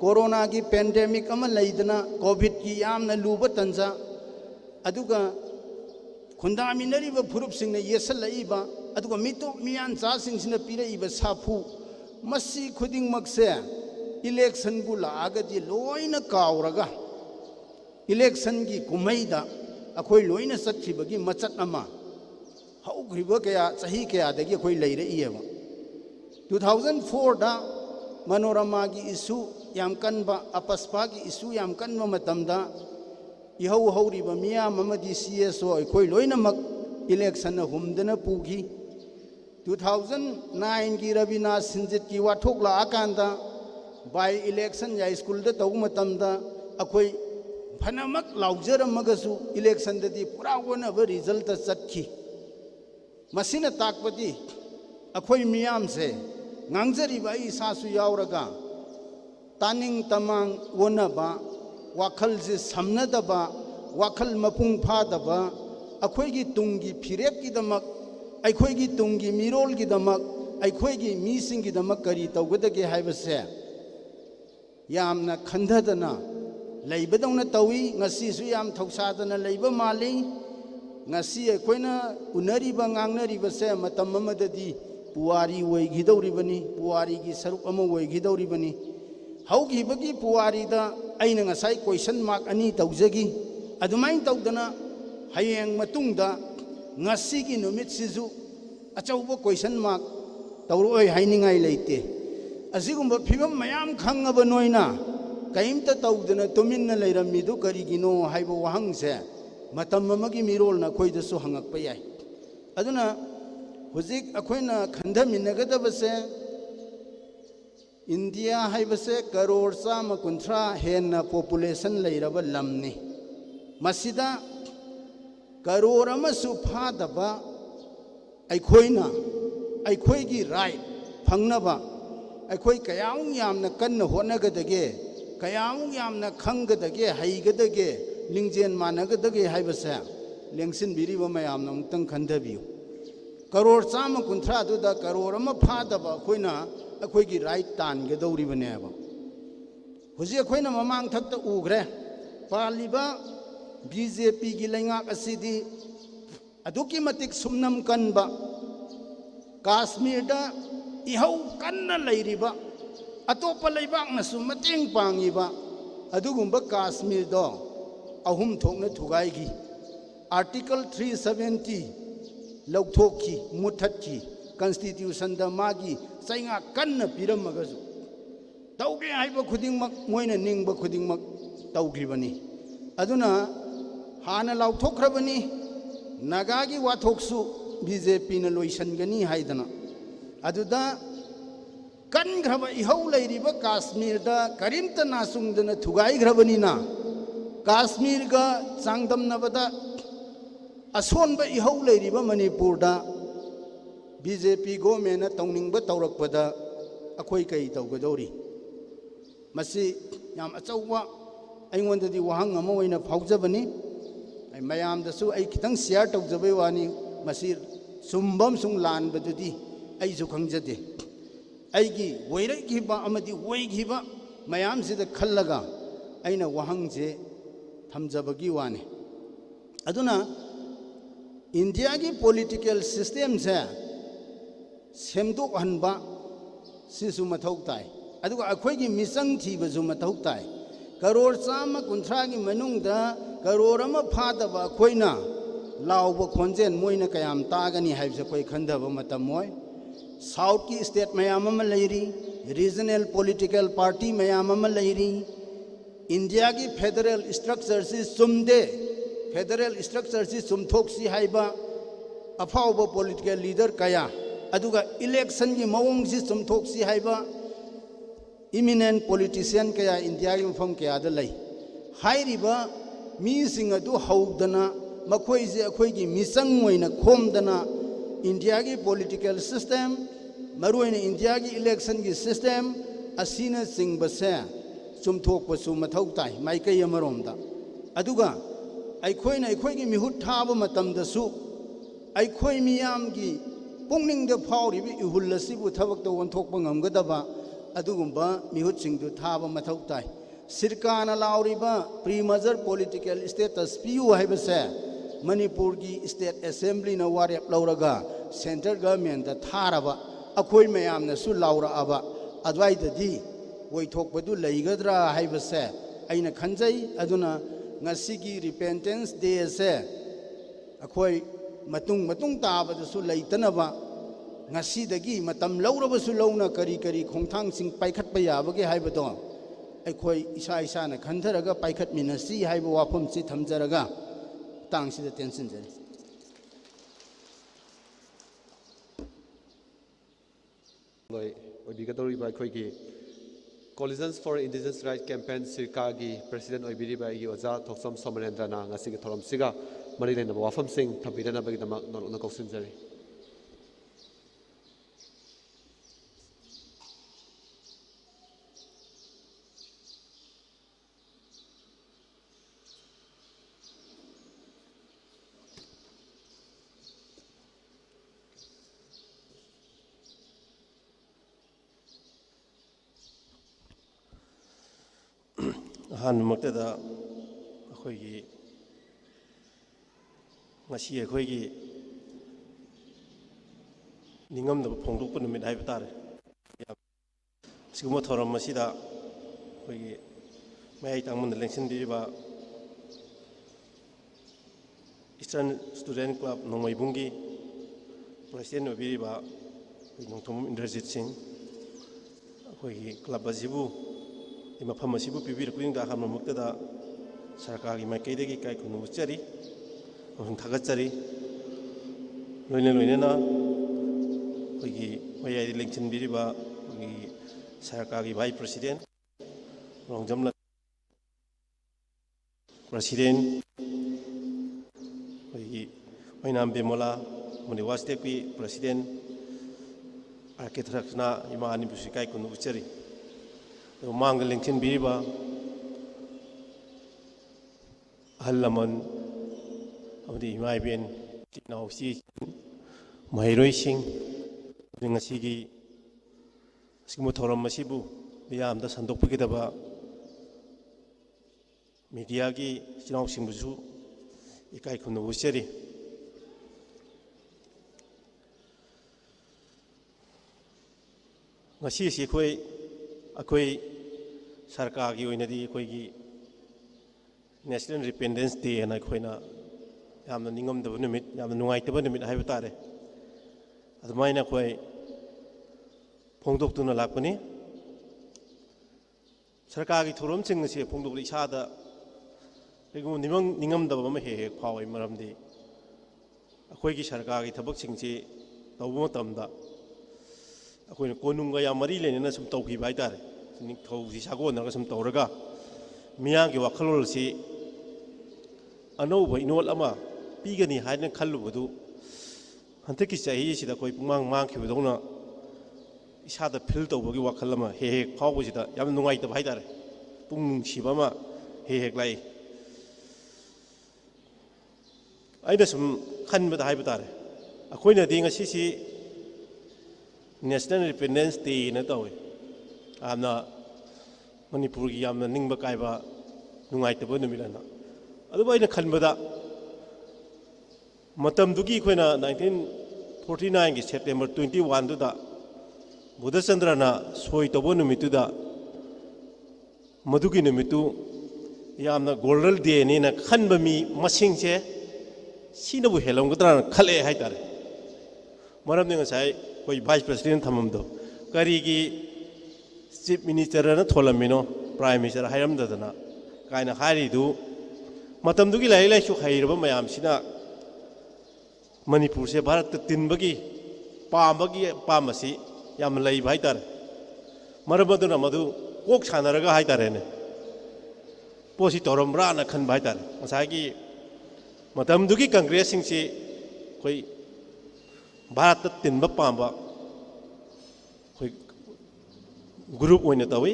कोरोना की पेंडेमिक अमा लैदना कोविड की यामना लूब तंजा अदुगा खुंदामिनरिबा फुरुपसिंगना येसलइबा अदुगा मिटोक मियान चासिंगसिना पिरइबा साफु मसी खुदिंगमक्से इलेक्शन बु लागदी लोइना कावरगा इलेक्शन की कुमैदा अखोइ लोइना सत्खिबगी मचत अमा हौग्रिबा कया चही कयादगी अखोइ लैरइएबा 2004 दा मनोरमा की इशू याम कनबा अपस्पा की इशू याम कनबा मतमदा इहौ हौरिबा मियाम अमदी CSO अखोइ लोइनमक इलेक्शन हुमदना पुगी 2009 की रविना सिंजित की वाथोक लाकांदा बाय इलेक्शन या स्कूल द तौ मतमदा अखोइ फनमक लाउजरमगसु इलेक्शन ददी पुरा वनब रिजल्ट चतखी मसिना ताकपति अखोइ मियाम से ngangjariba isasu yauraga taning tamang wonaba wakhal je samnadaba wakhal mapung phadaba akhoigi tungi phirep ki damak aikhoigi tungi mirol ki damak aikhoigi mising ki damak kari tawgadage haibase yamna khandadana leibadawna tawi ngasi su yam thausadana leiba mali ngasi aikhoina unariba ngangnariba se matam amadadi पुवारी वैगिदौरिबनी पुवारी की सरुक अमा वैगिदौरिबनी हौगिबगी पुवारीदा अइना ngасai question mark अनि तौजगी अदुमाइन तौदना हयेंग मतुंगदा ngasi की नुमित सिजु अचौबो question mark तौरोय हाइनिंगाइ लेते असिगुंबा फिबम मयाम खंगब नोइना कइमता तौदना तुमिन्ना लेरमिदु करिगिनो हाइबो वहंगसे मतम अमगी मिरोलना खोइदसु हंगकपा याय अदुना हुजिक अखोइना खंधमिनगदबसे India हाइबसे crore 150 हेन पॉपुलेशन लेरब लमनी मसिदा करोड़ अमसु फादबा अखोइना अखोइगी राइट फंगनबा अखोइ कयाउ यामना कन्न होनगदगे कयाउ यामना खंगदगे हैगदगे लिंगजेन मानगदगे हाइबसे लेंसिन बिरिबा मयामना मुक्तंग खंधबियु करोड़ 150 करोड़ अमा फादब अखोइना अखोइगी राइट तानगदौरिबनेबा हुजि अखोइना ममांग थक्ता उग्रे पालिबा BJP की लैंगाक असिदी अदुकी मतिक सुमनम कनबा काश्मीरदा इहौ कन्ना लैरिबा अतोप लैबाकनसु मतेंग पांगिबा अदुगुंबा काश्मीर दो अहुम थोकना थुगाइगी आर्टिकल 370 लौथोकी मुथतकी कॉन्स्टिट्यूशन द मागी सैंगा कन्न पिरमगसु तौगे हाइबा खुदिंगमक मोइना निंगबा खुदिंगमक तौग्रिबनी अदुना हाना लाउथोख्रबनी नगागी वाथोक्सु BJP न लोइसनगनी हाइदना अदुदा कनग्रब इहौ लैरिबा काश्मीर द करिमता नासुंगदना थुगाइग्रबनीना काश्मीर गा चांगदमनबदा असोनबा इहौ लैरिबा मणिपुर दा BJP गवर्नमेंट तौनिंगबा तौरकपदा अखोइ कई तौगदौरी मसी याम अचौबा अइंगोंददी वहांग अमा ओइना फाउजबनी आई मयामदसु आई खितंग शेयर तौजबे वानी मसी सुंबम सुंग लानबदुदी आइसु खंगजदे आइगी वैरगिबा अमदी वैगिबा मयामसिदा खल्लगा अइना वहांगजे थमजबगी वानी अदुना इंडिया की पॉलिटिकल सिस्टम से सेमदोकहनबा सिसु मथौ ताई अदुगा अखोइगी मिसंग थीबजु मथौ ताई करोड़ 150 की मनुंगदा करोड़ अमा फादबा अखोइना लाउब खोंजेन मोइना कयाम तागनी हाइबसे कोई खंदब मतम मोय साउथ की स्टेट मयाम अमा लैरी रीजनल पॉलिटिकल पार्टी मयाम अमा लैरी इंडिया की फेडरल स्ट्रक्चर से सुमदे फेडरल स्ट्रक्चर से सुमथोक्सी हाइबा अफाउब पॉलिटिकल लीडर कया अदुगा इलेक्शन की मवोंग से सुमथोक्सी हाइबा इमिनेंट पॉलिटिशियन कया इंडिया की मफम कया द लई हाइरिबा मीसिंग अदु हौदना मखोई से अखोई की मिसंग मोइना खोमदना इंडिया की पॉलिटिकल सिस्टम मरुइन इंडिया की इलेक्शन की सिस्टम असीना सिंगबसे चुमथोकपसु मथौ ताई माइकई अमरोमदा अदुगा अखोइना अखोई की मिहुत थाब मतमदसु अखोई मियाम की पुंगनिंग द फाउरिबि इहुल्लसिबु थबक वंथोकप ngamgadaba अदुगुंबा मिहुतसिंगदु थाब मथौ ताई सरकारना लाउरिबा प्री मेजर पॉलिटिकल स्टेटस पियु हाइबसे मणिपुर की स्टेट असेंबली न वारेप लौरगा सेंट्रल गवर्नमेंट दा थारबा अखोई मयामनसु लाउराबा अद्वाइददी वैथोकपदु लैगद्रा हाइबसे अइना खंजै अदुना ngasi repentance day se अखोई मतुंग मतुंग ताबदसु लैतनबा ngasi dagi matam laurabasु लौना करी करी खोंथांग सिंग पाइखटप याबगे हाइबदो अखोई इसा इसा न खंधरगा पाइखट मिनसी हाइब वाफम सि थमजरगा तांगसिद टेंशन जरी लोय ओबिगतोरी बाय खोई की Coalitions for Indigenous Rights Campaign Sirkagi President Oibiriba igi Oza Thoksam Somarendrana ngasi thorom siga mari lena wafam sing thabirana bagi dama non koksinjari Han maktada akhoi ngasi akhoi gi ningam da phongduk pun mit haiba tare siguma thoram masida akhoi gi mai tangmun election di ba Eastern Student Club nongmai bungi president obi ba nongthom Indrajit Singh akhoi gi club ajibu मफम पीबीरपुद हमदा सरकार की माइकई कई खुनुचरी थागचरी लोनना मैं लेंचनबीब सरकार की vice president रोंजम president मैनाम बेमोला मुनिवा state की president are के थरक्सना इमा अनिबुसु कई खुनुचरी मांग लेंचन बीबा हल्लमन अवधि हिमायबेन चिनाउसी महरोई Singh ngasi simu thoram masibu miyam da sandokpagidaba media gi chinau singbusu ikai khunu useri ngasi si akhoi सरकार की नेशनल इंडिपेंडेंस डे है अखोना निगमदब नुमित नुंगाइतब नुमित है तारे अदुमाइना अखोई फोंदोक्तुना लापनी सरकार की थोरम सिंग से फोंदोक इसादा लेकिन निगमदब हे हे फावे मरमदी अखोई की सरकार की थबक सिंग से तौब मतमदा अखोइना कोनुंगा या मरी लेना सुम तौखिबा है तारे निथौसी सागोनरगा सम तौरगा मियागी वाखलोल से अनौब इनोल अमा पीगनी हाइना खल्लुबदु हंतकी चाही सिदा कोई पुंगांग मांखिबदौना इसादा फिल तौबगी वाखल अमा हे हे फावबसिदा याम नुंगाइतब हाइदारे पुंग नुंसिबा अमा हे हे लाई आइना सम खनबदा हाइबा तारे अखोइना दि ngasi नेशनल इंडिपेंडेंस डे न तौवे आमना मणिपुर की आमना निंगबा कायबा नुंगाइतब नुमिलाना अदुबा आइना खनबदा मतमदुगी खोइना 1949 की सेप्टेम्बर 21 दुदा बुद्धचंद्रना सोई तब नुमितुदा मधुगी नुमितु यामना गोल्डन डे ने ना खनब मी मसिंग से सिनबु हेलमगद्रा खले हाय तारे मरम ने ngasai कोई वाइस प्रेसिडेंट थममदो करीगी चीफ मिनिस्टर ना थोलमिनो प्राइम मिनिस्टर हायरमदना कायना हारिदु मतमदुगी लाई लाइसु हाइरबा मयाम सिना मणिपुर से भारत तिनबगी पामबगी पामसी याम लई भाई तारे मरमदुना मधु कोक सानरगा हाय तारे ने पोसी तोरमरा ना खन भाई तारे ngasai मतमदुगी कांग्रेस सिंग से कोई भारत तिनब पाब ग्रुप होने तवी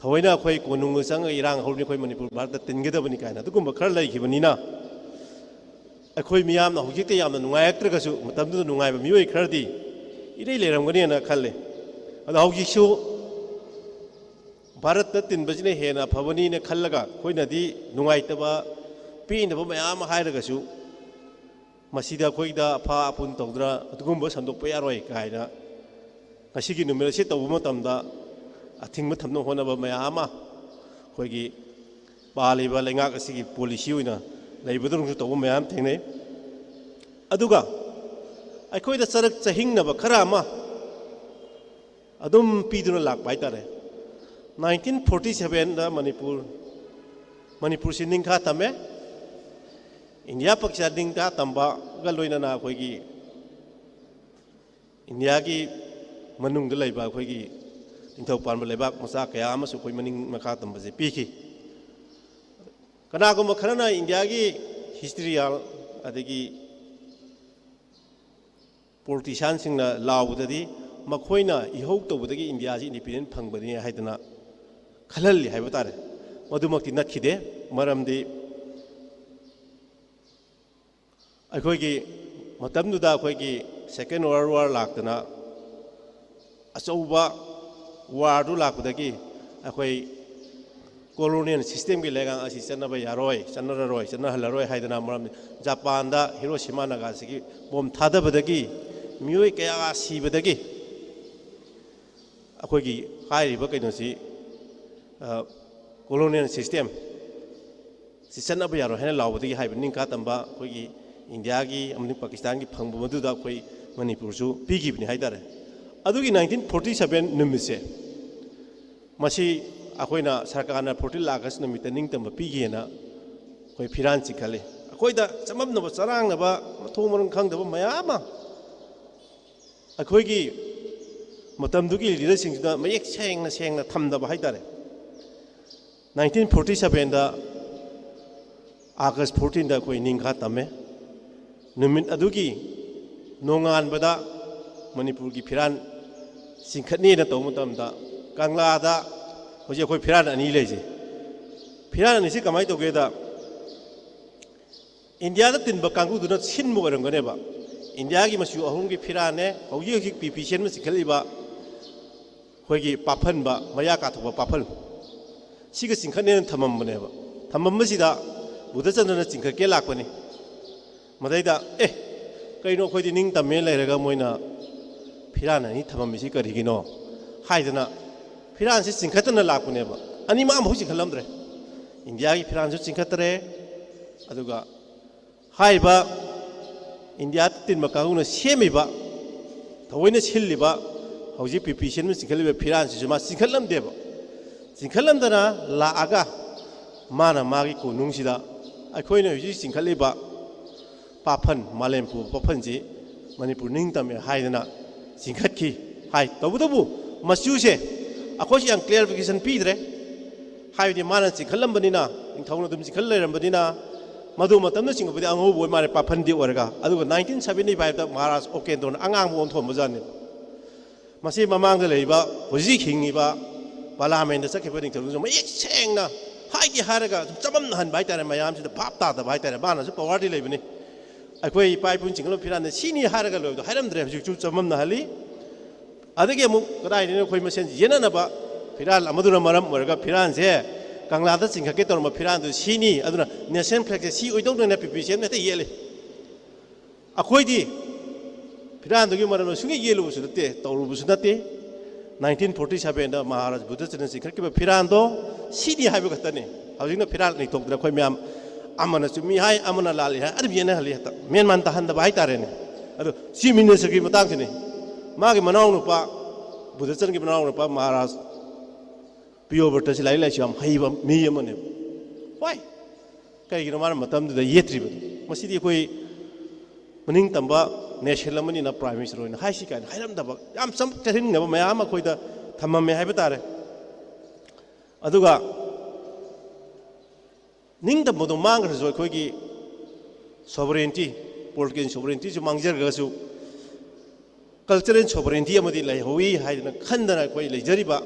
थवैना अखोई कोनुंग संग इरांग हौनी अखोई मणिपुर भारत तिनगदबनी कायना दुगुम खर लैखिबनिना अखोई मियाम हौजिकते यामना नुंगायक्त्रगसु मतमदु नुंगायब मियोय खरदी इरै लेरमगनेना खल्ले अदा हौजिसु भारत तिनबजिने हेना फबनी ने खल्लगा खोइनादी नुंगायतबा पीनबा मयाम हायरगसु मसीदा खोइदा अफा अपुन तौद्रा अदुगुम्बा संदोकपा यारोय कायना ngasi numero si tawbu matamda athingma thamno honaba mayama khoigi baliba lengak asigi policy oina leibudung su tawbu mayam thengnei aduga aikhoida sarak chahingnaba khara ama adum piduna lak bai tare 1947 da manipur siningkha tame india paksha dingta tamba ga loina na khoigi india gi मनुंग लेबा अखोगी निंथौ पानबा लेबाक मचा कया अमसु कोई मनिंग मखा तंबजे पीखी कनागुम Kharna India की हिस्ट्रियल अदगी politician सिंगना लाउददी मखोइना इहौ तौबदगी India जी independent फंगबनी हाइदना खलल हाइबा तारे मधुमक्ति नखिदे मरमदी अखोगी मतमदुदा अखोगी second world war लाक्तना अचौबा वारदु लापदगी अखोई कोलोनियल सिस्टम की लेगा असी चनबा यारोय चनररोय चनहलरोय हाइदना मरम जापान दा हिरोशिमा नागासाकी बम थादबदगी मियोय कया सीबदगी अखोगी हाइरिबा कैनोसी कोलोनियल सिस्टम सि चनबा यारो हेना लावदगी हाइब निंका तंबा अखोगी इंडिया की अमनि पाकिस्तान की फंगबु मदुदा अखोई मणिपुर सु पीगिबनि हाइदारे अदुगी 1947 नुमिसे मसी अखोइना सरकारना 40 लाखस नुमित निंगतम पीगेना कोई फिरान चिखले अखोइदा चममनब चरांगनब मथोमरं खंगदब मयामा अखोइगी मतमदुगी लीडर सिंगदा मयेक सेंगना थमदब हाइतारे 1947 दा अगस्त 14 दा कोई निंगा तमे नुमित अदुगी नोंगानबदा मणिपुर की फिरान सिंखटनी तब कंगलादा हजे अखोई फिरान अनी लेजे फिरान अनी कमाई तौगेदा इंडिया तिनब कांगुदुना सिनब ओरमगनेबा इंडिया की मसु अहुम की फिराने हौजी हौजी पीपीसीएन में सिंखलिबा अखोई पाफनबा मया काथोबा पाफन सिगा सिंखटने थममबनेबा थममबसिदा बुद्धचंद्रना चिंखके लाकपनी मदैदा कईनो अखोई निंग तमे लेरगा मोइना फिरान अनी थममिसी करिगिनो हाइदना फिरान से चिंखतना लापनेबा अनी मा बहु चिंखलमद्रे इंडिया की फिरान से चिंखतरे अदुगा हाइबा इंडिया तिन मकाउना सेमिबा थवैना सिल्लिबा हौजी पीपीसीएन में चिंखलिबा फिरान से मा चिंखलमदेबा चिंखलमदना लाआगा माना मागी कोनुंगसिदा अखोइना हौजी चिंखलिबा पाफन मालेमपु पाफनजी मणिपुर निंगतमे हाइदना चिंखटकी हाय तबुदबु मसुसे अखोसी यां क्लियरिफिकेशन पीद्रे हाइदि माना चिंखलमबनिना निंथौना दुम चिंखल लेरमबनिना मधु मतमना चिंगबदि अंगौ बोय मारे पाफनदि ओरगा अदुगा 1975 दा महाराज ओकेंदोन अंगांग ओंथोम बजाने मसी ममांग लेबा होजि खिंगिबा पार्लियामेंट चखिबा निंथौना मयेक सेंगना हाइदि हारगा चममना हन बाइतारे मयामसिदा भाप तादा बाइतारे मानासु पावरदि लेबनि अखोई पाइपुन चिंगलो फिरान सिनी हारगा लोयदो हाइरमद्रे हजु चममना हली अदगे मु कदाइने अखोई मसेन येननबा फिरान अमदुना मरम ओरगा फिरान से कंगलादा चिंखके तोरम फिरान दु सिनी अदुना नेशनल फ्लैग सी ओइदोंना पीपीसीएम नेते येले अखोइदि फिरान दुगी मरम सुंगे येलुबुसु नते तौरुबुसु नते 1947 दा महाराज बुद्धचंद्र चिंखके फिरान दो सिनी हाइबो खतने ꯍꯧꯖꯤꯛꯅ ꯐꯤꯔꯥꯜ ꯂꯩꯊꯣꯛꯇꯅ ꯑꯩꯈꯣꯏ ꯃꯌꯥꯝ ꯑꯃꯅ ꯆꯨꯝꯃꯤ ꯍꯥꯏ ꯑꯃꯅ ꯂꯥꯜꯂꯤ ꯍꯥꯏ ꯑꯗꯨꯝ ꯌꯦꯟꯅꯍꯜꯂꯤ ꯍꯦꯛꯇ ꯃꯦꯟꯃꯥꯟ ꯇꯥꯍꯟꯗꯕ ꯍꯥꯏꯇꯥꯔꯦꯅꯦ ꯑꯗꯣ ꯆꯤꯐ ꯃꯤꯅꯤꯁꯇꯔꯒꯤ ꯃꯇꯥꯡꯁꯤꯅꯤ ꯃꯥꯒꯤ ꯃꯅꯥꯎꯅꯨꯄꯥ ꯕꯨꯙꯆꯟꯒꯤ ꯃꯅꯥꯎꯅꯨꯄꯥ ꯃꯍꯥꯔꯥꯖ ꯄꯤꯌꯣꯕꯔꯇꯁꯤ ꯂꯥꯏꯔꯤꯛ ꯂꯥꯏꯁꯨ ꯌꯥꯝ ꯍꯩꯕ ꯃꯤ ꯑꯃꯅꯦꯕ ꯍꯣꯏ ꯀꯩꯒꯤꯅꯣ ꯃꯥꯅ ꯃꯇꯝꯗꯨꯗ ꯌꯦꯠꯇ꯭ꯔꯤꯕꯗꯣ ꯃꯁꯤꯗꯤ ꯑꯩꯈꯣꯏ ꯃꯅꯤꯡ ꯇꯝꯕ ꯅꯦꯁꯟ ꯑꯃꯅꯤꯅ ꯄ꯭ꯔꯥꯏꯝ ꯃꯤꯅꯤꯁꯇꯔ ꯑꯣꯏꯅ ꯍꯥꯏꯁꯤ ꯀꯥꯏꯅ ꯍꯥꯏꯔꯝꯗꯕ ꯌꯥꯝ ꯆꯠꯍꯟꯅꯤꯡꯗꯕ ꯃꯌꯥꯝ ꯑꯩꯈꯣꯏꯗ ꯊꯝꯃꯝꯃꯦ ꯍꯥꯏꯕ ꯇꯥꯔꯦ ꯑꯗꯨꯒ ꯅꯤꯡꯇꯝꯕꯗꯣ ꯃꯥꯡꯈ꯭ꯔꯁꯨ ꯑꯩꯈꯣꯏꯒꯤ ꯁꯣꯕꯔꯦꯟꯇꯤ ꯄꯣꯂꯤꯇꯤꯀꯦꯜ ꯁꯣꯕꯔꯦꯟꯇꯤꯁꯨ ꯃꯥꯡꯖꯔꯒꯁꯨ ꯀꯜꯆꯔꯦꯜ ꯁꯣꯕꯔꯦꯟꯇꯤ ꯑꯃꯗꯤ ꯂꯩꯍꯧꯏ ꯍꯥꯏꯗꯅ ꯈꯟꯗꯅ ꯑꯩꯈꯣꯏ ꯂꯩꯖꯔꯤꯕ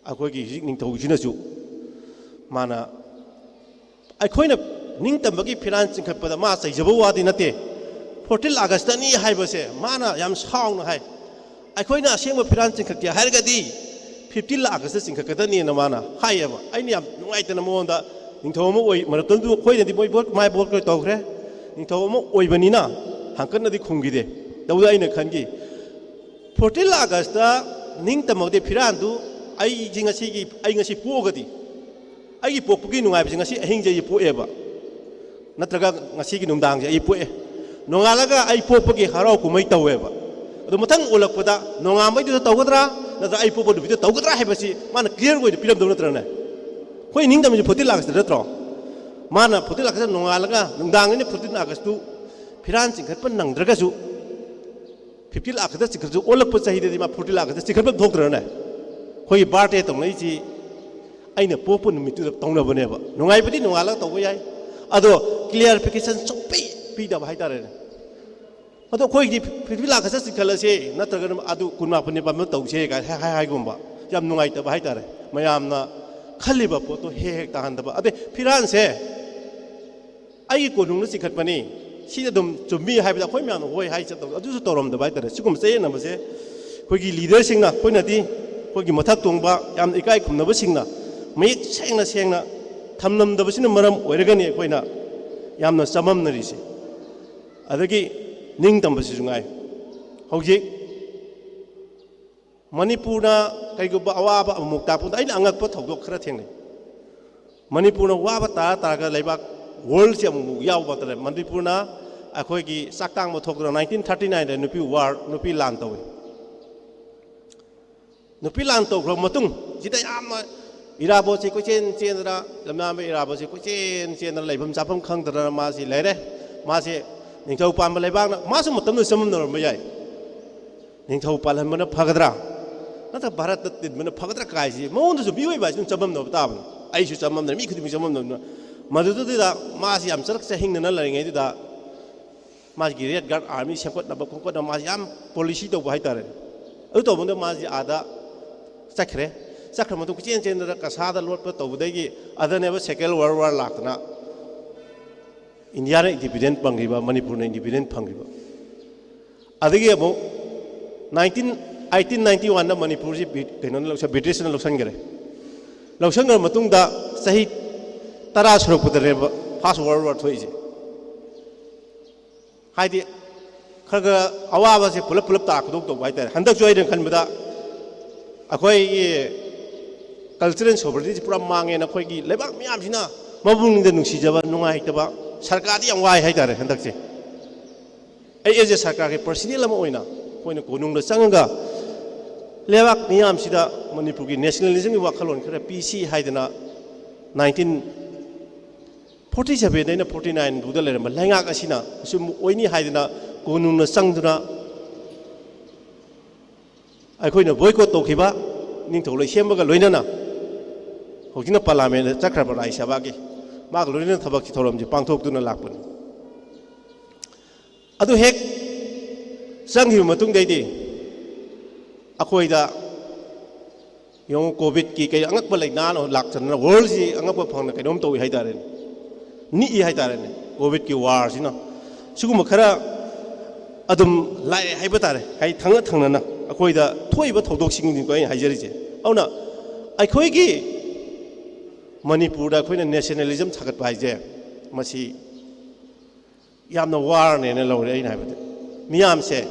ꯑꯩꯈꯣꯏꯒꯤ ꯍꯧꯖꯤꯛ ꯅꯤꯡꯊꯧꯁꯤꯅꯁꯨ ꯃꯥꯅ ꯑꯩꯈꯣꯏꯅ ꯅꯤꯡꯇꯝꯕꯒꯤ ꯐꯤꯔꯥꯟ ꯆꯤꯡꯈꯠꯄꯗ ꯃꯥ ꯆꯩꯖꯕ ꯋꯥꯗꯤ ꯅꯠꯇꯦ 14 ꯑꯥꯒꯁꯇꯅꯤ ꯍꯥꯏꯕꯁꯦ ꯃꯥꯅ ꯌꯥꯝ ꯁꯥꯎꯅ ꯍꯥꯏ ꯑꯩꯈꯣꯏꯅ ꯑꯁꯦꯡꯕ ꯐꯤꯔꯥꯟ ꯆꯤꯡꯈꯠꯀꯦ ꯍꯥꯏꯔꯒꯗꯤ 15 ꯑꯥꯒꯁꯇ ꯆꯤꯡꯈꯠꯀꯗꯅꯤꯅ ꯃꯥꯅ ꯍꯥꯏꯌꯦꯕ ꯑꯩꯅ ꯌꯥꯝ ꯅꯨꯡꯉꯥꯏꯇꯅ ꯃꯉꯣꯟꯗ ꯅꯤꯡꯊꯧ ꯑꯃ ꯑꯣꯏ ꯃꯔꯛꯇꯁꯨ ꯑꯩꯈꯣꯏꯅꯗꯤ ꯃꯥꯏ ꯚꯣꯠ ꯇꯧꯈ꯭ꯔꯦ ꯅꯤꯡꯊꯧ ꯑꯃ ꯑꯣꯏꯕꯅꯤꯅ ꯍꯪꯀꯠꯅꯗꯤ ꯈꯨꯝꯈꯤꯗꯦ ꯇꯧꯕꯗ ꯑꯩꯅ ꯈꯟꯈꯤ 14 ꯑꯥꯒꯁꯇ ꯅꯤꯡꯇꯝꯃꯒꯗꯤ ꯐꯤꯔꯥꯟꯗꯨ ꯑꯩ ꯉꯁꯤ ꯄꯣꯛꯑꯒꯗꯤ ꯑꯩꯒꯤ ꯄꯣꯛꯄꯒꯤ ꯅꯨꯡꯉꯥꯏꯕꯁꯤ ꯉꯁꯤ ꯑꯍꯤꯡꯁꯦ ꯑꯩ ꯄꯣꯛꯑꯦꯕ ꯅꯠꯇ꯭ꯔꯒ ꯉꯁꯤꯒꯤ ꯅꯨꯡꯗꯥꯡꯁꯦ ꯑꯩ ꯄꯣꯛꯑꯦ ꯅꯣꯡꯉꯥꯜꯂꯒ ꯑꯩ ꯄꯣꯛꯄꯒꯤ ꯍꯔꯥꯎ ꯀꯨꯝꯍꯩ ꯇꯧꯋꯦꯕ ꯑꯗꯣ ꯃꯊꯪ ꯑꯣꯜꯂꯛꯄꯗ ꯅꯣꯡꯉꯥꯟꯕꯩꯗꯨꯗ ꯇꯧꯒꯗ꯭ꯔꯥ ꯅꯠꯇ꯭ꯔꯒ ꯑꯩ ꯄꯣꯛꯄ ꯅꯨꯃꯤꯠꯇ ꯇꯧꯒꯗ꯭ꯔꯥ ꯍꯥꯏꯕꯁꯤ ꯃꯥꯅ ꯀ꯭ꯂꯤꯌꯥꯔ ꯑꯣꯏꯅ ꯄꯤꯔꯝꯗꯧ ꯅꯠꯇ꯭ꯔꯅꯦ ꯑꯩꯈꯣꯏ ꯅꯤꯡꯇꯝꯕꯁꯤ 14 ꯑꯥꯒꯁꯇ ꯅꯠꯇ꯭ꯔꯣ ꯃꯥꯅ 14 ꯑꯥꯒꯁꯇ ꯅꯣꯡꯉꯥꯜꯂꯒ ꯅꯨꯡꯗꯥꯡꯒꯤꯅꯤ 14 ꯑꯥꯒꯁꯇꯨ ꯐꯤꯔꯥꯟ ꯆꯤꯡꯈꯠꯄ ꯅꯪꯗ꯭ꯔꯒꯁꯨ 15 ꯑꯥꯒꯁꯇ ꯆꯤꯡꯈꯠꯁꯨ ꯑꯣꯜꯂꯛꯄ ꯆꯍꯤꯗꯗꯤ ꯃꯥ 14 ꯑꯥꯒꯁꯇ ꯆꯤꯡꯈꯠꯄ ꯊꯣꯛꯇ꯭ꯔꯅꯦ ꯑꯩꯈꯣꯏꯒꯤ ꯕꯥꯔꯗꯦ ꯇꯧꯅꯩꯁꯤ ꯑꯩꯅ ꯄꯣꯛꯄ ꯅꯨꯃꯤꯠꯇꯨꯗ ꯇꯧꯅꯕꯅꯦꯕ ꯅꯨꯡꯉꯥꯏꯕꯗꯤ ꯅꯣꯡꯉꯥꯜꯂꯒ ꯇꯧꯕ ꯌꯥꯏ ꯑꯗꯣ ꯀ꯭ꯂꯤꯌꯥꯔꯤꯐꯤꯀꯦꯁꯟ ꯄꯤꯗꯕ ꯍꯥꯏꯇꯥꯔꯦꯅꯦ ꯑꯗꯣ ꯑꯩꯈꯣꯏꯒꯤ 15 ꯑꯥꯒꯁꯇ ꯆꯤꯡꯈꯠꯂꯁꯦ ꯅꯠꯇ꯭ꯔꯒꯅ ꯑꯗꯨ 14 ꯅꯤꯄꯥꯟꯗ ꯇꯧꯁꯦ ꯍꯥꯏꯒꯨꯝꯕ ꯌꯥꯝ ꯅꯨꯡꯉꯥꯏꯇꯕ ꯍꯥꯏꯇꯥꯔꯦ ꯃꯌꯥꯝꯅ ꯈꯜꯂꯤꯕ ꯄꯣꯠꯇꯣ ꯍꯦꯛ ꯇꯥꯍꯟꯗꯕ ꯑꯗꯩ ꯐꯤꯔꯥꯟꯁꯦ ꯑꯩꯒꯤ ꯀꯣꯅꯨꯡꯅ ꯆꯤꯡꯈꯠꯄꯅꯤ ꯁꯤꯗ ꯑꯗꯨꯝ ꯆꯨꯝꯃꯤ ꯍꯥꯏꯕꯗ ꯑꯩꯈꯣꯏ ꯃꯌꯥꯝꯅ ꯍꯣꯏ ꯍꯥꯏ ꯆꯠꯇꯕ ꯑꯗꯨꯁꯨ ꯇꯧꯔꯝꯗꯕ ꯍꯥꯏꯇꯥꯔꯦ ꯁꯤꯒꯨꯝꯕ ꯆꯌꯦꯠꯅꯕꯁꯦ ꯑꯩꯈꯣꯏꯒꯤ ꯂꯤꯗꯔꯁꯤꯡꯅ ꯑꯩꯈꯣꯏꯅꯗꯤ ꯑꯩꯈꯣꯏꯒꯤ ꯃꯊꯛ ꯊꯣꯡꯕ ꯌꯥꯝꯅ ꯏꯀꯥꯏ ꯈꯨꯝꯅꯕꯁꯤꯡꯅ ꯃꯌꯦꯛ ꯁꯦꯡꯅ ꯊꯝꯂꯝꯗꯕꯁꯤꯅ ꯃꯔꯝ ꯑꯣꯏꯔꯒꯅꯤ ꯑꯩꯈꯣꯏꯅ ꯌꯥꯝꯅ ꯆꯃꯝꯅꯔꯤꯁꯦ ꯑꯗꯒꯤ ꯅꯤꯡꯇꯝꯕꯁꯤꯁꯨ ꯉꯥꯏ ꯍꯧꯖꯤꯛ ꯃꯅꯤꯄꯨꯔꯅ ꯀꯩꯒꯨꯝꯕ ꯑꯋꯥꯕ ꯑꯃꯨꯛ ꯇꯥꯛꯄꯗ ꯑꯩꯅ ꯑꯉꯛꯄ ꯊꯧꯗꯣꯛ ꯈꯔ ꯊꯦꯡꯅꯩ ꯃꯅꯤꯄꯨꯔꯅ ꯋꯥꯕ ꯇꯥꯔꯒ ꯂꯩꯕꯥꯛ ꯋꯥꯔꯜꯁꯦ ꯑꯃꯨꯛ ꯌꯥꯎꯕ ꯇꯥꯔꯦ ꯃꯅꯤꯄꯨꯔꯅ ꯑꯩꯈꯣꯏꯒꯤ ꯆꯥꯛ ꯇꯥꯡꯕ ꯊꯣꯛꯇꯅ 1939ꯗ ꯅꯨꯄꯤ ꯂꯥꯟ ꯇꯧꯏ ꯅꯨꯄꯤ ꯂꯥꯟ ꯇꯧꯈ꯭ꯔꯕ ꯃꯇꯨꯡ ꯁꯤꯗ ꯌꯥꯝꯅ ꯏꯔꯥꯕꯣꯠꯁꯤ ꯀꯣꯏꯆꯦꯟ ꯆꯦꯟꯗꯅ ꯂꯝꯌꯥꯝꯕ ꯏꯔꯥꯕꯣꯠꯁꯤ ꯀꯣꯏꯆꯦꯟ ꯆꯦꯟꯗꯅ ꯂꯩꯐꯝ ꯆꯥꯐꯝ ꯈꯪꯗꯗꯅ ꯃꯥꯁꯤ ꯂꯩꯔꯦ ꯃꯥꯁꯤ ꯅꯤꯡꯊꯧ ꯄꯥꯟꯕ ꯂꯩꯕꯥꯛꯅ ꯃꯥꯁꯨ ꯃꯇꯝꯗꯨꯗ ꯆꯃꯝꯅꯔꯝꯕ ꯌꯥꯏ ꯅꯤꯡꯊꯧ ꯄꯥꯜꯍꯟꯕꯅ ꯐꯒꯗ꯭ꯔꯥ ꯅꯠꯇ꯭ꯔꯒ ꯚꯥꯔꯠꯇ ꯇꯤꯟꯕꯅ ꯐꯒꯗ꯭ꯔꯥ ꯀꯥꯏꯁꯤ ꯃꯉꯣꯟꯗꯁꯨ ꯃꯤꯑꯣꯏꯕ ꯍꯥꯏꯁꯤ ꯑꯗꯨꯝ ꯆꯃꯝꯅꯕ ꯇꯥꯕꯅꯤ ꯑꯩꯁꯨ ꯆꯃꯝꯅꯔꯦ ꯃꯤ ꯈꯨꯗꯤꯡꯃꯛ ꯆꯃꯝꯅꯕꯅ ꯃꯗꯨꯗꯨꯗ ꯃꯥꯁꯤ ꯌꯥꯝ ꯆꯔꯛ ꯆꯍꯤꯡꯗꯅ ꯂꯩꯔꯤꯉꯩꯗꯨꯗ ꯃꯥꯒꯤ ꯔꯦꯠ ꯒꯥꯔꯗ ꯑꯥꯔꯃꯤ ꯁꯦꯝꯒꯠꯅꯕ ꯈꯣꯠꯀꯠꯅꯕ ꯃꯥꯁꯤ ꯌꯥꯝ ꯄꯣꯂꯤꯁꯤ ꯇꯧꯕ ꯍꯥꯏꯇꯥꯔꯦ ꯑꯗꯨ ꯇꯧꯕꯗ ꯃꯥꯁꯤ ꯑꯥꯗ ꯆꯠꯈ꯭ꯔ ꯃꯇꯨꯡ ꯀꯣꯏꯆꯦꯟ ꯆꯦꯟꯗꯅ ꯀꯁꯥꯗ ꯂꯣꯠꯄ ꯇꯧꯕꯗꯒꯤ ꯑꯗꯅꯦꯕ ꯁꯦꯀꯦꯟ ꯋꯥꯔꯜ ꯋꯥꯔ ꯂꯥꯛꯇꯅ ꯏꯟꯗꯤꯌꯥꯅ ꯏꯟꯗꯤꯄꯦꯟꯗꯦꯟꯠ ꯐꯪꯈꯤꯕ ꯃꯅꯤꯄꯨꯔꯅ ꯏꯟꯗꯤꯄꯦꯟꯗꯦꯟꯠ ꯐꯪꯈꯤꯕ ꯑꯗꯒꯤ ꯑꯃꯨꯛ 1891ꯗ ꯃꯅꯤꯄꯨꯔꯁꯤ ꯀꯩꯅꯣꯅ ꯕ꯭ꯔꯤꯇꯤꯁꯅ ꯂꯧꯁꯟꯈ꯭ꯔ ꯃꯇꯨꯡꯗ ꯆꯍꯤ 10 ꯁꯨꯔꯛꯄꯗꯅꯦꯕ ꯐꯥꯔꯁ ꯋꯥꯔꯜ ꯋꯥꯔ ꯊꯣꯛꯏꯁꯦ ꯍꯥꯏꯗꯤ ꯈꯔ ꯑꯋꯥꯕꯁꯦ ꯄꯨꯂꯞ ꯇꯥꯛꯀꯗꯧ ꯇꯧꯕ ꯍꯥꯏꯇꯥꯔꯦ ꯍꯟꯗꯛꯁꯨ ꯑꯩꯅ ꯈꯟꯕꯗ ꯑꯩꯈꯣꯏꯒꯤ ꯀꯜꯆꯔꯦꯜ ꯁꯣꯕꯔꯇꯤꯁꯤ ꯄꯨꯔꯥ ꯃꯥꯡꯉꯦꯅ ꯑꯩꯈꯣꯏꯒꯤ ꯂꯩꯕꯥꯛ ꯃꯌꯥꯝꯁꯤꯅ ꯃꯕꯨꯡꯗ ꯅꯨꯡꯁꯤꯖꯕ ꯅꯨꯡꯉꯥꯏꯇꯕ ꯁꯔꯀꯥꯔꯗꯤ ꯌꯥꯝ ꯋꯥꯏ ꯍꯥꯏꯇꯥꯔꯦ ꯍꯟꯗꯛꯁꯦ ꯑꯩ ꯑꯦꯖ ꯑꯦ ꯁꯔꯀꯥꯔꯒꯤ ꯄꯔꯁꯅꯦꯜ ꯑꯃ ꯑꯣꯏꯅ ꯑꯩꯈꯣꯏꯅ ꯀꯣꯅꯨꯡꯗ ꯆꯪꯉꯒ ꯂꯩꯕꯥꯛ ꯃꯤꯌꯥꯝꯁꯤꯗ ꯃꯅꯤꯄꯨꯔꯒꯤ ꯅꯦꯁꯅꯦꯂꯤꯖꯝꯒꯤ ꯋꯥꯈꯜꯂꯣꯟ ꯈꯔ ꯄꯤꯁꯤ ꯍꯥꯏꯗꯅ 1947ꯗꯩꯅ 49 ꯐꯥꯎꯗ ꯂꯩꯔꯝꯕ ꯂꯩꯉꯥꯛ ꯑꯁꯤꯅ ꯑꯁꯨꯝ ꯑꯣꯏꯅꯤ ꯍꯥꯏꯗꯅ ꯀꯣꯅꯨꯡꯗ ꯆꯪꯗꯨꯅ ꯑꯩꯈꯣꯏꯅ ꯕꯣꯏꯀꯣꯠ ꯇꯧꯈꯤꯕ ꯅꯤꯡꯊꯧ ꯂꯩꯁꯦꯝꯕꯒ ꯂꯣꯏꯅꯅ ꯍꯧꯖꯤꯛꯅ ꯄꯥꯔꯂꯥꯃꯦꯟꯗ ꯆꯠꯈ꯭ꯔꯕ ꯔꯥꯖ꯭ꯌ ꯁꯚꯥꯒꯤ ꯃꯥꯒ ꯂꯣꯏꯅꯅ ꯊꯕꯛꯀꯤ ꯊꯧꯔꯝꯁꯤ ꯄꯥꯡꯊꯣꯛꯇꯨꯅ ꯂꯥꯛꯄꯅꯤ ꯑꯗꯨ ꯍꯦꯛ ꯆꯪꯈꯤꯕ ꯃꯇꯨꯡꯗꯩꯗꯤ ꯑꯩꯈꯣꯏꯗ ꯌꯦꯡꯉꯨ ꯀꯣꯚꯤꯗꯀꯤ ꯀꯩ ꯑꯉꯛꯄ ꯂꯩꯅꯥꯅ ꯂꯥꯛꯆꯗꯅ ꯋꯥꯔꯜꯁꯤ ꯑꯉꯛꯄ ꯐꯪꯅ ꯀꯩꯅꯣꯝ ꯇꯧꯏ ꯍꯥꯏꯇꯥꯔꯦꯅꯦ ꯅꯤꯛꯏ ꯍꯥꯏꯇꯥꯔꯦꯅꯦ ꯀꯣꯚꯤꯗꯀꯤ ꯋꯥꯔꯁꯤꯅ ꯁꯤꯒꯨꯝꯕ ꯈꯔ ꯑꯗꯨꯝ ꯂꯥꯛꯑꯦ ꯍꯥꯏꯕ ꯇꯥꯔꯦ ꯍꯥꯏꯗꯤ ꯊꯪꯅꯅ ꯑꯩꯈꯣꯏꯗ ꯊꯣꯛꯏꯕ ꯊꯧꯗꯣꯛꯁꯤꯡꯅꯤꯀꯣ ꯑꯩꯅ ꯍꯥꯏꯖꯔꯤꯁꯦ ꯑꯗꯨꯅ ꯑꯩꯈꯣꯏꯒꯤ ꯃꯅꯤꯄꯨꯔꯗ ꯑꯩꯈꯣꯏꯅ ꯅꯦꯁꯅꯦꯂꯤꯖꯝ ꯁꯥꯒꯠꯄ ꯍꯥꯏꯁꯦ ꯃꯁꯤ ꯌꯥꯝꯅ ꯋꯥꯔꯅꯦꯅ ꯂꯧꯔꯦ ꯑꯩꯅ ꯍꯥꯏꯕꯗ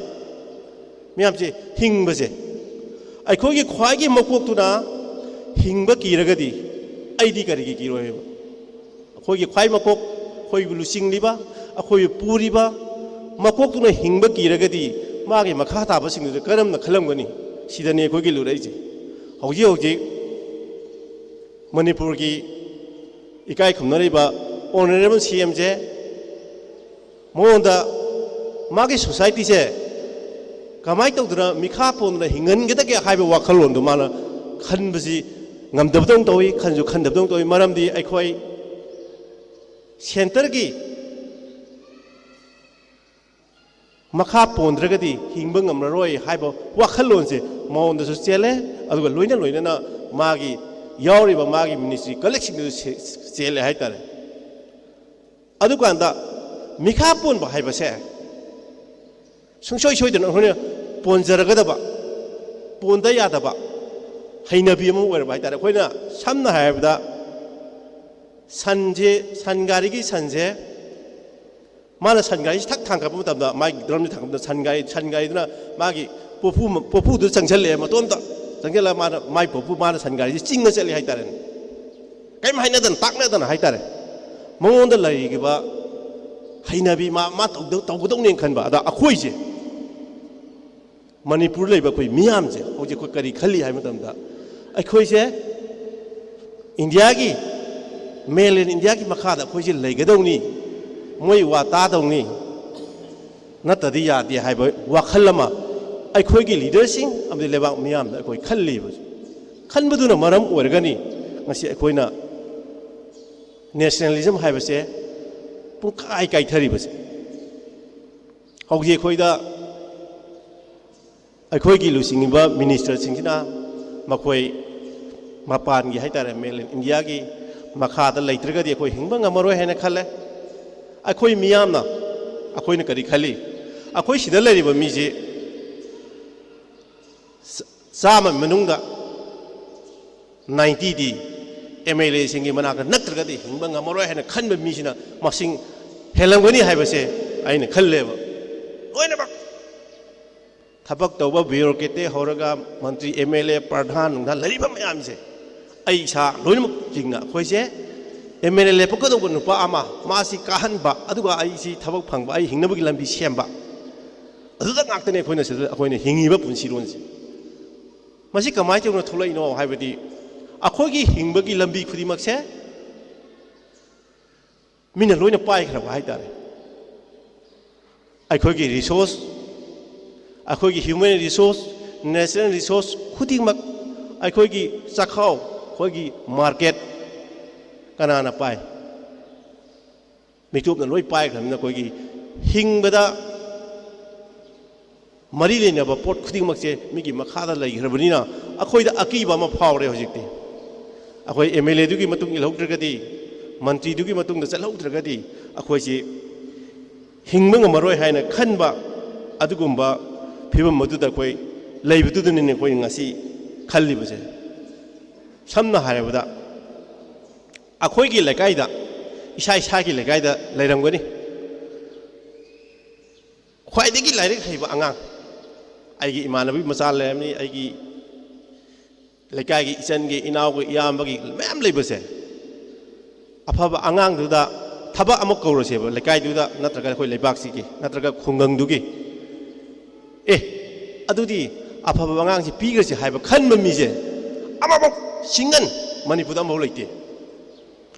ꯃꯤꯌꯥꯝꯁꯦ ꯍꯤꯡꯕꯁꯦ ꯑꯩꯈꯣꯏꯒꯤ ꯈ꯭ꯋꯥꯏꯒꯤ ꯃꯀꯣꯛꯇꯨꯅ ꯍꯤꯡꯕ ꯀꯤꯔꯒꯗꯤ ꯑꯩꯗꯤ ꯀꯔꯤꯒꯤ ꯀꯤꯔꯣꯏꯕ ꯑꯩꯈꯣꯏꯒꯤ ꯈ꯭ꯋꯥꯏ ꯃꯀꯣꯛ ꯑꯩꯈꯣꯏꯕꯨ ꯂꯨꯆꯤꯡꯂꯤꯕ ꯑꯩꯈꯣꯏꯕꯨ ꯄꯨꯔꯤꯕ ꯃꯀꯣꯛꯇꯨꯅ ꯍꯤꯡꯕ ꯀꯤꯔꯒꯗꯤ ꯃꯥꯒꯤ ꯃꯈꯥ ꯇꯥꯕꯁꯤꯡꯗꯨꯗ ꯀꯔꯝꯅ ꯈꯜꯂꯝꯒꯅꯤ ꯁꯤꯗꯅꯤ ꯑꯩꯈꯣꯏꯒꯤ ꯂꯨꯔꯛꯏꯁꯦ ꯍꯧꯖꯤꯛ ꯍꯧꯖꯤꯛ ꯃꯅꯤꯄꯨꯔꯒꯤ ꯏꯀꯥꯏ ꯈꯨꯝꯅꯔꯤꯕ ꯑꯣꯅꯔꯦꯕꯜ CMꯁꯦ ꯃꯉꯣꯟꯗ ꯃꯥꯒꯤ ꯁꯣꯁꯥꯏꯇꯤꯁꯦ ꯀꯃꯥꯏꯅ ꯇꯧꯗꯅ ꯃꯤꯈꯥ ꯄꯣꯟꯗꯅ ꯍꯤꯡꯍꯟꯒꯗꯒꯦ ꯍꯥꯏꯕ ꯋꯥꯈꯜꯂꯣꯟꯗꯣ ꯃꯥꯅ ꯈꯟꯕꯁꯤ ꯉꯝꯗꯕꯗꯧꯅ ꯇꯧꯏ ꯈꯟꯁꯨ ꯈꯟꯗꯕꯗꯧꯅ ꯇꯧꯏ ꯃꯔꯝꯗꯤ ꯑꯩꯈꯣꯏ ꯁꯦꯟꯇꯔꯒꯤ ꯃꯈꯥ ꯄꯣꯟꯗ꯭ꯔꯒꯗꯤ ꯍꯤꯡꯕ ꯉꯝꯂꯔꯣꯏ ꯍꯥꯏꯕ ꯋꯥꯈꯜꯂꯣꯟꯁꯦ ꯃꯉꯣꯟꯗꯁꯨ ꯆꯦꯜꯂꯦ ꯑꯗꯨꯒ ꯂꯣꯏꯅ ꯂꯣꯏꯅꯅ ꯃꯥꯒꯤ ꯌꯥꯎꯔꯤꯕ ꯃꯥꯒꯤ ꯃꯤꯅꯤꯁꯇ꯭ꯔꯤ ꯀꯂꯦꯛꯁꯤꯡꯗꯨꯁꯨ ꯆꯦꯜꯂꯦ ꯍꯥꯏꯇꯥꯔꯦ ꯑꯗꯨꯀꯥꯟꯗ ꯃꯤꯈꯥ ꯄꯣꯟꯕ ꯍꯥꯏꯕꯁꯦ ꯁꯨꯡꯁꯣꯏ ꯁꯣꯏꯗꯅ ꯑꯩꯈꯣꯏꯅ ꯄꯣꯟꯖꯔꯒꯗꯕ ꯄꯣꯟꯗ ꯌꯥꯗꯕ ꯍꯩꯅꯕꯤ ꯑꯃ ꯑꯣꯏꯔꯕ ꯍꯥꯏꯇꯥꯔꯦ ꯑꯩꯈꯣꯏꯅ ꯁꯝꯅ ꯍꯥꯏꯔꯕꯗ ꯁꯟ ꯒꯥꯔꯤꯒꯤ ꯁꯟꯁꯦ ꯃꯥꯅ ꯁꯟ ꯒꯥꯔꯤꯁꯤ ꯊꯛ ꯊꯥꯡꯒꯠꯄ ꯃꯇꯝꯗ ꯃꯥꯒꯤ ꯗ꯭ꯔꯝꯁꯤ ꯊꯥꯡꯒꯠꯄ ꯃꯇꯝꯗ ꯁꯟ ꯒꯥꯔꯤꯗꯨꯅ ꯃꯥꯒꯤ ꯄꯣꯐꯨꯗꯨ ꯆꯪꯁꯜꯂꯛꯑꯦ ꯃꯇꯣꯝꯇ ꯆꯪꯁꯜꯂꯒ ꯃꯥꯅ ꯃꯥꯏ ꯄꯣꯐꯨ ꯃꯥꯅ ꯁꯟ ꯒꯥꯔꯤꯁꯤ ꯆꯤꯡꯉ ꯆꯠꯂꯤ ꯍꯥꯏꯇꯥꯔꯦ ꯀꯔꯤꯝ ꯍꯥꯏꯅꯗꯅ ꯇꯥꯛꯅꯗꯅ ꯍꯥꯏꯇꯥꯔꯦ ꯃꯉꯣꯟꯗ ꯂꯩꯔꯤꯕ ꯍꯩꯅꯕꯤ ꯃꯥ ꯇꯧꯒꯗꯧꯅꯦꯅ ꯈꯟꯕ ꯑꯗ ꯑꯩꯈꯣꯏꯁꯦ ꯃꯅꯤꯄꯨꯔ ꯂꯩꯕ ꯑꯩꯈꯣꯏ ꯃꯤꯌꯥꯝꯁꯦ ꯍꯧꯖꯤꯛ ꯑꯩꯈꯣꯏ ꯀꯔꯤ ꯈꯜꯂꯤ ꯍꯥꯏꯕ ꯃꯇꯝꯗ ꯑꯩꯈꯣꯏꯁꯦ ꯏꯟꯗꯤꯌꯥꯒꯤ ꯃꯦꯟꯂꯦꯟ ꯏꯟꯗꯤꯌꯥꯒꯤ ꯃꯈꯥꯗ ꯑꯩꯈꯣꯏꯁꯦ ꯂꯩꯒꯗꯧꯅꯤ ꯃꯣꯏ ꯋꯥ ꯇꯥꯗꯧꯅꯤ ꯅꯠꯇꯗꯤ ꯌꯥꯗꯦ ꯍꯥꯏꯕ ꯋꯥꯈꯜ ꯑꯃ ꯑꯩꯈꯣꯏꯒꯤ ꯂꯤꯗꯔꯁꯤꯡ ꯑꯃꯗꯤ ꯂꯩꯕꯥꯛ ꯃꯤꯌꯥꯝꯗ ꯑꯩꯈꯣꯏ ꯈꯜꯂꯤꯕ ꯈꯟꯕꯗꯨꯅ ꯃꯔꯝ ꯑꯣꯏꯔꯒꯅꯤ ꯉꯁꯤ ꯑꯩꯈꯣꯏꯅ ꯅꯦꯁꯅꯦꯂꯤꯖꯝ ꯍꯥꯏꯕꯁꯦ ꯄꯨꯡꯀꯥꯏ ꯀꯥꯏꯊꯔꯤꯕꯁꯦ ꯍꯧꯖꯤꯛ ꯑꯩꯈꯣꯏꯗ ꯑꯩꯈꯣꯏꯒꯤ ꯂꯨꯆꯤꯡꯉꯤꯕ ꯃꯤꯅꯤꯁꯇꯔꯁꯤꯡꯁꯤꯅ ꯃꯈꯣꯏ ꯃꯄꯥꯟꯒꯤ ꯍꯥꯏꯇꯥꯔꯦ ꯃꯦꯟꯂꯦꯟ ꯏꯟꯗꯤꯌꯥꯒꯤ ꯃꯈꯥꯗ ꯂꯩꯇ꯭ꯔꯒꯗꯤ ꯑꯩꯈꯣꯏ ꯍꯤꯡꯕ ꯉꯝꯃꯔꯣꯏ ꯍꯥꯏꯅ ꯈꯜꯂꯦ ꯑꯩꯈꯣꯏ ꯃꯤꯌꯥꯝꯅ ꯑꯩꯈꯣꯏꯅ ꯀꯔꯤ ꯈꯜꯂꯤ ꯑꯩꯈꯣই ꯁꯤꯗ ꯂꯩꯔꯤꯕ ꯃꯤꯁꯤ ꯆꯥꯝꯃ ꯃꯅꯨꯡꯗ 90ꯗꯤ MLAꯁꯤꯡꯒꯤ ꯃꯅꯥꯛꯇ ꯅꯠꯇ꯭ꯔꯒꯗꯤ ꯍꯤꯡꯕ ꯉꯝꯃꯔꯣꯏ ꯍꯥꯏꯅ ꯈꯟꯕ ꯃꯤꯁꯤꯅ ꯃꯁꯤꯡ ꯍꯦꯜꯂꯝꯒꯅꯤ ꯍꯥꯏꯕꯁꯦ ꯑꯩꯅ ꯈꯜꯂꯦꯕ ꯂꯣꯏꯅꯃꯛ ꯊꯕꯛ ꯇꯧꯕ ꯕ꯭ꯌꯨꯔꯣꯀ꯭ꯔꯦꯠꯇꯒꯤ ꯍꯧꯔꯒ ꯃꯟꯇ꯭ꯔꯤ MLA ꯄ꯭ꯔꯙꯥꯟ ꯅꯨꯡꯙꯥꯟ ꯂꯩꯔꯤꯕ ꯃꯌꯥꯝꯁꯦ ꯑꯩ ꯏꯁꯥ ꯂꯣꯏꯅꯃꯛ ꯆꯤꯡꯅ ꯑꯩꯈꯣꯏꯁꯦ MLA ꯂꯦꯞꯄꯛꯀꯗꯧꯕ ꯅꯨꯄꯥ ꯑꯃ ꯃꯥꯁꯤ ꯀꯥꯍꯟꯕ ꯑꯗꯨꯒ ꯑꯩꯁꯤ ꯊꯕꯛ ꯐꯪꯕ ꯑꯩ ꯍꯤꯡꯅꯕꯒꯤ ꯂꯝꯕꯤ ꯁꯦꯝꯕ ꯑꯗꯨꯗ ꯉꯥꯛꯇꯅꯦ ꯑꯩꯈꯣꯏꯅ ꯁꯤꯗ ꯑꯩꯈꯣꯏꯅ ꯍꯤꯡꯉꯤꯕ ꯄꯨꯟꯁꯤꯔꯣꯟꯁꯦ ꯃꯁꯤ ꯀꯃꯥꯏꯅ ꯇꯧꯅ ꯊꯣꯛꯂꯛꯏꯅꯣ ꯍꯥꯏꯕꯗꯤ ꯑꯩꯈꯣꯏꯒꯤ ꯍꯤꯡꯕꯒꯤ ꯂꯝꯕꯤ ꯈꯨꯗꯤꯡꯃꯛꯁꯦ ꯃꯤꯅ ꯂꯣꯏꯅ ꯄꯥꯏꯈ꯭ꯔꯕ ꯍꯥꯏꯇꯥꯔꯦ ꯑꯩꯈꯣꯏꯒꯤ ꯔꯤꯁꯣꯔꯁ ꯑꯩꯈꯣꯏꯒꯤ ꯍ꯭ꯌꯨꯃꯦꯟ ꯔꯤꯁꯣꯔꯁ ꯅꯦꯆꯔꯦꯜ ꯔꯤꯁꯣꯔꯁ ꯈꯨꯗꯤꯡꯃꯛ ꯑꯩꯈꯣꯏꯒꯤ ꯆꯥꯛꯈꯥꯎ ꯑꯩꯈꯣꯏꯒꯤ ꯃꯥꯔꯀꯦꯠ ꯀꯅꯥꯅ ꯄꯥꯏ ꯃꯤꯇꯣꯞꯅ ꯂꯣꯏ ꯄꯥꯏꯈ꯭ꯔꯕꯅꯤꯅ ꯑꯩꯈꯣꯏꯒꯤ ꯍꯤꯡꯕꯗ ꯃꯔꯤ ꯂꯩꯅꯕ ꯄꯣꯠ ꯈꯨꯗꯤꯡꯃꯛꯁꯦ ꯃꯤꯒꯤ ꯃꯈꯥꯗ ꯂꯩꯈ꯭ꯔꯕꯅꯤꯅ ꯑꯩꯈꯣꯏꯗ ꯑꯀꯤꯕ ꯑꯃ ꯐꯥꯎꯔꯦ ꯍꯧꯖꯤꯛꯇꯤ ꯑꯩꯈꯣꯏ MLAꯗꯨꯒꯤ ꯃꯇꯨꯡ ꯏꯜꯍꯧꯗ꯭ꯔꯒꯗꯤ ꯃꯟꯇ꯭ꯔꯤꯗꯨꯒꯤ ꯃꯇꯨꯡꯗ ꯆꯠꯍꯧꯗ꯭ꯔꯒꯗꯤ ꯑꯩꯈꯣꯏꯁꯤ ꯍꯤꯡꯕ ꯉꯝꯃꯔꯣꯏ ꯍꯥꯏꯅ ꯈꯟꯕ ꯑꯗꯨꯒꯨꯝꯕ ꯐꯤꯕꯝ ꯑꯗꯨꯗ ꯑꯩꯈꯣꯏ ꯂꯩꯕꯗꯨꯗꯅꯤꯅꯦ ꯑꯩꯈꯣꯏ ꯉꯁꯤ ꯈꯜꯂꯤꯕꯁꯦ ꯁꯝꯅ ꯍꯥꯏꯔꯕꯗ ꯑꯩꯈꯣꯏꯒꯤ ꯂꯩꯀꯥꯏꯗ ꯏꯁꯥꯒꯤ ꯂꯩꯀꯥꯏꯗ ꯂꯩꯔꯝꯒꯅꯤ ꯈ꯭ꯋꯥꯏꯗꯒꯤ ꯂꯥꯏꯔꯤꯛ ꯍꯩꯕ ꯑꯉꯥꯡ ꯑꯩꯒꯤ ꯏꯃꯥꯟꯅꯕꯤ ꯃꯆꯥ ꯂꯩꯔꯝꯅꯤ ꯑꯩꯒꯤ ꯂꯩꯀꯥꯏꯒꯤ ꯏꯆꯟꯒꯤ ꯏꯅꯥꯎꯒꯤ ꯏꯌꯥꯝꯕꯒꯤ ꯃꯌꯥꯝ ꯂꯩꯕꯁꯦ ꯑꯐꯕ ꯑꯉꯥꯡꯗꯨꯗ ꯊꯕꯛ ꯑꯃ ꯀꯧꯔꯁꯦꯕ ꯂꯩꯀꯥꯏꯗꯨꯗ ꯅꯠꯇ꯭ꯔꯒ ꯑꯩꯈꯣꯏ ꯂꯩꯕꯥꯛꯁꯤꯒꯤ ꯅꯠꯇ꯭ꯔꯒ ꯈꯨꯡꯒꯪꯗꯨꯒꯤ ꯑꯗꯨꯗꯤ ꯑꯐꯕ ꯑꯉꯥꯡꯁꯤ ꯄꯤꯈ꯭ꯔꯁꯤ ꯍꯥꯏꯕ ꯈꯟꯕ ꯃꯤꯁꯦ ꯑꯃꯐꯥꯎ ꯁꯤꯡꯒꯟ ꯃꯅꯤꯄꯨꯔꯗ ꯑꯃꯐꯥꯎ ꯂꯩꯇꯦ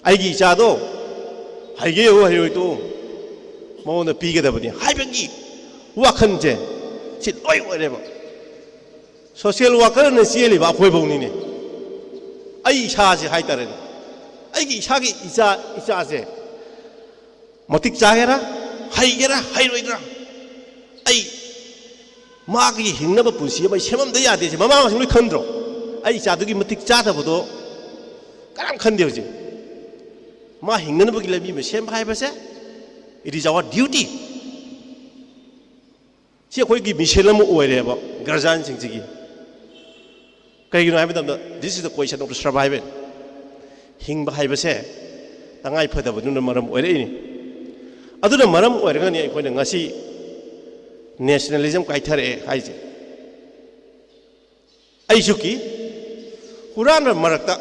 ꯑꯩꯒꯤ ꯏꯆꯥꯗꯣ ꯍꯩꯒꯦ ꯍꯩꯔꯣꯏꯗꯣ ꯃꯉꯣꯟꯗ ꯄꯤꯒꯗꯕꯅꯤ ꯍꯥꯏꯕꯒꯤ ꯋꯥꯈꯜꯁꯦ ꯁꯤ ꯂꯣꯏ ꯑꯣꯏꯔꯦꯕ ꯁꯣꯁꯤꯌꯦꯜ ꯋꯥꯀꯔꯅ ꯆꯦꯜꯂꯤꯕ ꯑꯩꯈꯣꯏꯐꯧꯅꯤꯅꯦ ꯑꯩ ꯏꯁꯥꯁꯦ ꯍꯥꯏꯇꯥꯔꯦꯅꯦ ꯑꯩꯒꯤ ꯏꯁꯥꯒꯤ ꯏꯆꯥꯁꯦ ꯃꯇꯤꯛ ꯆꯥꯒꯦꯔꯥ ꯍꯩꯒꯦꯔꯥ ꯍꯩꯔꯣꯏꯗ꯭ꯔꯥ ꯑꯩ ꯃꯥꯒꯤ ꯍꯤꯡꯅꯕ ꯄꯨꯟꯁꯤ ꯑꯃ ꯁꯦꯝꯃꯝꯗ ꯌꯥꯗꯦꯁꯦ ꯃꯃꯥ ꯃꯄꯥꯁꯤꯡ ꯂꯣꯏ ꯈꯟꯗ꯭ꯔꯣ ꯑꯩ ꯏꯆꯥꯗꯨꯒꯤ ꯃꯇꯤꯛ ꯆꯥꯗꯕꯗꯣ ꯀꯅꯥꯝ ꯈꯟꯗꯦ ꯍꯧꯖꯤꯛ ꯃꯥ ꯍꯤꯡꯅꯅꯕꯒꯤ ꯂꯝꯕꯤ ꯑꯃ ꯁꯦꯝꯕ ꯍꯥꯏꯕꯁꯦ ꯏꯠ ꯏज ꯑꯋꯥꯔ ꯗ꯭ꯌꯨꯇꯤ ꯁꯤ ꯑꯩꯈꯣꯏꯒꯤ ꯃꯤꯁꯟ ꯑꯃ ꯑꯣꯏꯔꯦꯕ ꯒꯥꯔꯖꯤꯌꯥꯟꯁꯤꯡꯁꯤꯒꯤ ꯀꯩꯒꯤꯅꯣ ꯍꯥꯏꯕ ꯃꯇꯝꯗ this is the question of the survival ꯍꯤꯡꯕ ꯍꯥꯏꯕꯁꯦ ꯇꯉꯥꯏ ꯐꯗꯕꯗꯨꯅ ꯃꯔꯝ ꯑꯣꯏꯔꯛꯏꯅꯤ ꯑꯗꯨꯅ ꯃꯔꯝ ꯑꯣꯏꯔꯒꯅꯤ ꯑꯩꯈꯣꯏꯅ ꯉꯁꯤ ꯅꯦꯁꯅꯦꯂꯤꯖꯝ ꯀꯥꯏꯊꯔꯛꯑꯦ ꯍꯥꯏꯁꯦ ꯑꯩꯁꯨ ꯀꯤ ꯍꯨꯔꯥꯟꯕ ꯃꯔꯛꯇ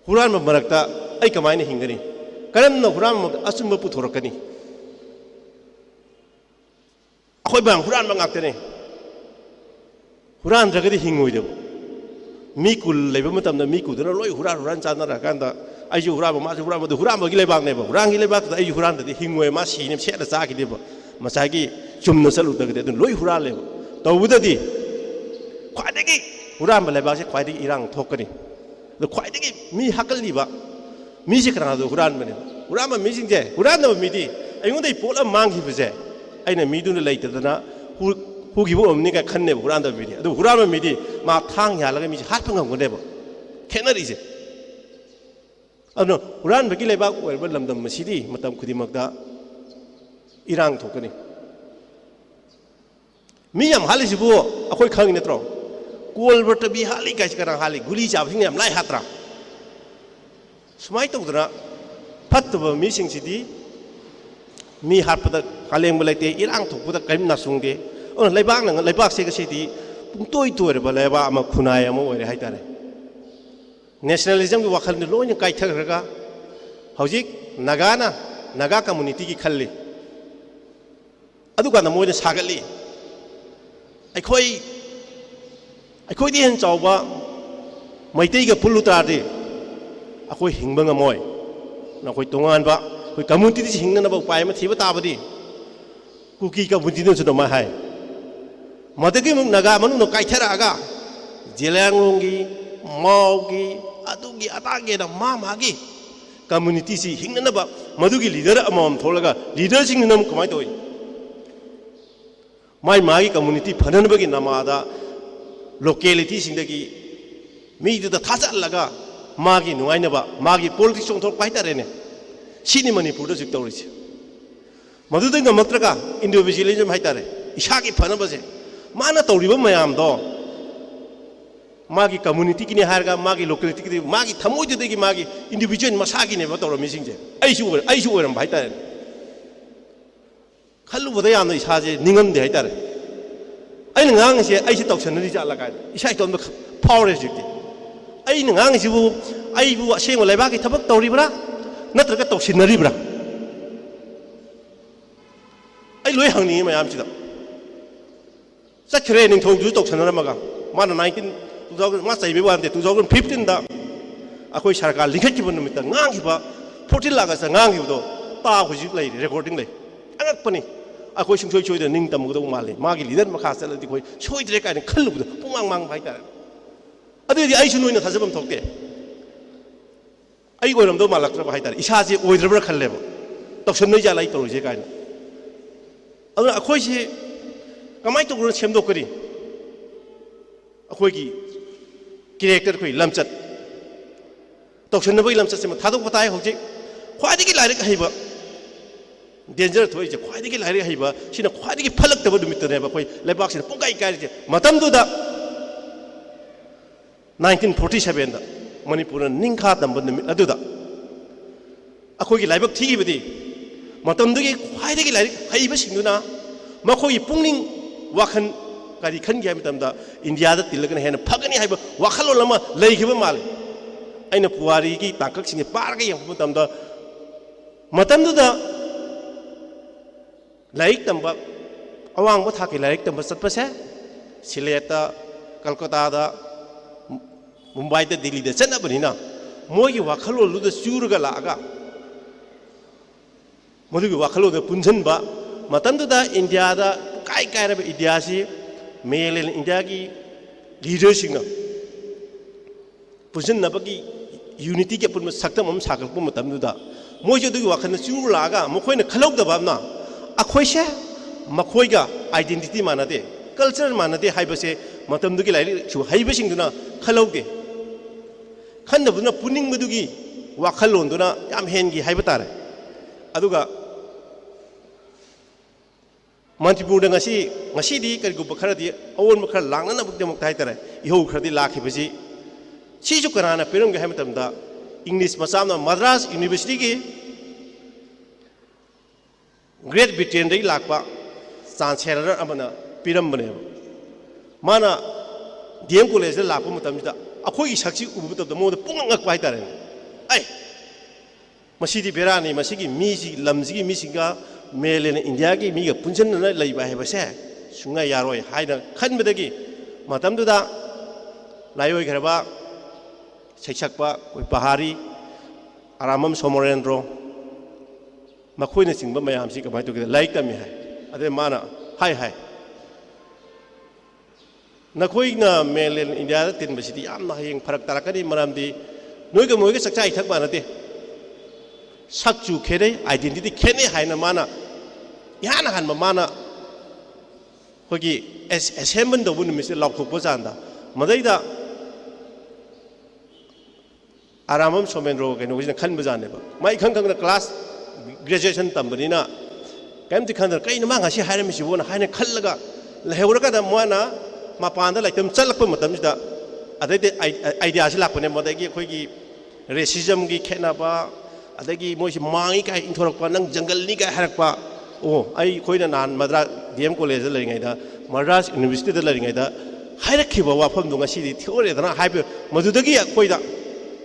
हुरान मरक्ता आई कमायन हिंगनी करमना हुरान अचुम पुथोरकनी अखोई बांग हुरान मंगाक्तने हुरान द्रगदी हिंगोइदब मी कुल लेबा मतमना मी कुदना लोई हुरान चानरा कांदा आइजु हुरान माजु हुरान मदु हुरान बगी लेबागनेबा हुरांगी लेबाग आइजु हुरान ददि हिंगोय मा सिने सेदा चागिदेबा मसागी चुमना चलुदगदे दु लोई हुरान लेबा तौबुददि ख्वाइदगी हुरान लेबागसे ख्वाइदगी इरांग थोकनी द ख्वाइदगी मी हकलनिबा मी से करा दो हुरान बने हुरान मा मी सिंजे हुरान द मी दि अइगोंदै पोल मांगि बजे अइना मी दुन लेइतदना हुगिबो अमनि का खन्ने हुरान द मी दि अदु हुरान मा मी दि मा थांग यालगा मी हात फंगमगनेबा खेनरिजे अदु हुरान बगी लेबाग ओइबा लमदम मसिदि मतम खुदिमकदा इरांग थोकनी मी याम हालिसिबो अखोय खंग नत्रो कोलबर्ट बी हाली गाइस करा हाली गुली चाबसिंग याम लाइ हात्रा सुमाय तौदना फत्तब मी सिंगसिदि मी हापदा कालेंग बलाइते इरांग थोकबदा कइम नासुंगे अन लेबाग नंग लेबाग से गसिदि पुंतोय तोरबा लेबा अमा खुनाय अमा ओइरे हाइतारे नेशनलिज्म की वखल ने लोइन काइथरगा हौजिक नागाना नागा कम्युनिटी की खल्ली अदुका मोइने सागली अखोई हेन चावबा मैतै का पुल्लु तादि अखोई हिंबा ngमोय नखोई तोंगानबा अखोई कम्युनिटी दि हिंगनबा उपाय म थिबा ताबदि कुकी कम्युनिटी न सुनो मा हाय मदगी मुक नागा मनु न काइथरागा जेलांगलोंगी माओगी अदुगी अतागे द मामागी कम्युनिटी सी हिंगनबा मदुगी लीडर अमम थोलगा लीडर सिंग नम कमाय तोय माई मागी कम्युनिटी फननबगी नमादा लोकेलिटी सिंदगी मीदुदा थाजलगा मागी नुआइनबा मागी पॉलिटिक्स सोंथोक पाइतारेने सिनि मणिपुर जिक तौरिसे मदुदै गमत्रगा इंडिविजुअलिज्म हाइतारे इसागी फनबजे माना तौरिबा मयाम दो मागी कम्युनिटी की हारगा मागी लोकेलिटी की मागी थमोइदुदगी मागी इंडिविजुअल मसागी ने तौर मिसिंजे आइसु ओरम हाइतारे खल्लुबदा यामना इसाजे निंगमदे हाइतारे अꯩꯅ ꯉꯥꯡꯉꯤꯁꯦ ꯑꯩꯁꯦ ꯇꯧꯁꯟꯅꯔꯤ ꯖꯥꯠꯂ ꯀꯥꯏꯅ ꯏꯁꯥ ꯏꯇꯣꯝꯇ ꯐꯥꯎꯔꯦ ꯍꯧꯖꯤꯛꯇꯤ ꯑꯩꯅ ꯉꯥꯡꯉꯤꯁꯤꯕꯨ ꯑꯩꯕꯨ ꯑꯁꯦꯡꯕ ꯂꯩꯕꯥꯛꯀꯤ ꯊꯕꯛ ꯇꯧꯔꯤꯕ꯭ꯔꯥ ꯅꯠꯇ꯭ꯔꯒ ꯇꯧꯁꯤꯟꯅꯔꯤꯕ꯭ꯔꯥ ꯑꯩ ꯂꯣꯏ ꯍꯪꯅꯤꯡꯉꯤ ꯃꯌꯥꯝꯁꯤꯗ ꯆꯠꯈ꯭ꯔꯦ ꯅꯤꯡꯊꯧꯗꯨꯁꯨ ꯇꯧꯁꯟꯅꯔꯝꯃꯒ ꯃꯥꯅ ꯃꯥ ꯆꯩꯕꯩ ꯋꯥ ꯅꯠꯇꯦ 2015ꯗ ꯑꯩꯈꯣꯏ ꯁꯔꯀꯥꯔ ꯂꯤꯡꯈꯠꯈꯤꯕ ꯅꯨꯃꯤꯠꯇ ꯉꯥꯡꯈꯤꯕ 14 ꯑꯥꯒꯁꯇ ꯉꯥꯡꯈꯤꯕꯗꯣ ꯇꯥ ꯍꯧꯖꯤꯛ ꯂꯩꯔꯤ ꯔꯦꯀꯣꯔꯗꯤꯡ ꯂꯩ ꯑꯉꯛꯄꯅꯤ अखोई सुंसोई सोइदे निंग तमगदो माले मागी लीडर मखा चलदि खोई सोइद्रे काइन खल्लुबदो पुंगांग मांग भाइतारे अदुदि आइसु नोइना थाजबम थोकते आई ओइरमदो मालक्त्र भाइतारे इसाजे ओइद्रब्रा खल्लेबो तौसननै जालाई तौरिजे काइन अदु अखोई से कमाइ तौग्रो सेमदोकरी अखोई की कैरेक्टर खोई लमचत तौसननबई लमचत से थादोक बताय होजे ख्वादिगी लाइरिक हइबा डेंजर थोई जे ख्वाइदगी लाइरिक हइबा सिना ख्वाइदगी फलक्तब दुमितनेबा खोई लेबाक सिना पुंगाइ कारिजे मतमदुदा 1947 दा मणिपुर निंखा तंब निमित अदुदा अखोई लाइबक थिगिबदी मतमदुगी ख्वाइदगी लाइरिक हइबा सिंगुना मखोई पुंगनिंग वाखन कारी खनगे मतमदा इंडिया दा तिलगन हेन फगनी हइबा वाखलो लमा लेगिबा माल अइना पुवारी की ताकक सिंगे पारगा यम मतमदा मतमदुदा लाइक तंबा अवांग थाकी लाइक तंबा चटपसे सिलेटा कलकत्ता मुंबई दिल्ली चनबनीना मोगी वाखलोलुद चूरगा लागा मधुगी वाखलोद पुंजनबा मतंदुदा इंडिया दा काय कायरब इंडिया सी मेल इंडिया की लीडरसिंग पुंजनबगी यूनिटी के पुन सक्तम हम सागलपु मतंदुदा मोइजो दुगी वाखन चूर लागा मखोइना खलौदबाना अखोइसे मखोइगा आइडेंटिटी मानदे कल्चर मानदे हाइबसे मतमदुगी लाइरि छु हाइबसिंगदुना खलौदे खन्नबुना पुनिंगबदुगी वाखलोंदुना याम हेनगी हाइब तारे अदुगा मणिपुरदा ngasi करिगुब खरदि अवन मखर लांगना बुकदमक ताइतरे इहो खरदि लाखिबसि सिजु कराना पेरमगे हाइमतमदा इंग्लिश मसामना मद्रास यूनिवर्सिटी की ग्रेट ब्रिटेन दे लाकपा चांसेलर अमना पिरमबने माना डीएम कॉलेज लाप मतमदा अखोई सक्सी उबुतब मोद पुंगंगक हाइतारे ai masidi berani masigi misi lamsigi misiga melen India gi miga punchen na leiba heba se sunga yaroi haina khanbedagi matamduda layoi gharba seksakpa koi pahari aramam somorendro makhoi na singba mayam si kamai to ge like tami hai ade mana hai nakhoi na melen India tin basidi yam na heng pharak tarakani maramdi noi ga moi ga sakchai thak ba na te sakchu khede identity khene haina mana yana han mana hogi assessment do bun mis lok thok bojanda madaida aramam somendro ke no khan bojane ba mai khang khang na class graduation tambani kem ti khan kai na ma ngasi haram si bona haina khallaga lehura ka da moana mapanda laitam chalakpa matam da adai idea si lakpane modagi khoi gi racism gi khena ba adagi moi si mangi kai inthorok pa nang jungle ni kai harak pa o ai khoi na nan madras DM college la ngai da madras university da la ngai da hairak khiba wa pham du ngasi di theory da na haibe madudagi khoi da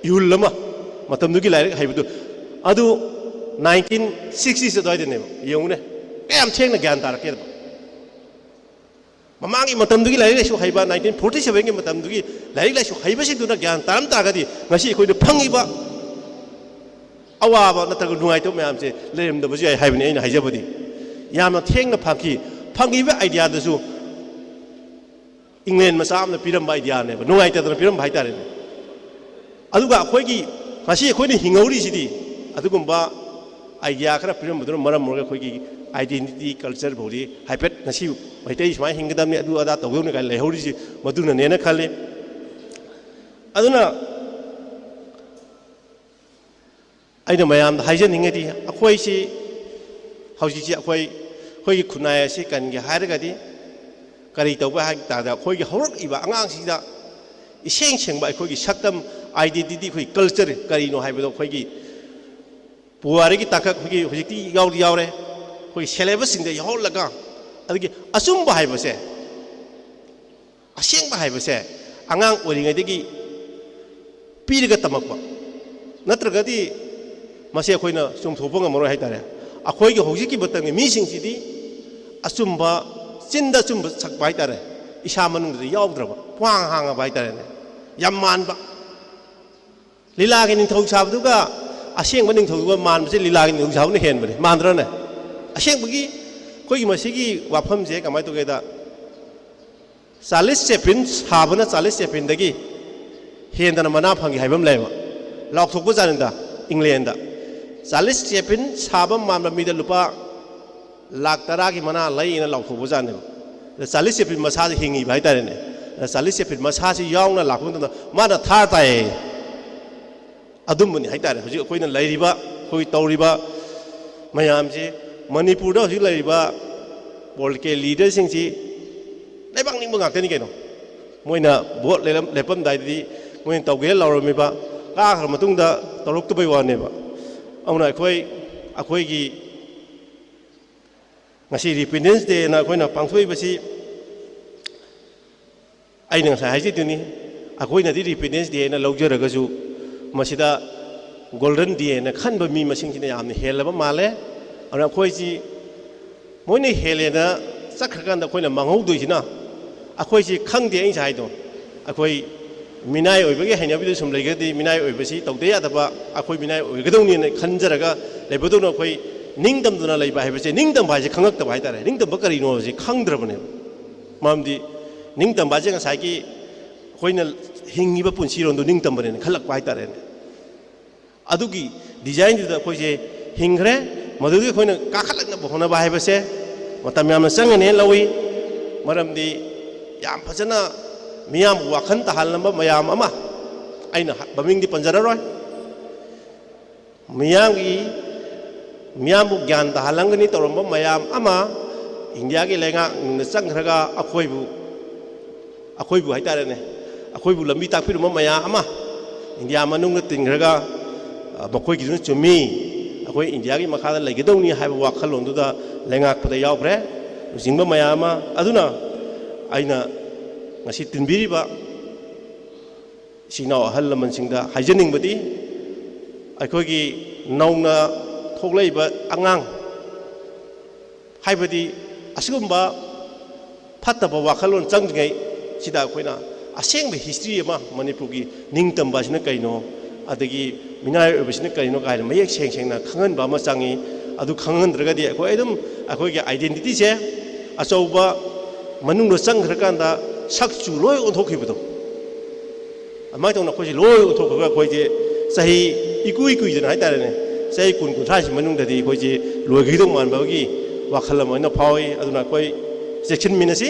yulama matam du gi lai haibu du adu 1960s da dai ne yong ne kayam theng na gyan tar ke mamangi matam du gi lai lai su haiba 1947 gi matam du gi lai lai su haiba si du na gyan taram ta ga di ngasi khoi du phangi ba awaba nataga nungai to mayam se lem da buji hai bani aina haijabadi yamna thengna phangi ba idea da su England masam na piram ba idea ne nungai ta da piram bhai ta re aduga khoi gi ngasi khoi ni hingauri sidi adugumba idea khara piram budur maram morga khoi gi identity culture bodi haipet ngasi maitai smai hingdam ne adu ada taweu ne kai lehauri si maduna ne na khale aduna aina mayam haijan hingadi akhoi si hauji si akhoi khunai si kan ge haragadi kari tawba ha ta da khoi ge horak iba angang si da iseng seng ba khoi gi saktam identity khoi culture kari no haiba do khoi gi puari gi takak khoi gi hojikti yaure khoi syllabus sing de yaul laga adigi asum ba haiba se aseng ba haiba se angang oringai de gi piriga tamakba natragadi masih aku ina sum thupang amaro hai tare akoi ge hoji ki batang mi sing sidi asumba cinda sumba sak bai tare isa manung de yaw draba pang hanga bai tare ne yam man ba lila ge ning thau sab du ga aseng ba ning thau ba man se lila ge ning thau ne hen ba ne man dra ne aseng bagi koi gi masi gi wafam je kamai to ge da 40 sepin sabana 40 sepin dagi hen dana mana phangi haibam lai ba lok thok bu janin da England da 40 sepin sabam mamla mida lupa lak tara ki mana lai na lok thobu jan ne 40 sepin masa ji hingi bai ta ne 40 sepin masa ji yaung na lakun da mana tha tai adum ni hai ta ne hoji koi na lai riba koi tauriba mayam ji Manipur da hoji lai riba bol ke leader sing ji lai bang ning ngak te ni kaino moina bot lepam dai di moin tau ge lauro mi ba ka khar matung da torok tu bai wa ne ba auna akhoi gi ngasi Independence Day na akhoi na pangthoi basi ai nang sai haji tuni akhoi na di Independence Day na laujaraga ju masida golden day na khanba mi masing jina yamne helaba male auna akhoi ji moine helena sakhakan da akhoi na manghau doi jina akhoi ji khangde ai sai do akhoi minai oibagi hainabi sum legadi minai oibasi tawde yadaba akhoi minai oigadoni ne khanjaraga lebodona akhoi ningdam duna leiba haibase ningdam baje khangak ta bai tare ningdam bakari no ji khangdrabane mamdi ningdam baje nga saiki khoina hingiba punsi rondu ningdam bane khalak bai tare adugi design da khoi je hingre madugi khoina ka khalak na bohona bai haibase matam yamna sangane lawi maramdi yam phajana miyam wakhan tahalamba mayam ama aina baming di panjararoi miyam bu gyan tahalangani toromba mayam ama India gi lenga sangraga akhoi bu haitare ne akhoi bu lambi takpir mayam ama India manung tingraga bakoi gi chumi akhoi India gi makha legedoni haiba wakhalon du da lenga pada yaukre jingba mayama aduna aina ngasi tinbiri ba sinaw ahal laman singda haijaning badi ꯑꯩꯈꯣꯏꯒꯤ ꯅꯧꯅ ꯊꯣꯛꯂꯛꯏꯕ ꯑꯉꯥꯡ ꯍꯥꯏꯕꯗꯤ ꯑꯁꯤꯒꯨꯝꯕ ꯐꯠꯇꯕ ꯋꯥꯈꯜꯂꯣꯟ ꯆꯪꯗ꯭ꯔꯤꯉꯩ ꯁꯤꯗ ꯑꯩꯈꯣꯏꯅ ꯑꯁꯦꯡꯕ ꯍꯤꯁꯇ꯭ꯔꯤ ꯑꯃ ꯃꯅꯤꯄꯨꯔꯒꯤ ꯅꯤꯡꯇꯝꯕ ꯑꯁꯤꯅ ꯀꯩꯅꯣ ꯑꯗꯒꯤ ꯃꯤꯅꯥꯏ ꯑꯣꯏꯕꯁꯤꯅ ꯀꯩꯅꯣ ꯀꯥꯏꯅ ꯃꯌꯦꯛ ꯁꯦꯡꯅ ꯈꯪꯍꯟꯕ ꯑꯃ ꯆꯪꯉꯤ ꯑꯗꯨ ꯈꯪꯍꯟꯗ꯭ꯔꯒꯗꯤ ꯑꯩꯈꯣꯏꯒꯤ ꯑꯥꯏꯗꯦꯟꯇꯤꯇꯤꯁꯦ ꯑꯆꯧꯕ ꯃꯅꯨꯡꯗ ꯆꯪꯈ꯭ꯔꯀꯥꯟꯗ ꯁꯛꯆꯨ ꯂꯣꯏ ꯑꯣꯟꯊꯣꯛꯈꯤꯕꯗꯣ ꯑꯗꯨꯃꯥꯏꯅ ꯇꯧꯅ ꯑꯩꯈꯣꯏꯁꯦ ꯂꯣꯏ ꯑꯣꯟꯊꯣꯛꯈ꯭ꯔꯒ ꯑꯩꯈꯣꯏꯁꯦ ꯆꯍꯤ ꯏꯀꯨꯏꯗꯅ ꯍꯥꯏꯇꯥꯔꯦꯅꯦ ꯆꯍꯤ 10-30ꯁꯤ ꯃꯅꯨꯡꯗꯗꯤ ꯑꯩꯈꯣꯏꯁꯦ ꯂꯣꯏꯈꯤꯗꯧ ꯃꯥꯟꯕꯒꯤ ꯋꯥꯈꯜ ꯑꯃ ꯑꯣꯏꯅ ꯐꯥꯎꯏ ꯑꯗꯨꯅ ꯑꯩꯈꯣꯏ ꯆꯦꯛꯁꯤꯟꯃꯤꯟꯅꯁꯤ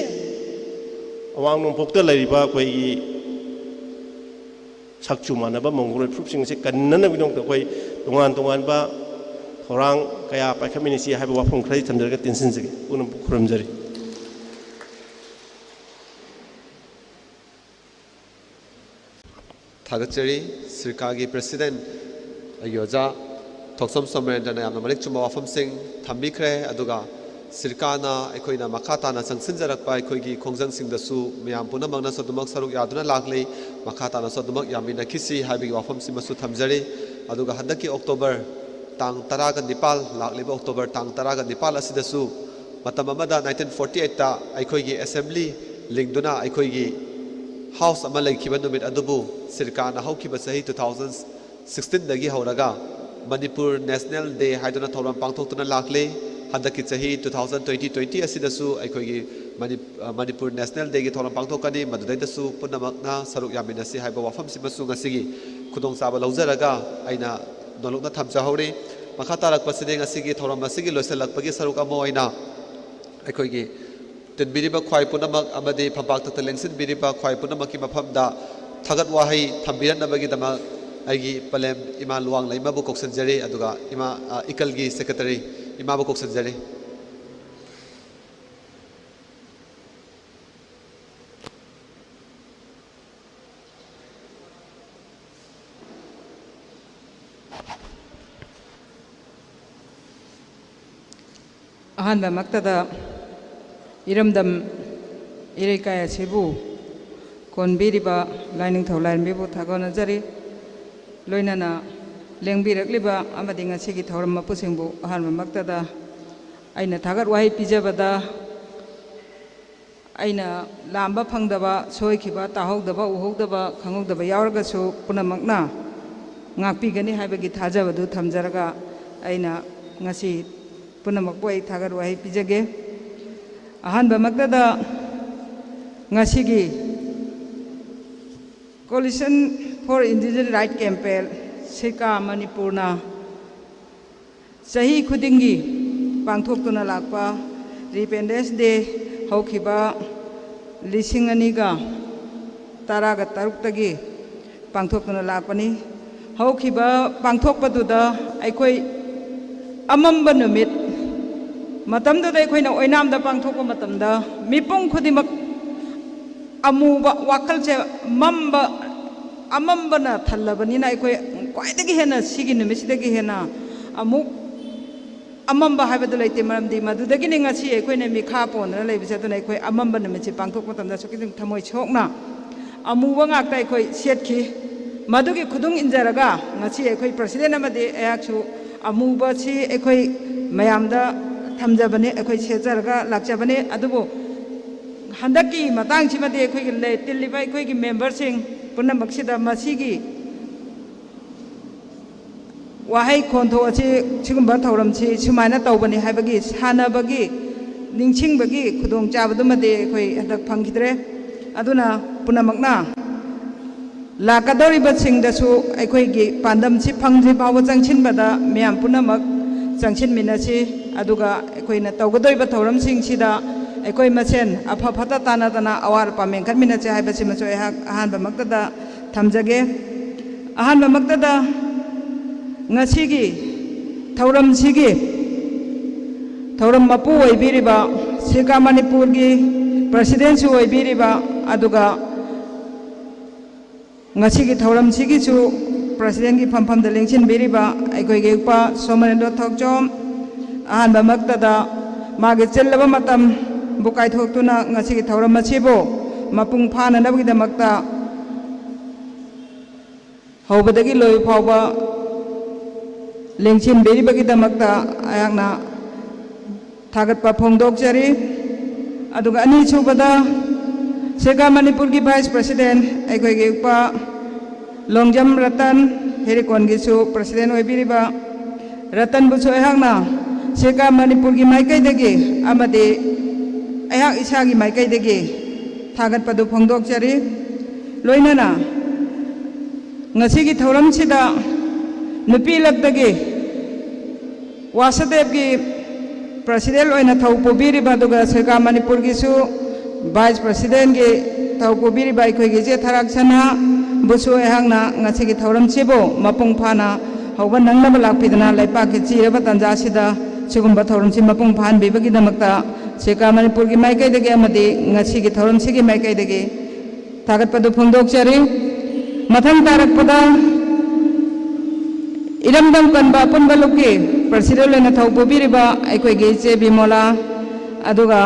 ꯑꯋꯥꯡ ꯅꯣꯡꯄꯣꯛꯇ ꯂꯩꯔꯤꯕ ꯑꯩꯈꯣꯏꯒꯤ ꯁꯛꯆꯨ ꯃꯥꯟꯅꯕ ꯃꯪꯒꯣꯜ ꯐꯨꯔꯨꯞꯁꯤꯡ ꯑꯁꯤ ꯀꯟꯅꯅꯕꯒꯤꯗꯃꯛꯇ ꯑꯩꯈꯣꯏ ꯇꯣꯉꯥꯟ ꯇꯣꯉꯥꯟꯕ ꯊꯧꯔꯥꯡ ꯀꯌా ꯄꯥꯏꯈꯠꯃꯤꯟꯅꯁꯤ ꯍꯥꯏꯕ ꯋꯥꯐꯝ ꯈꯔꯗꯤ ꯊꯝꯖꯔꯒ ꯇꯦꯟꯁꯤꯟꯖꯒꯦ ꯄꯨꯝꯅꯃꯛ ꯈꯨꯔꯨꯝꯖꯔꯤ ꯊꯥꯒꯠꯆꯔꯤ ꯁꯔꯀꯥꯔꯒꯤ ꯄ꯭ꯔꯦꯁꯤꯗꯦꯟ ꯑꯩꯒꯤ ꯑꯣꯖꯥ ꯊꯣꯛꯁꯝ ꯁꯣꯃꯔꯦꯟꯗ꯭ꯔꯅ ꯌꯥꯝꯅ ꯃꯔꯤꯛ ꯆꯨꯝꯕ ꯋꯥꯐꯝꯁꯤꯡ ꯊꯝꯕꯤꯈ꯭ꯔꯦ ꯑꯗꯨꯒ ꯁꯔꯀꯥꯔꯅ ꯑꯩꯈꯣꯏꯅ ꯃꯈꯥ ꯇꯥꯅ ꯆꯪꯁꯤꯟꯖꯔꯛꯄ ꯑꯩꯈꯣꯏꯒꯤ ꯈꯣꯡꯖꯪꯁꯤꯡꯗꯁꯨ ꯃꯌꯥꯝ ꯄꯨꯝꯅꯃꯛꯅꯁꯨ ꯑꯗꯨꯃꯛ ꯁꯔꯨꯛ ꯌꯥꯗꯨꯅ ꯂꯥꯛꯂꯤ ꯃꯈꯥ ꯇꯥꯅꯁꯨ ꯑꯗꯨꯃꯛ ꯌꯥꯃꯤꯟꯅꯈꯤꯁꯤ ꯍꯥꯏꯕꯒꯤ ꯋꯥꯐꯝꯁꯤꯃꯁꯨ ꯊꯝꯖꯔꯤ ꯑꯗꯨꯒ ꯍꯟꯗꯛꯀꯤ ꯑꯣꯛꯇꯣꯕꯔ ꯇꯥꯡ 19 ꯂꯥꯛꯂꯤꯕ ꯑꯣꯛꯇꯣꯕꯔ ꯇꯥꯡ 19 ꯑꯁꯤꯗꯁꯨ ꯃꯇꯝ ꯑꯃꯗ 1948ꯇ ꯑꯩꯈꯣꯏꯒꯤ ꯑꯦꯁꯦꯝꯕ꯭ꯂꯤ ꯂꯤꯡꯗꯨꯅ ꯑꯩꯈꯣꯏꯒꯤ ꯍꯥꯎꯁ ꯑꯃ ꯂꯩꯈꯤꯕ ꯅꯨꯃꯤꯠ ꯑꯗꯨꯕꯨ ꯁꯔꯀꯥꯔꯅ ꯍꯧꯈꯤꯕ ꯆꯍꯤ 2016ꯗꯒꯤ ꯍꯧꯔꯒ ꯃꯅꯤꯄꯨꯔ ꯅꯦꯁꯅꯦꯜ ꯗꯦ ꯍꯥꯏꯗꯨꯅ ꯊꯧꯔꯝ ꯄꯥꯡꯊꯣꯛꯇꯨꯅ ꯂꯥꯛꯂꯤ ꯍꯟꯗꯛꯀꯤ ꯆꯍꯤ 2020 ꯑꯁꯤꯗꯁꯨ ꯑꯩꯈꯣꯏꯒꯤ ꯃꯅꯤꯄꯨꯔ ꯅꯦꯁꯅꯦꯜ ꯗꯦꯒꯤ ꯊꯧꯔꯝ ꯄꯥꯡꯊꯣꯛꯀꯅꯤ ꯃꯗꯨꯗꯩꯗꯁꯨ ꯄꯨꯝꯅꯃꯛꯅ ꯁꯔꯨꯛ ꯌꯥꯃꯤꯟꯅꯁꯤ ꯍꯥꯏꯕ ꯋꯥꯐꯝꯁꯤꯃꯁꯨ ꯉꯁꯤꯒꯤ ꯈꯨꯗꯣꯡꯆꯥꯕ ꯂꯧꯖꯔꯒ ꯑꯩꯅ ꯅꯣꯂꯨꯛꯅ ꯊꯝꯖꯍꯧꯔꯤ ꯃꯈꯥ ꯇꯥꯔꯛꯄꯁꯤꯗꯤ ꯉꯁꯤꯒꯤ ꯊꯧꯔꯝ ꯑꯁꯤꯒꯤ ꯂꯣꯏꯁꯤꯜꯂꯛꯄꯒꯤ ꯁꯔꯨꯛ ꯑꯃ ꯑꯣꯏꯅ ꯑꯩꯈꯣꯏꯒꯤ ꯇꯤꯟꯕꯤꯔꯤꯕ ꯈ꯭ꯋꯥꯏ ꯄꯨꯝꯅꯃꯛ ꯑꯃꯗꯤ ꯐꯝꯄꯥꯛꯇ ꯂꯦꯡꯁꯤꯟꯕꯤꯔꯤꯕ ꯈ꯭ꯋꯥꯏ ꯄꯨꯝꯅꯃꯛꯀꯤ ꯃꯐꯝꯗ ꯊꯥꯒꯠ ꯋꯥꯍꯩ ꯊꯝꯕꯤꯔꯛꯅꯕꯒꯤꯗꯃꯛ ꯑꯩꯒꯤ ꯄꯂꯦꯝ ꯏꯃꯥ ꯂꯨꯋꯥꯡꯂꯩꯃꯕꯨ ꯀꯧꯁꯤꯟꯖꯔꯤ ꯑꯗꯨꯒ ꯏꯃꯥ ꯏꯀꯜꯒꯤ ꯁꯦꯀ꯭ꯔꯦꯇꯔꯤ ꯏꯃꯥꯕꯨ ꯀꯧꯁꯤꯟꯖꯔꯤ ꯑꯍꯥꯟꯕ ꯃꯛꯇꯗ ꯏꯔꯝꯗꯝ ꯏꯔꯩꯀꯥꯏ ꯑꯁꯤꯕꯨ ꯀꯣꯟꯕꯤꯔꯤꯕ ꯂꯥꯏꯅꯤꯡꯊꯧ ꯂꯥꯏꯔꯦꯝꯕꯤꯕꯨ ꯊꯥꯒꯠꯅꯖꯔꯤ ꯂꯣꯏꯅꯅ ꯂꯦꯡꯕꯤꯔꯛꯂꯤꯕ ꯑꯃꯗꯤ ꯉꯁꯤꯒꯤ ꯊꯧꯔꯝ ꯃꯄꯨꯁꯤꯡꯕꯨ ꯑꯍꯥꯟꯕ ꯃꯛꯇꯗ ꯑꯩꯅ ꯊꯥꯒꯠ ꯋꯥꯍꯩ ꯄꯤꯖꯕꯗ ꯑꯩꯅ ꯂꯥꯝꯕ ꯐꯪꯗꯕ ꯁꯣꯏꯈꯤꯕ ꯇꯥꯍꯧꯗꯕ ꯎꯍꯧꯗꯕ ꯈꯪꯍꯧꯗꯕ ꯌꯥꯎꯔꯒꯁꯨ ꯄꯨꯝꯅꯃꯛꯅ ꯉꯥꯛꯄꯤꯒꯅꯤ ꯍꯥꯏꯕꯒꯤ ꯊꯥꯖꯕꯗꯨ ꯊꯝꯖꯔꯒ ꯑꯩꯅ ꯉꯁꯤ ꯄꯨꯝꯅꯃꯛꯄꯨ ꯑꯩ ꯊꯥꯒꯠ ꯋꯥꯍꯩ ꯄꯤꯖꯒꯦ ꯑꯍꯥꯟꯕ ꯃꯛꯇꯗ ꯉꯁꯤꯒꯤ coalition for indigenous right campaign ꯁꯤꯔꯀꯥ ꯃꯅꯤꯄꯨꯔꯅ ꯆꯍꯤ ꯈꯨꯗꯤꯡꯒꯤ ꯄꯥꯡꯊꯣꯛꯇꯨꯅ ꯂꯥꯛꯄ ꯔꯤꯄꯦꯟꯗꯦꯟꯁ ꯗꯦ ꯍꯧꯈꯤꯕ 2013 ꯄꯥꯡꯊꯣꯛꯇꯨꯅ ꯂꯥꯛꯄꯅꯤ ꯍꯧꯈꯤꯕ ꯄꯥꯡꯊꯣꯛꯄꯗꯨꯗ ꯑꯩꯈꯣꯏ ꯑꯃꯝꯕ ꯅꯨꯃꯤꯠ ꯃꯇꯝꯗꯨꯗ ꯑꯩꯈꯣꯏꯅ ꯑꯣꯏꯅꯥꯝꯗ ꯄꯥꯡꯊꯣꯛꯄ ꯃꯇꯝꯗ ꯃꯤꯄꯨꯝ ꯈꯨꯗꯤꯡꯃꯛ ꯑꯃꯨꯕ ꯋꯥꯈꯜꯁꯦ ꯑꯃꯝꯕꯅ ꯊꯜꯂꯕꯅꯤꯅ ꯑꯩꯈꯣꯏ ꯈ꯭ꯋꯥꯏꯗꯒꯤ ꯍꯦꯟꯅ ꯁꯤꯒꯤ ꯅꯨꯃꯤꯠꯁꯤꯗꯒꯤ ꯍꯦꯟꯅ ꯑꯃꯨꯛ ꯑꯃꯝꯕ ꯍꯥꯏꯕꯗꯨ ꯂꯩꯇꯦ ꯃꯔꯝꯗꯤ ꯃꯗꯨꯗꯒꯤꯅꯤ ꯉꯁꯤ ꯑꯩꯈꯣꯏꯅ ꯃꯤꯈꯥ ꯄꯣꯟꯗꯨꯅ ꯂꯩꯕꯁꯦ ꯑꯗꯨꯅ ꯑꯩꯈꯣꯏ ꯑꯃꯝꯕ ꯅꯨꯃꯤꯠꯁꯤ ꯄꯥꯡꯊꯣꯛꯄ ꯃꯇꯝꯗ ꯑꯁꯨꯛꯀꯤ ꯃꯇꯤꯛ ꯊꯃꯣꯏ ꯁꯣꯛꯅ ꯑꯃꯨꯕ ꯉꯥꯛꯇ ꯑꯩꯈꯣꯏ ꯁꯦꯠꯈꯤ ꯃꯗꯨꯒꯤ ꯈꯨꯗꯨꯡ ꯏꯟꯖꯔꯒ ꯉꯁꯤ ꯑꯩꯈꯣꯏ ꯄ꯭ꯔꯁꯤꯗꯦꯟ ꯑꯃꯗꯤ ꯑꯩꯍꯥꯛꯁꯨ ꯑꯃꯨꯕꯁꯤ ꯑꯩꯈꯣꯏ ꯃꯌꯥꯝꯗ ꯊꯝꯖꯕꯅꯤ ꯑꯩꯈꯣꯏ ꯁꯦꯠꯆꯔꯒ ꯂꯥꯛꯆꯕꯅꯤ ꯑꯗꯨꯕꯨ ꯍꯟꯗꯛꯀꯤ ꯃꯇꯥꯡꯁꯤꯃꯗꯤ ꯑꯩꯈꯣꯏꯒꯤ ꯇꯤꯜꯂꯤꯕ ꯑꯩꯈꯣꯏꯒꯤ ꯃꯦꯝꯕꯔꯁꯤꯡ ꯄꯨꯝꯅꯃꯛꯁꯤꯗ ꯃꯁꯤꯒꯤ ꯋꯥꯍꯩ ꯈꯣꯟꯊꯣꯛ ꯑꯁꯤ ꯁꯤꯒꯨꯝꯕ ꯊꯧꯔꯝꯁꯤ ꯁꯨꯃꯥꯏꯅ ꯇꯧꯕꯅꯤ ꯍꯥꯏꯕꯒꯤ ꯁꯥꯟꯅꯕꯒꯤ ꯅꯤꯡꯁꯤꯡꯕꯒꯤ ꯈꯨꯗꯣꯡꯆꯥꯕꯗꯨꯃꯗꯤ ꯑꯩꯈꯣꯏ ꯍꯟꯗꯛ ꯐꯪꯈꯤꯗ꯭ꯔꯦ ꯑꯗꯨꯅ ꯄꯨꯝꯅꯃꯛꯅ ꯂꯥꯛꯀꯗꯧꯔꯤꯕꯁꯤꯡꯗꯁꯨ ꯑꯩꯈꯣꯏꯒꯤ ꯄꯥꯟꯗꯝꯁꯤ ꯐꯪꯗ꯭ꯔꯤ ꯐꯥꯎꯕ ꯆꯪꯁꯤꯟꯕꯗ ꯃꯌꯥꯝ ꯄꯨꯝꯅꯃꯛ ꯆꯪꯁꯤꯟꯃꯤꯟꯅꯁꯤ ꯑꯗꯨꯒ ꯑꯩꯈꯣꯏꯅ ꯇꯧꯒꯗꯧꯔꯤꯕ ꯊꯧꯔꯝꯁꯤꯡꯁꯤꯗ ꯑꯩꯈꯣꯏ ꯃꯁꯦꯟ ꯑꯐ ꯐꯠꯇ ꯇꯥꯟꯅꯗꯅ ꯑꯋꯥꯠ ꯑꯄꯥ ꯃꯦꯟꯈꯠꯃꯤꯟꯅꯁꯤ ꯍꯥꯏꯕꯁꯤꯃꯁꯨ ꯑꯩꯍꯥꯛ ꯑꯍꯥꯟꯕ ꯃꯛꯇꯗ ꯊꯝꯖꯒꯦ ꯑꯍꯥꯟꯕ ꯃꯛꯇꯗ ꯉꯁꯤꯒꯤ ꯊꯧꯔꯝꯁꯤꯒꯤ ꯊꯧꯔꯝ ꯃꯄꯨ ꯑꯣꯏꯕꯤꯔꯤꯕ ꯁꯤꯔꯀꯥ ꯃꯅꯤꯄꯨꯔꯒꯤ ꯄ꯭ꯔꯁꯤꯗꯦꯟꯁꯨ ꯑꯣꯏꯕꯤꯔꯤꯕ ꯑꯗꯨꯒ ꯉꯁꯤꯒꯤ ꯊꯧꯔꯝꯁꯤꯒꯤꯁꯨ ꯄ꯭ꯔꯁꯤꯗꯦꯟꯒꯤ ꯐꯝꯐꯝꯗ ꯂꯦꯡꯁꯤꯟꯕꯤꯔꯤꯕ ꯑꯩꯈꯣꯏꯒꯤ ꯏꯄꯥ ꯁꯣꯃꯔꯦꯟꯗ꯭ꯔ ꯊꯣꯛꯆꯣꯝ ꯑꯍꯥꯟꯕ ꯃꯛꯇꯗ ꯃꯥꯒꯤ ꯆꯤꯜꯂꯕ ꯃꯇꯝꯕꯨ ꯀꯥꯏꯊꯣꯛꯇꯨꯅ ꯉꯁꯤꯒꯤ ꯊꯧꯔꯝ ꯑꯁꯤꯕꯨ ꯃꯄꯨꯡ ꯐꯥꯅꯅꯕꯒꯤꯗꯃꯛꯇ ꯍꯧꯕꯗꯒꯤ ꯂꯣꯏꯕ ꯐꯥꯎꯕ ꯂꯦꯡꯁꯤꯟꯕꯤꯔꯤꯕꯒꯤꯗꯃꯛꯇ ꯑꯩꯍꯥꯛꯅ ꯊꯥꯒꯠꯄ ꯐꯣꯡꯗꯣꯛꯆꯔꯤ ꯑꯗꯨꯒ ꯑꯅꯤꯁꯨꯕꯗ ꯁꯦꯒꯥ ꯃꯅꯤꯄꯨꯔꯒꯤ ꯚꯥꯏꯁ ꯄ꯭ꯔꯁꯤꯗꯦꯟ ꯑꯩꯈꯣꯏꯒꯤ ꯏꯄꯥ ꯂꯣꯡꯖꯝ ꯔꯇꯟ ꯍꯦꯔꯤꯀꯣꯟꯒꯤꯁꯨ ꯄ꯭ꯔꯁꯤꯗꯦꯟ ꯑꯣꯏꯕꯤꯔꯤꯕ ꯔꯇꯟꯕꯨꯁꯨ ꯑꯩꯍꯥꯛꯅ ꯁꯦꯒꯥ ꯃꯅꯤꯄꯨꯔꯒꯤ ꯃꯥꯏꯀꯩꯗꯒꯤ ꯑꯃꯗꯤ ꯑꯩꯍꯥꯛ ꯏꯁꯥꯒꯤ ꯃꯥꯏꯀꯩꯗꯒꯤ ꯊꯥꯒꯠꯄꯗꯨ ꯐꯣꯡꯗꯣꯛꯆꯔꯤ ꯂꯣꯏꯅꯅ ꯉꯁꯤꯒꯤ ꯊꯧꯔꯝꯁꯤꯗ ꯅꯨꯄꯤ ꯂꯛꯇꯒꯤ ꯋꯥꯁꯗꯦꯕꯒꯤ ꯄ꯭ꯔꯁꯤꯗꯦꯟ ꯑꯣꯏꯅ ꯊꯧ ꯄꯨꯕꯤꯔꯤꯕ ꯑꯗꯨꯒ ꯁꯦꯒꯥ ꯃꯅꯤꯄꯨꯔꯒꯤꯁꯨ ꯚꯥꯏꯁ ꯄ꯭ꯔꯁꯤꯗꯦꯟꯒꯤ ꯊꯧ ꯄꯨꯕꯤꯔꯤꯕ ꯑꯩꯈꯣꯏꯒꯤ ꯏꯆꯦ ꯊꯥꯔꯛꯁꯅꯥ ꯕꯨꯁꯨ ꯑꯩꯍꯥꯛꯅ ꯉꯁꯤꯒꯤ ꯊꯧꯔꯝꯁꯤꯕꯨ ꯃꯄꯨꯡ ꯐꯥꯅ ꯍꯧꯕ ꯅꯪꯅꯕ ꯂꯥꯛꯄꯤꯗꯨꯅ ꯂꯩꯄꯥꯛꯀꯤ ꯆꯤꯔꯕ ꯇꯥꯟꯖꯥꯁꯤꯗ ꯁꯤꯒꯨꯝꯕ ꯊꯧꯔꯝꯁꯤ ꯃꯄꯨꯡ ꯐꯥꯍꯟꯕꯤꯕꯒꯤꯗꯃꯛꯇ ꯁꯦꯒꯥ ꯃꯅꯤꯄꯨꯔꯒꯤ ꯃꯥꯏꯀꯩꯗꯒꯤ ꯑꯃꯗꯤ ꯉꯁꯤꯒꯤ ꯊꯧꯔꯝꯁꯤꯒꯤ ꯃꯥꯏꯀꯩꯗꯒꯤ ꯊꯥꯒꯠꯄꯗꯨ ꯐꯣꯡꯗꯣꯛꯆꯔꯤ ꯃꯊꯪ ꯇꯥꯔꯛꯄꯗ ꯏꯔꯝꯗꯝ ꯀꯟꯕ ꯑꯄꯨꯟꯕ ꯂꯨꯞꯀꯤ ꯄ꯭ꯔꯁꯤꯗꯦꯟ ꯑꯣꯏꯅ ꯊꯧ ꯄꯨꯕꯤꯔꯤꯕ ꯑꯩꯈꯣꯏꯒꯤ ꯏꯆꯦ ꯕꯤꯃꯣꯂꯥ ꯑꯗꯨꯒ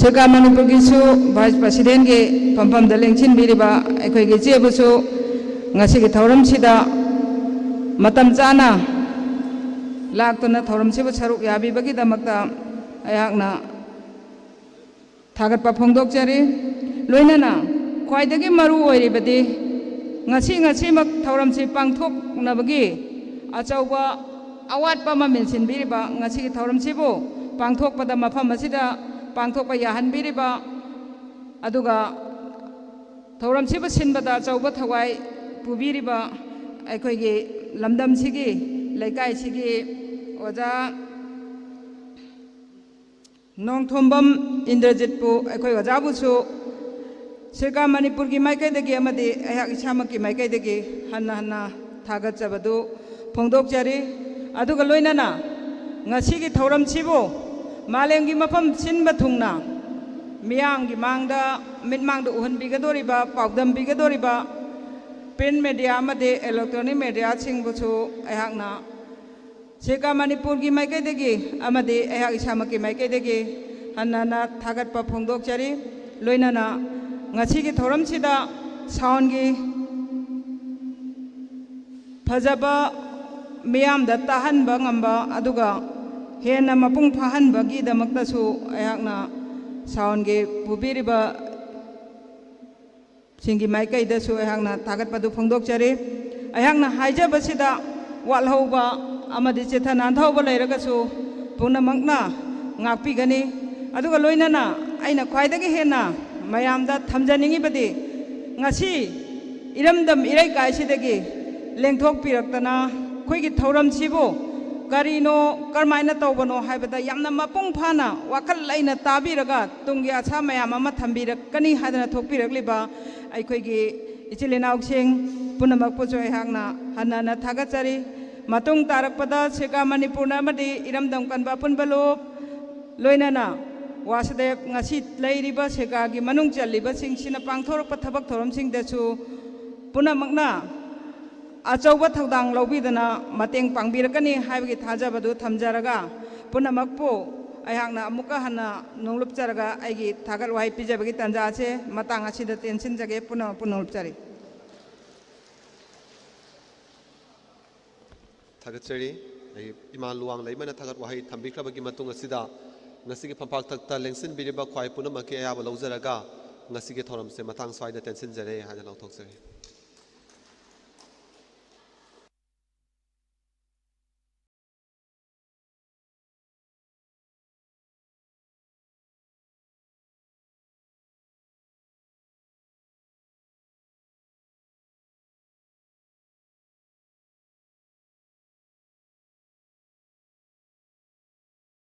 ꯁꯦꯒꯥ ꯃꯅꯤꯄꯨꯔꯒꯤꯁꯨ ꯚꯥꯏꯁ ꯄ꯭ꯔꯁꯤꯗꯦꯟꯒꯤ ꯐꯝꯐꯝꯗ ꯂꯦꯡꯁꯤꯟꯕꯤꯔꯤꯕ ꯑꯩꯈꯣꯏꯒꯤ ꯏꯆꯦꯕꯨꯁꯨ ꯉꯁꯤꯒꯤ ꯊꯧꯔꯝꯁꯤꯗ ꯃꯇꯝ ꯆꯥꯅ ꯂꯥꯛꯇꯨꯅ ꯊꯧꯔꯝꯁꯤꯕꯨ ꯁꯔꯨꯛ ꯌꯥꯕꯤꯕꯒꯤꯗꯃꯛꯇ ꯑꯩꯍꯥꯛꯅ ꯊꯥꯒꯠꯄ ꯐꯣꯡꯗꯣꯛꯆꯔꯤ ꯂꯣꯏꯅꯅ ꯈ꯭ꯋꯥꯏꯗꯒꯤ ꯃꯔꯨ ꯑꯣꯏꯔꯤꯕꯗꯤ ꯉꯁꯤꯃꯛ ꯊꯧꯔꯝꯁꯤ ꯄꯥꯡꯊꯣꯛꯅꯕꯒꯤ ꯑꯆꯧꯕ ꯑꯋꯥꯠꯄ ꯑꯃ ꯃꯦꯟꯁꯤꯟꯕꯤꯔꯤꯕ ꯉꯁꯤꯒꯤ ꯊꯧꯔꯝꯁꯤꯕꯨ ꯄꯥꯡꯊꯣꯛꯄꯗ ꯃꯐꯝ ꯑꯁꯤꯗ ꯄꯥꯡꯊꯣꯛꯄ ꯌꯥꯍꯟꯕꯤꯔꯤꯕ ꯑꯗꯨꯒ ꯊꯧꯔꯝꯁꯤꯕꯨ ꯁꯤꯟꯕꯗ ꯑꯆꯧꯕ ꯊꯋꯥꯏ ꯄꯨꯕꯤꯔꯤꯕ ꯑꯩꯈꯣꯏꯒꯤ ꯂꯝꯗꯝꯁꯤꯒꯤ ꯂꯩꯀꯥꯏꯁꯤꯒꯤ ꯑꯣꯖꯥ ꯅꯣꯡꯊꯣꯝꯕꯝ ꯏꯟꯗ꯭ꯔꯖꯤꯠꯄꯨ ꯑꯩꯈꯣꯏ ꯑꯣꯖꯥꯕꯨꯁꯨ ꯁꯦꯒꯥ ꯃꯅꯤꯄꯨꯔꯒꯤ ꯃꯥꯏꯀꯩꯗꯒꯤ ꯑꯃꯗꯤ ꯑꯩꯍꯥꯛ ꯏꯁꯥꯃꯛꯀꯤ ꯃꯥꯏꯀꯩꯗꯒꯤ ꯍꯟꯅ ꯊꯥꯒꯠꯆꯕꯗꯨ ꯐꯣꯡꯗꯣꯛꯆꯔꯤ ꯑꯗꯨꯒ ꯂꯣꯏꯅꯅ ꯉꯁꯤꯒꯤ ꯊꯧꯔꯝꯁꯤꯕꯨ ꯃꯥꯂꯦꯝꯒꯤ ꯃꯐꯝ ꯁꯤꯟꯕ ꯊꯨꯡꯅ ꯃꯤꯌꯥꯝꯒꯤ ꯃꯥꯡꯗ ꯃꯤꯠꯃꯥꯡꯗ ꯎꯍꯟꯕꯤꯒꯗꯧꯔꯤꯕ ꯄꯥꯎꯗꯝꯕꯤꯒꯗꯧꯔꯤꯕ ꯄ꯭ꯔꯤꯟ ꯃꯦꯗꯤꯌꯥ ꯑꯃꯗꯤ ꯏꯂꯦꯛꯇ꯭ꯔꯣꯅꯤꯛ ꯃꯦꯗꯤꯌꯥꯁꯤꯡꯕꯨꯁꯨ ꯑꯩꯍꯥꯛꯅ ꯁꯦꯒꯥ ꯃꯅꯤꯄꯨꯔꯒꯤ ꯃꯥꯏꯀꯩꯗꯒꯤ ꯑꯃꯗꯤ ꯑꯩꯍꯥꯛ ꯏꯁꯥꯃꯛꯀꯤ ꯃꯥꯏꯀꯩꯗꯒꯤ ꯍꯟꯅ ꯊꯥꯒꯠꯄ ꯐꯣꯡꯗꯣꯛꯆꯔꯤ ꯂꯣꯏꯅꯅ ꯉꯁꯤꯒꯤ ꯊꯧꯔꯝꯁꯤꯗ ꯁꯥꯎꯟꯒꯤ ꯐꯖꯕ ꯃꯤꯌꯥꯝꯗ ꯇꯥꯍꯟꯕ ꯉꯝꯕ ꯑꯗꯨꯒ ꯍꯦꯟꯅ ꯃꯄꯨꯡ ꯐꯥꯍꯟꯕꯒꯤꯗꯃꯛꯇꯁꯨ ꯑꯩꯍꯥꯛꯅ ꯁꯥꯎꯟꯒꯤ ꯄꯨꯕꯤꯔꯤꯕ ꯁꯤꯡꯒꯤ ꯃꯥꯏꯀꯩꯗꯁꯨ ꯑꯩꯍꯥꯛꯅ ꯊꯥꯒꯠꯄꯗꯨ ꯐꯣꯡꯗꯣꯛꯆꯔꯤ ꯑꯩꯍꯥꯛꯅ ꯍꯥꯏꯖꯕꯁꯤꯗ ꯋꯥꯠꯍꯧꯕ ꯑꯃꯗꯤ ꯆꯦꯊ ꯅꯥꯟꯊꯍꯧꯕ ꯂꯩꯔꯒꯁꯨ ꯄꯨꯝꯅꯃꯛꯅ ꯉꯥꯛꯄꯤꯒꯅꯤ ꯑꯗꯨꯒ ꯂꯣꯏꯅꯅ ꯑꯩꯅ ꯈ꯭ꯋꯥꯏꯗꯒꯤ ꯍꯦꯟꯅ ꯃꯌꯥꯝꯗ ꯊꯝꯖꯅꯤꯡꯉꯤꯕꯗꯤ ꯉꯁꯤ ꯏꯔꯝꯗꯝ ꯏꯔꯩꯀꯥꯏꯁꯤꯗꯒꯤ ꯂꯦꯡꯊꯣꯛꯄꯤꯔꯛꯇꯅ ꯑꯩꯈꯣꯏꯒꯤ ꯊꯧꯔꯝꯁꯤꯕꯨ ꯀꯔꯤꯅꯣ ꯀꯔꯝꯍꯥꯏꯅ ꯇꯧꯕꯅꯣ ꯍꯥꯏꯕꯗ ꯌꯥꯝꯅ ꯃꯄꯨꯡ ꯐꯥꯅ ꯋꯥꯈꯜ ꯂꯩꯅ ꯇꯥꯕꯤꯔꯒ ꯇꯨꯡꯒꯤ ꯑꯁꯥ ꯃꯌꯥꯝ ꯑꯃ ꯊꯝꯕꯤꯔꯛꯀꯅꯤ ꯍꯥꯏꯗꯅ ꯊꯣꯛꯄꯤꯔꯛꯂꯤꯕ ꯑꯩꯈꯣꯏꯒꯤ ꯏꯆꯤꯜ ꯏꯅꯥꯎꯁꯤꯡ ꯄꯨꯝꯅꯃꯛꯄꯨꯁꯨ ꯑꯩꯍꯥꯛꯅ ꯍꯟꯅ ꯊꯥꯒꯠꯆꯔꯤ ꯃꯇꯨꯡ ꯇꯥꯔꯛꯄꯗ ꯁꯦꯒꯥ ꯃꯅꯤꯄꯨꯔꯅ ꯑꯃꯗꯤ ꯏꯔꯝꯗꯝ ꯀꯟꯕ ꯑꯄꯨꯟꯕ ꯂꯨꯞ ꯂꯣꯏꯅꯅ ꯋꯥꯁꯗꯦꯕ ꯉꯁꯤ ꯂꯩꯔꯤꯕ ꯁꯦꯒꯥꯒꯤ ꯃꯅꯨꯡ ꯆꯜꯂꯤꯕꯁꯤꯡꯁꯤꯅ ꯄꯥꯡꯊꯣꯔꯛꯄ ꯊꯕꯛ ꯊꯧꯔꯝꯁꯤꯡꯗꯁꯨ ꯄꯨꯝꯅꯃꯛꯅ ꯑꯆꯧꯕ ꯊꯧꯗꯥꯡ ꯂꯧꯕꯤꯗꯨꯅ ꯃꯇꯦꯡ ꯄꯥꯡꯕꯤꯔꯛꯀꯅꯤ ꯍꯥꯏꯕꯒꯤ ꯊꯥꯖꯕꯗꯨ ꯊꯝꯖꯔꯒ ꯄꯨꯝꯅꯃꯛꯄꯨ ꯑꯩꯍꯥꯛꯅ ꯑꯃꯨꯛꯀ ꯍꯟꯅ ꯅꯣꯡꯂꯨꯞꯆꯔꯒ ꯑꯩꯒꯤ ꯊꯥꯒꯠ ꯋꯥꯍꯩ ꯄꯤꯖꯕꯒꯤ ꯇꯥꯟꯖꯥꯁꯦ ꯃꯇꯥꯡ ꯑꯁꯤꯗ ꯇꯦꯟꯁꯤꯟꯖꯒꯦ ꯄꯨꯝꯅꯃꯛꯄꯨ ꯅꯣꯡꯂꯨꯞꯆꯔꯤ ꯊꯥꯒꯠꯆꯔꯤ ꯑꯩ ꯏꯃꯥ ꯂꯨꯋꯥꯡ ꯂꯩꯃꯅ ꯊꯥꯒꯠ ꯋꯥꯍꯩ ꯊꯝꯕꯤꯈ꯭ꯔꯕꯒꯤ ꯃꯇꯨꯡ ꯑꯁꯤꯗ ꯉꯁꯤꯒꯤ ꯐꯝꯄꯥꯛꯇꯛꯇ ꯂꯦꯡꯁꯤꯟꯕꯤꯔꯤꯕ ꯈ꯭ꯋꯥꯏ ꯄꯨꯝꯅꯃꯛꯀꯤ ꯑꯌꯥꯕ ꯂꯧꯖꯔꯒ ꯉꯁꯤꯒꯤ ꯊꯧꯔꯝꯁꯦ ꯃꯇꯥꯡ ꯁ꯭ꯋꯥꯏꯗ ꯇꯦꯟꯁꯤꯟꯖꯔꯦ ꯍꯥꯏꯅ ꯂꯥꯎꯊꯣꯛꯆꯔꯤ